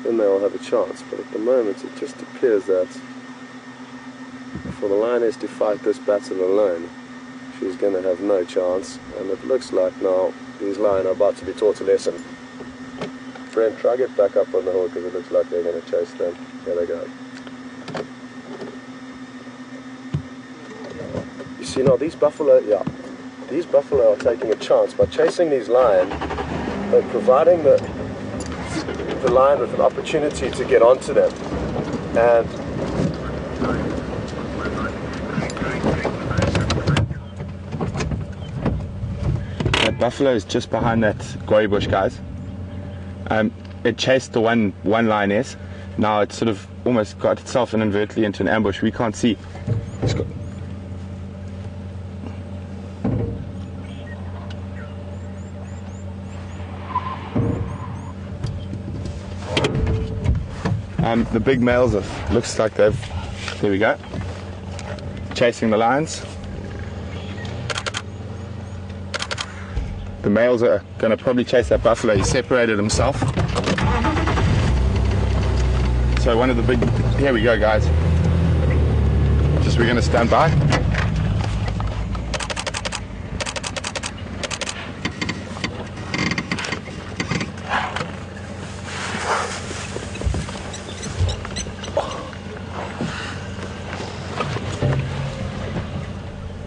then they'll have a chance. But at the moment it just appears that for the lioness to fight this battle alone, she's going to have no chance, and it looks like now these lions are about to be taught a lesson. Brent, try get back up on the hill, because it looks like they're going to chase them. There they go. You see now, these buffalo are taking a chance by chasing these lions. They're providing the lion with an opportunity to get onto them. And that buffalo is just behind that gory bush, guys. It chased the one lioness. Now it's sort of almost got itself inadvertently into an ambush. We can't see. The big males looks like there we go, chasing the lions. The males are going to probably chase that buffalo. He separated himself. So one of the big... Here we go, guys. Just we're going to stand by.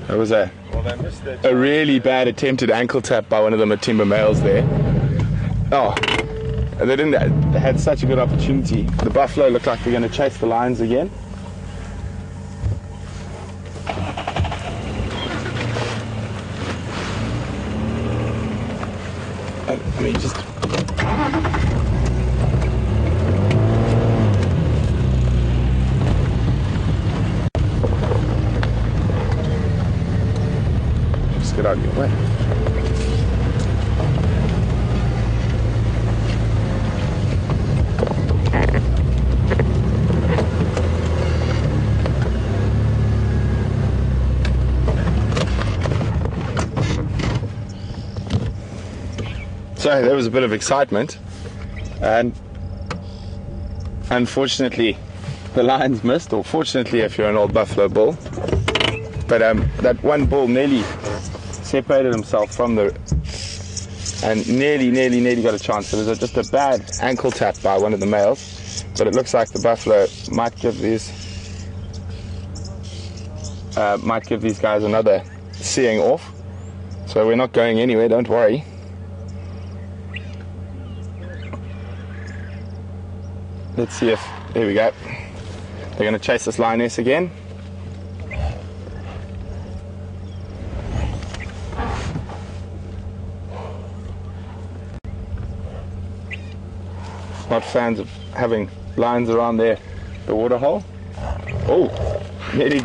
That was a really bad attempted ankle tap by one of the Matimba males there. Oh, they had such a good opportunity. The buffalo looked like they're going to chase the lions again. I mean, just... Get out of your way. So there was a bit of excitement, and unfortunately the lions missed, or fortunately if you're an old buffalo bull. But that one bull nearly separated himself from the, and nearly got a chance. It was just a bad ankle tap by one of the males, but it looks like the buffalo might give these guys another seeing off. So we're not going anywhere, don't worry. Let's see if, there we go. They're going to chase this lioness again. Not fans of having lions around the water hole. Oh, nearly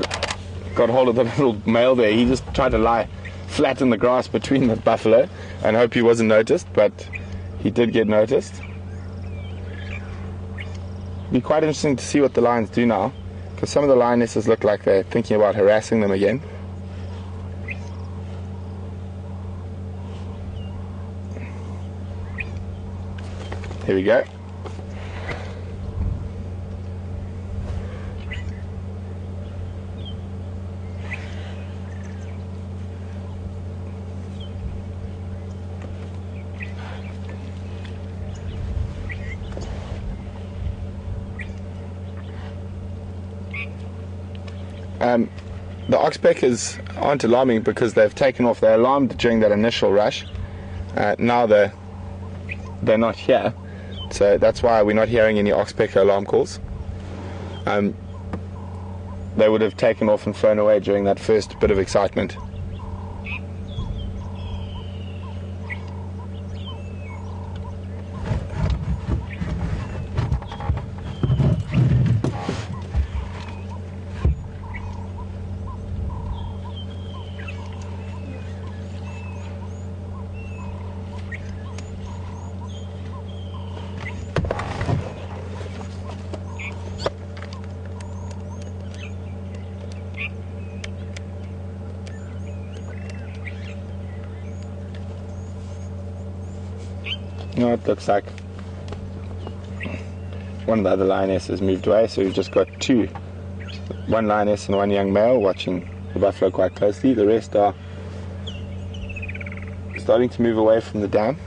got hold of the little male there. He just tried to lie flat in the grass between the buffalo and hope he wasn't noticed, but he did get noticed. It'll be quite interesting to see what the lions do now, because some of the lionesses look like they're thinking about harassing them again. Here we go. The oxpeckers aren't alarming because they've taken off. They're alarmed during that initial rush. Now they're not here, so that's why we're not hearing any oxpecker alarm calls. They would have taken off and flown away during that first bit of excitement. No, it looks like one of the other lionesses moved away, so we've just got two, one lioness and one young male watching the buffalo quite closely. The rest are starting to move away from the dam.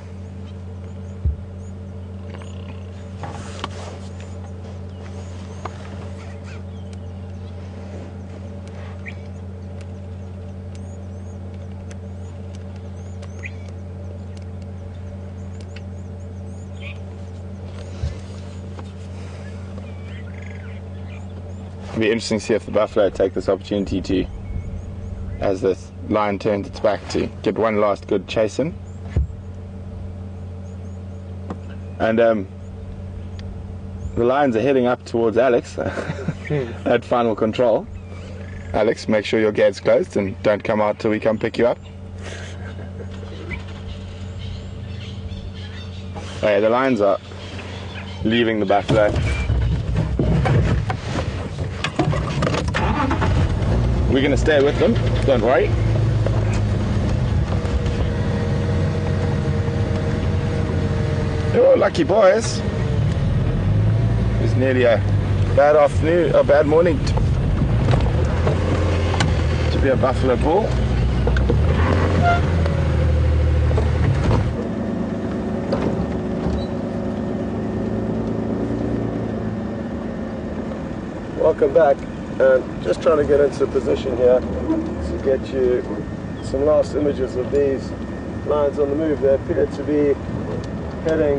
It'll be interesting to see if the buffalo take this opportunity to, as this lion turns its back, to get one last good chase in. And the lions are heading up towards Alex at final control. Alex, make sure your gate's closed and don't come out till we come pick you up. Okay, the lions are leaving the buffalo. We're going to stay with them, don't worry. lucky boys. It's nearly a bad afternoon, a bad morning to be a buffalo bull. Welcome back, and just trying to get into a position here to get you some last images of these lions on the move. They appear to be heading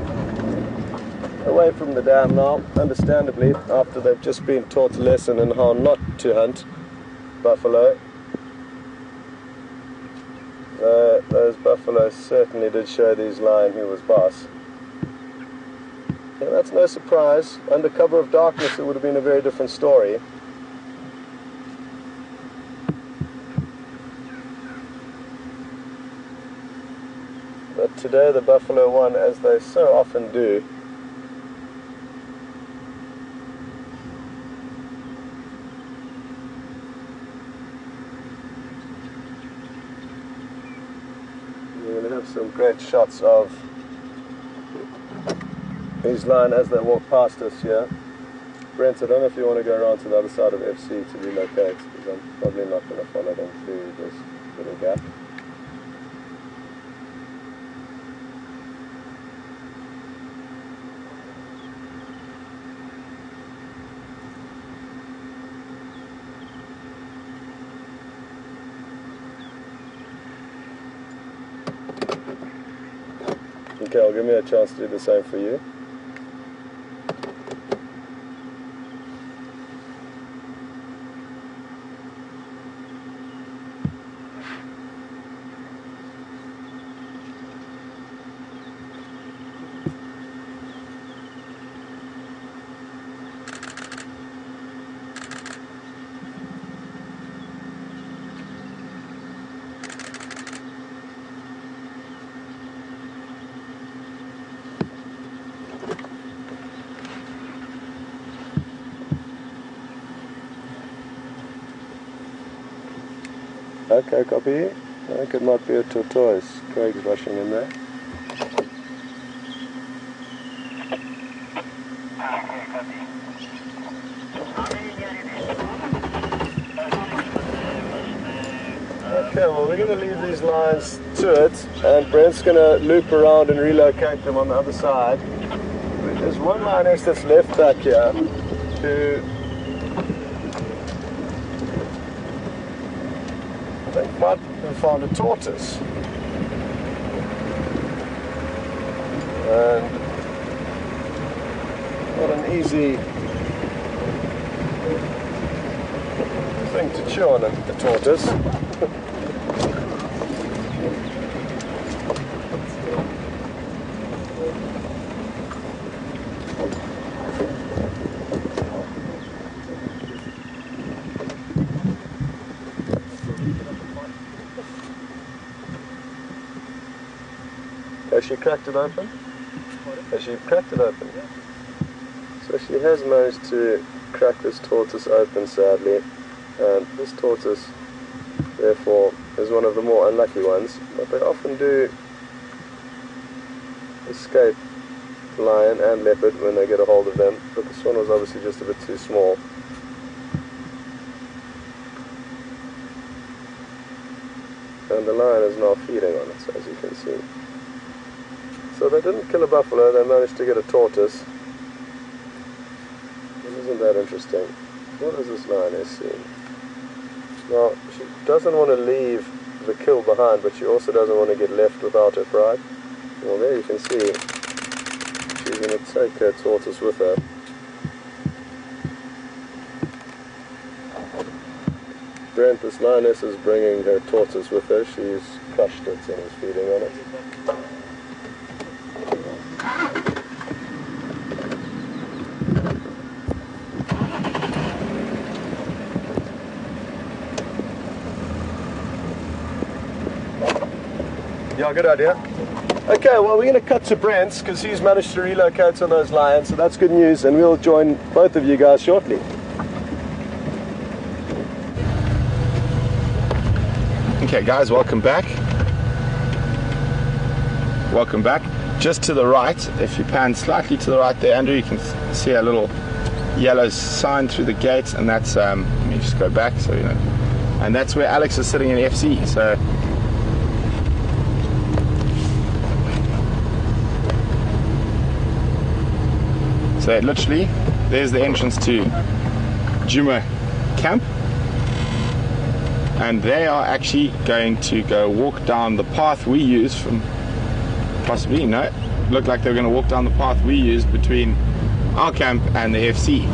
away from the dam now, understandably, after they've just been taught a lesson in how not to hunt buffalo. Those buffaloes certainly did show these lion who was boss. And that's no surprise. Under cover of darkness, it would have been a very different story. But today the buffalo won, as they so often do. We're going to have some great shots of these lion as they walk past us here. Brent, I don't know if you want to go around to the other side of FC to relocate, because I'm probably not going to follow them through this little gap. Okay, I'll give me a chance to do the same for you. Okay, copy. I think it might be a tortoise. Craig's rushing in there. Okay, well, we're going to leave these lines to it, and Brent's going to loop around and relocate them on the other side. There's one lioness that's left back here who I think might have found a tortoise. And not an easy thing to chew on, a tortoise. Has she cracked it open? Has she cracked it open? So she has managed to crack this tortoise open, sadly. And this tortoise, therefore, is one of the more unlucky ones. But they often do escape lion and leopard when they get a hold of them. But this one was obviously just a bit too small. And the lion is now feeding on it, as you can see. So they didn't kill a buffalo, they managed to get a tortoise. Isn't that interesting? What is this lioness seeing? Now, she doesn't want to leave the kill behind, but she also doesn't want to get left without her pride. Well, there you can see she's going to take her tortoise with her. Brent, this lioness is bringing her tortoise with her. She's crushed it and is feeding on it. Yeah, good idea. Okay, well, we're going to cut to Brent's because he's managed to relocate on those lions, so that's good news, and we'll join both of you guys shortly. Okay guys, welcome back. Welcome back. just to the right, if you pan slightly to the right there, Andrew, you can see a little yellow sign through the gate, and that's let me just go back so you know, and that's where Alex is sitting in FC. So literally, there's the entrance to Djuma camp, and they are actually going to go walk down the path we use from, possibly, no, looked like they're going to walk down the path we use between our camp and the FC.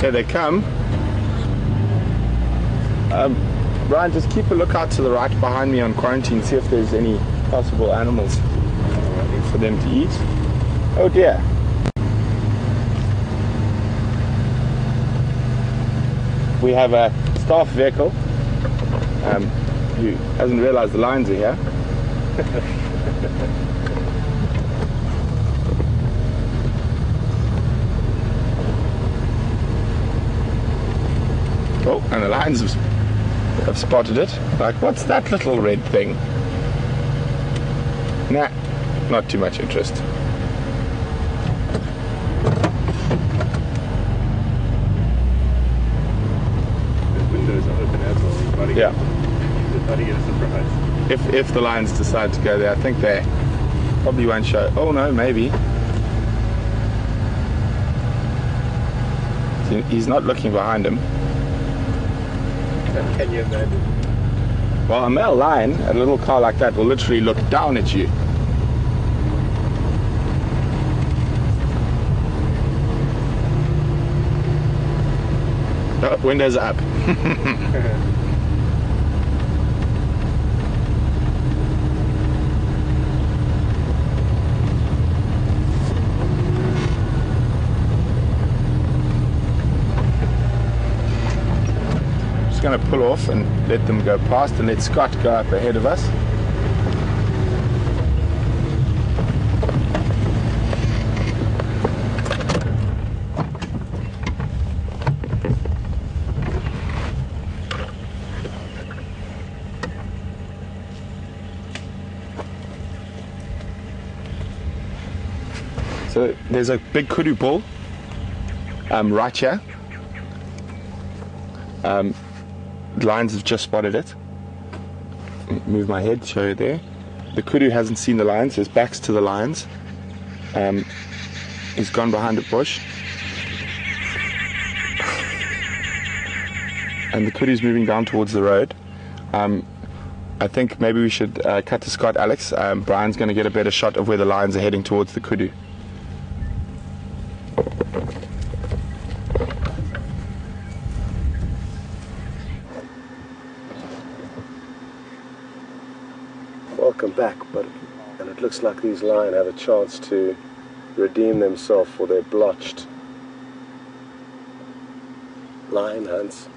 Here they come. Brian, just keep a lookout to the right behind me on quarantine, see if there's any possible animals for them to eat. Oh dear. We have a staff vehicle who hasn't realized the lions are here. Oh, and the lions have spotted it. Like, what's that little red thing? Nah, not too much interest. The windows are open as well. You've got to Yeah. get a surprise. If the lions decide to go there, I think they probably won't show. Oh no, maybe. See, he's not looking behind him. Can you imagine? Well, a male lion at a little car like that will literally look down at you. Oh, windows up. Going to pull off and let them go past and let Scott go up ahead of us. So there's a big kudu bull right here. Lions have just spotted it. Move my head, show you there. The kudu hasn't seen the lions, his back's to the lions. He's gone behind a bush. And the kudu's moving down towards the road. I think maybe we should cut to Scott, Alex. Brian's going to get a better shot of where the lions are heading towards the kudu. Welcome back, and it looks like these lions have a chance to redeem themselves for their blotched lion hunts.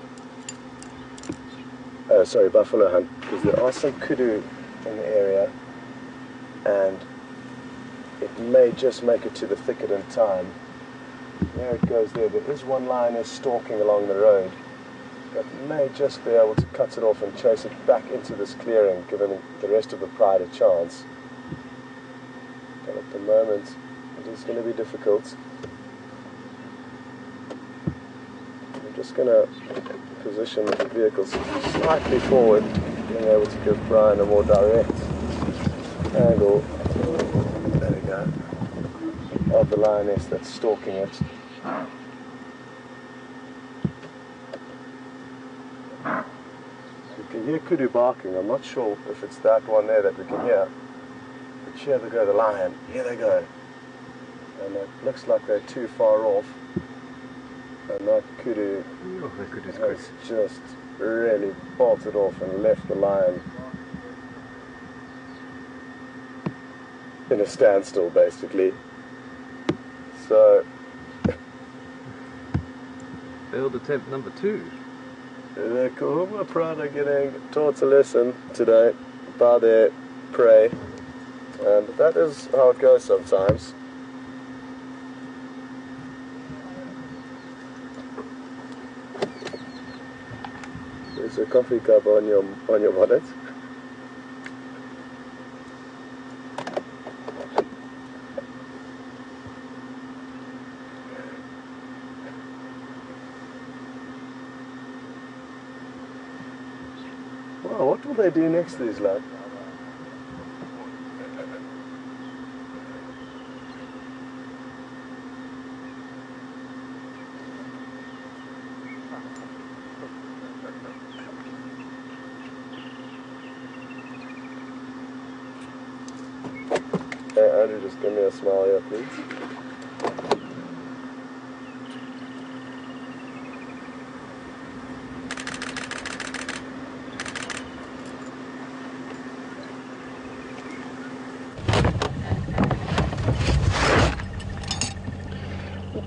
Buffalo hunt, because there are some kudu in the area, and it may just make it to the thicket in time. There it goes there. There is one lioness stalking along the road, but may just be able to cut it off and chase it back into this clearing, giving the rest of the pride a chance. But at the moment, it is going to be difficult. I'm just going to position the vehicle slightly forward, being able to give Brian a more direct angle. There we go. Of the lioness that's stalking it. You can hear kudu barking. I'm not sure if it's that one there that we can hear. But here they go, the lion. Here they go. And it looks like they're too far off. And that kudu has just really bolted off and left the lion in a standstill, basically. So, failed attempt number 2. the Nkuhuma pride are getting taught a lesson today by their prey, and that is how it goes sometimes. There's a coffee cup on your bonnet. Wow, what will they do next, these lads? Hey, Andrew, just give me a smile here, please.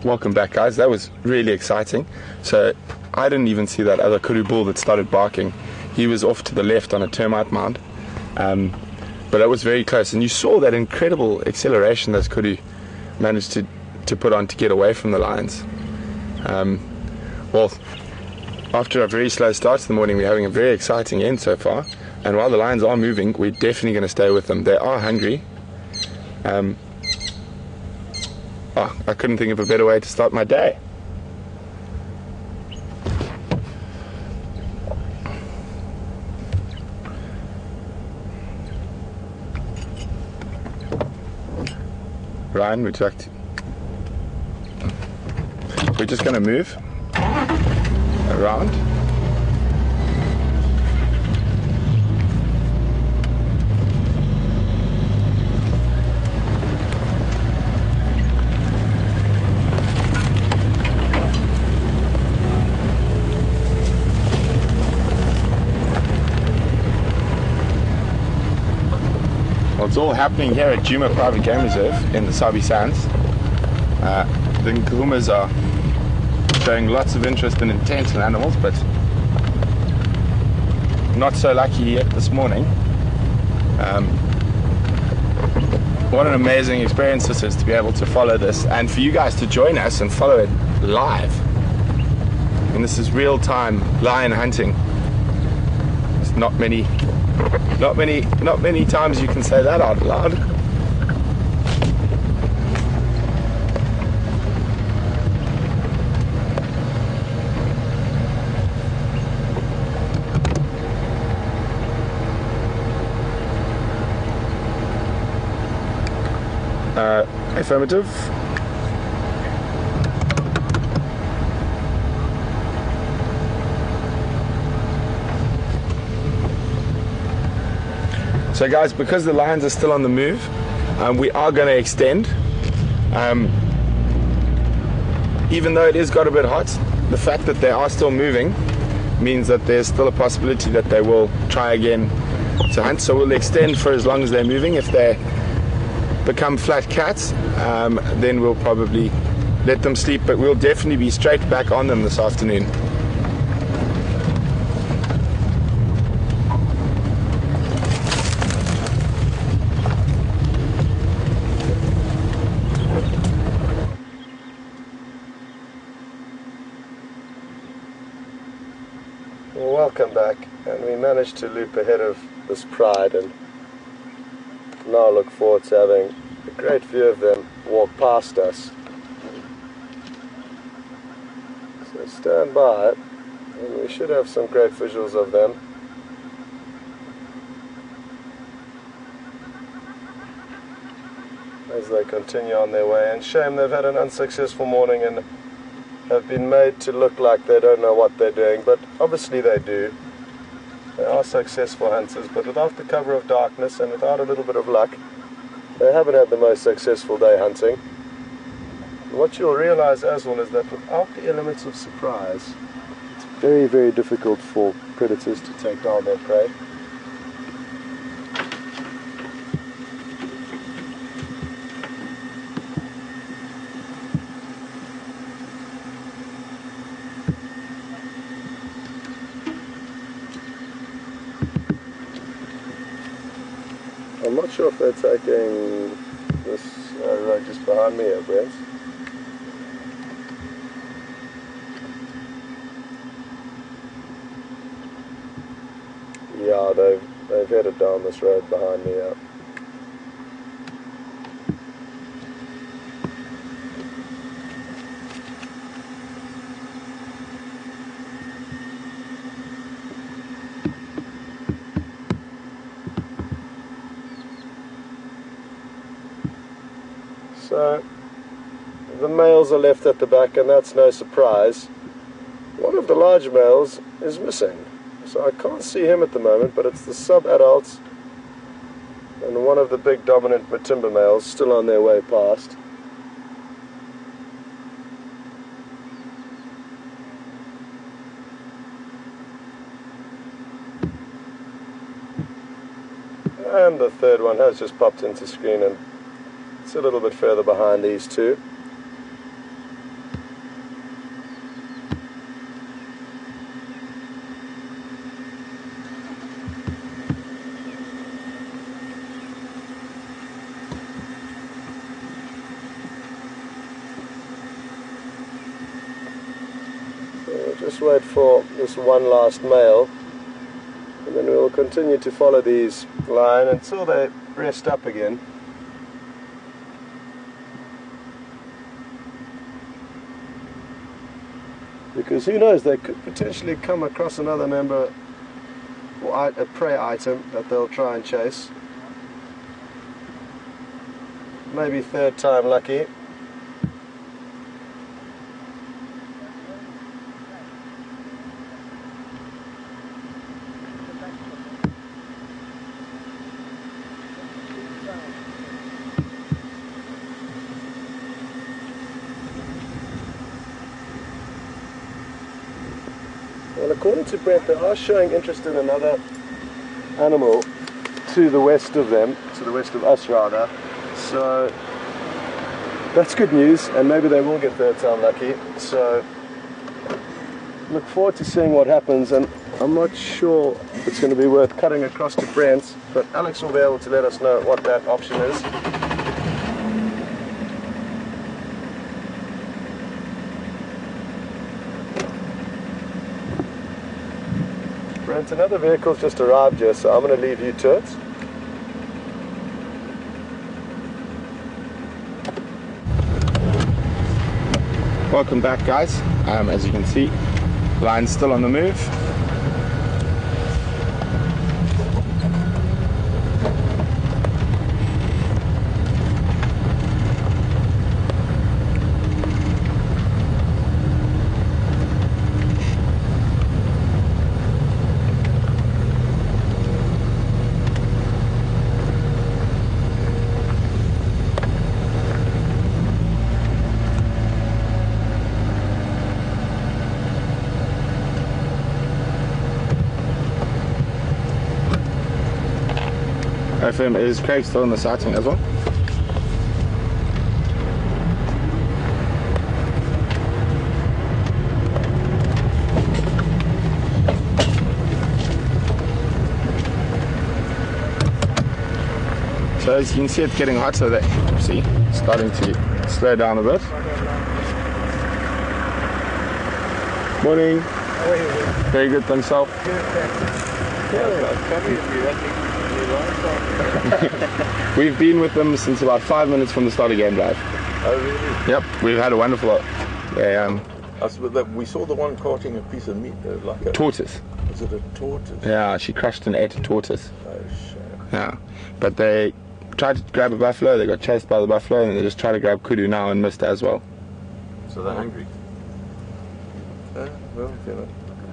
Welcome back, guys. That was really exciting. So I didn't even see that other kudu bull that started barking. He was off to the left on a termite mound, but it was very close, and you saw that incredible acceleration those kudu managed to put on to get away from the lions. Well, after a very slow start to the morning, we're having a very exciting end so far, and while the lions are moving, we're definitely going to stay with them. They are hungry. I couldn't think of a better way to start my day. Ryan, would you like to? We're just going to move around. It's all happening here at Djuma Private Game Reserve in the Sabi Sands. The Nkuhumas are showing lots of interest and intent in animals, but not so lucky yet this morning. What an amazing experience this is to be able to follow this, and for you guys to join us and follow it live. And this is real-time lion hunting. There's not many times you can say that out loud. Affirmative. So guys, because the lions are still on the move, we are going to extend. Even though it is got a bit hot, the fact that they are still moving means that there's still a possibility that they will try again to hunt. So we'll extend for as long as they're moving. If they become flat cats, then we'll probably let them sleep, but we'll definitely be straight back on them this afternoon. Well, welcome back, and we managed to loop ahead of this pride, and now look forward to having a great view of them walk past us. So stand by, and we should have some great visuals of them. As they continue on their way. And shame they've had an unsuccessful morning and have been made to look like they don't know what they're doing, but obviously they do. They are successful hunters, but without the cover of darkness and without a little bit of luck, they haven't had the most successful day hunting. What you'll realize as well is that without the elements of surprise, it's very, very difficult for predators to take down their prey. I'm not sure if they're taking this road just behind me here, Brent. Yeah, they've headed down this road behind me, yeah. So the males are left at the back, and that's no surprise. One of the large males is missing, so I can't see him at the moment, but it's the sub-adults and one of the big dominant Matimba males still on their way past. And the third one has just popped into screen, and it's a little bit further behind these two. So we'll just wait for this one last male, and then we'll continue to follow these line until they rest up again. Because who knows, they could potentially come across another member or a prey item that they'll try and chase. Maybe third time lucky. Well, according to Brent, they are showing interest in another animal to the west of them, to the west of us rather. So that's good news, and maybe they will get third time lucky. So look forward to seeing what happens, and I'm not sure if it's going to be worth cutting across to Brent, but Alex will be able to let us know what that option is. Brent, another vehicle's just arrived here, so I'm going to leave you to it. Welcome back, guys. As you can see, line's still on the move. FM, is Craig still in the sighting as well? So as you can see, it's getting hotter there. See, starting to slow down a bit. Morning. How are you? Very good, thanks, self. Good, thanks. We've been with them since about 5 minutes from the start of game drive. Oh, really? Yep, we've had a wonderful. We saw the one carting a piece of meat, like a tortoise. Was it a tortoise? Yeah, she crushed and ate a tortoise. Oh, shame. Yeah, but they tried to grab a buffalo. They got chased by the buffalo, and they just tried to grab kudu now and missed as well. So they're hungry. Well, you know.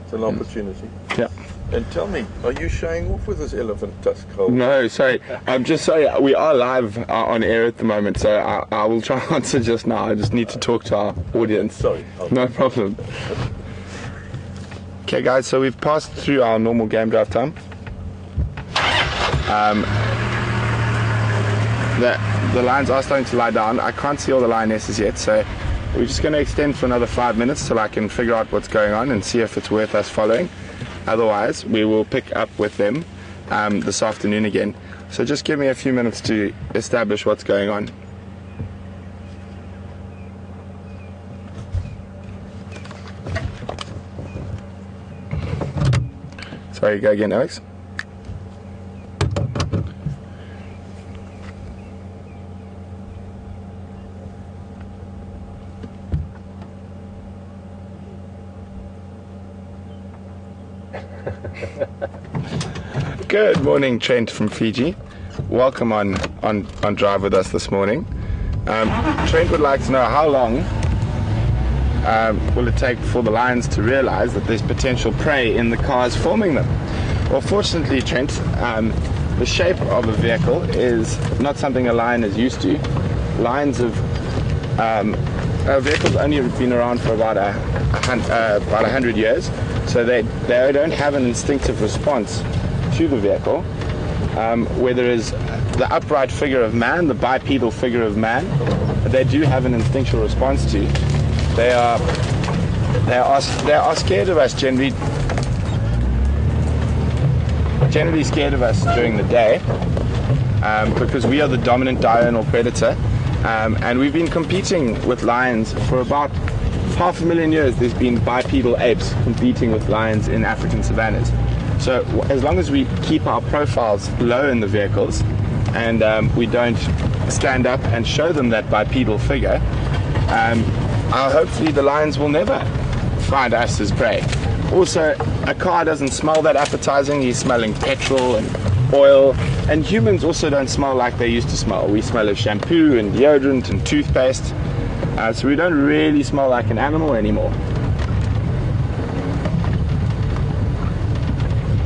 It's an opportunity. Yeah. And tell me, are you showing off with this elephant tusk hold? No, sorry. I'm just sorry. We are live on air at the moment, so I will try and answer just now. I just need to talk to our audience. Sorry. No problem. Okay, guys. So we've passed through our normal game drive time. The lions are starting to lie down. I can't see all the lionesses yet, so we're just going to extend for another 5 minutes till I can figure out what's going on and see if it's worth us following. Otherwise, we will pick up with them this afternoon again. So just give me a few minutes to establish what's going on. Sorry, go again, Alex. Good morning, Trent from Fiji. Welcome on Drive with us this morning. Trent would like to know how long will it take for the lions to realize that there's potential prey in the cars forming them. Well, fortunately, Trent, the shape of a vehicle is not something a lion is used to. Lions have vehicles only been around for about 100 years, so they don't have an instinctive response to the vehicle, where there is the upright figure of man, the bipedal figure of man, they do have an instinctual response to. They are scared of us generally scared of us during the day, because we are the dominant diurnal predator, and we've been competing with lions for about 500,000 years. There's been bipedal apes competing with lions in African savannas. So as long as we keep our profiles low in the vehicles and we don't stand up and show them that bipedal figure, hopefully the lions will never find us as prey. Also, a car doesn't smell that appetizing. He's smelling petrol and oil, and humans also don't smell like they used to smell. We smell of shampoo and deodorant and toothpaste, so we don't really smell like an animal anymore.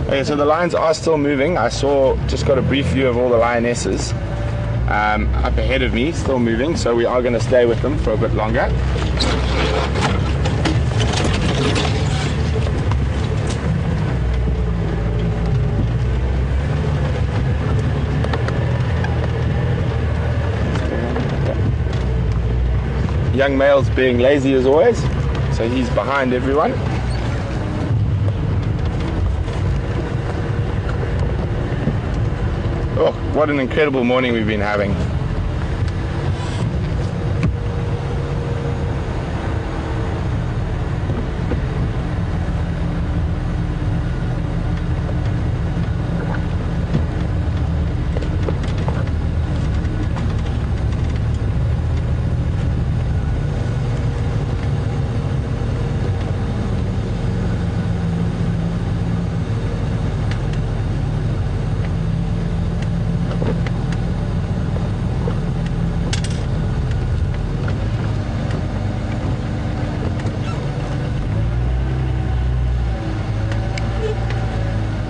Okay, so the lions are still moving. I just got a brief view of all the lionesses up ahead of me, still moving, so we are going to stay with them for a bit longer. Young male's being lazy as always, so he's behind everyone. Oh, what an incredible morning we've been having.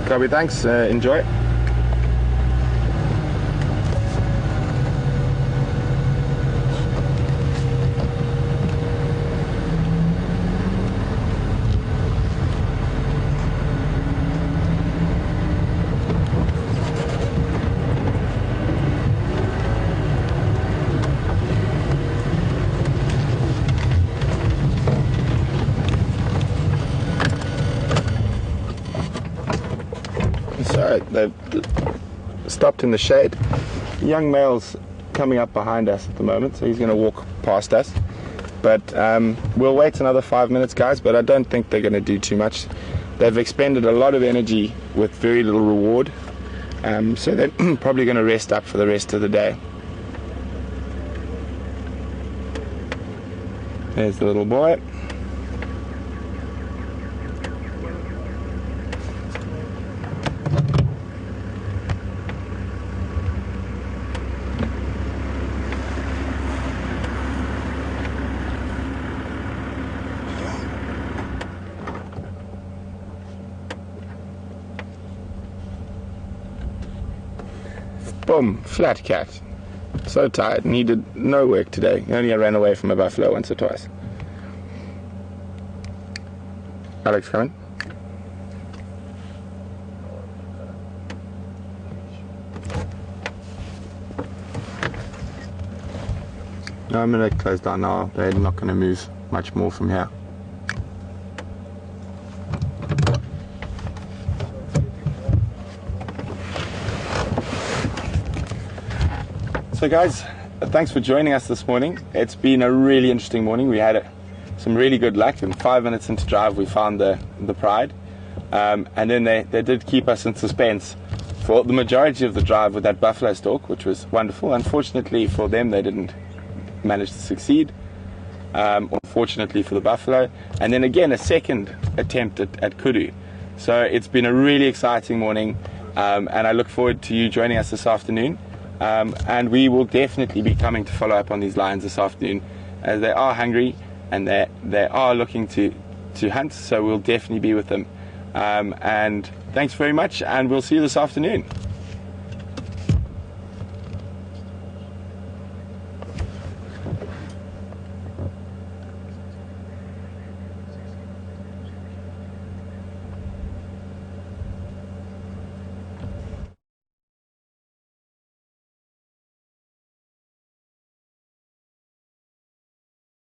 Copy, thanks. Enjoy. So they've stopped in the shade. Young male's coming up behind us at the moment, so he's going to walk past us. But we'll wait another 5 minutes, guys, but I don't think they're going to do too much. They've expended a lot of energy with very little reward, so they're probably going to rest up for the rest of the day. There's the little boy. Boom, flat cat. So tired, needed no work today. Only I ran away from a buffalo once or twice. Alex, coming? No, I'm going to close down now. They're not going to move much more from here. So guys, thanks for joining us this morning. It's been a really interesting morning. We had some really good luck. In 5 minutes into drive, we found the pride. And then they did keep us in suspense for the majority of the drive with that buffalo stalk, which was wonderful. Unfortunately for them, they didn't manage to succeed. Unfortunately for the buffalo. And then again, a second attempt at kudu. So it's been a really exciting morning. And I look forward to you joining us this afternoon. And we will definitely be coming to follow up on these lions this afternoon, as they are hungry and they are looking to hunt, so we'll definitely be with them. And thanks very much, and we'll see you this afternoon.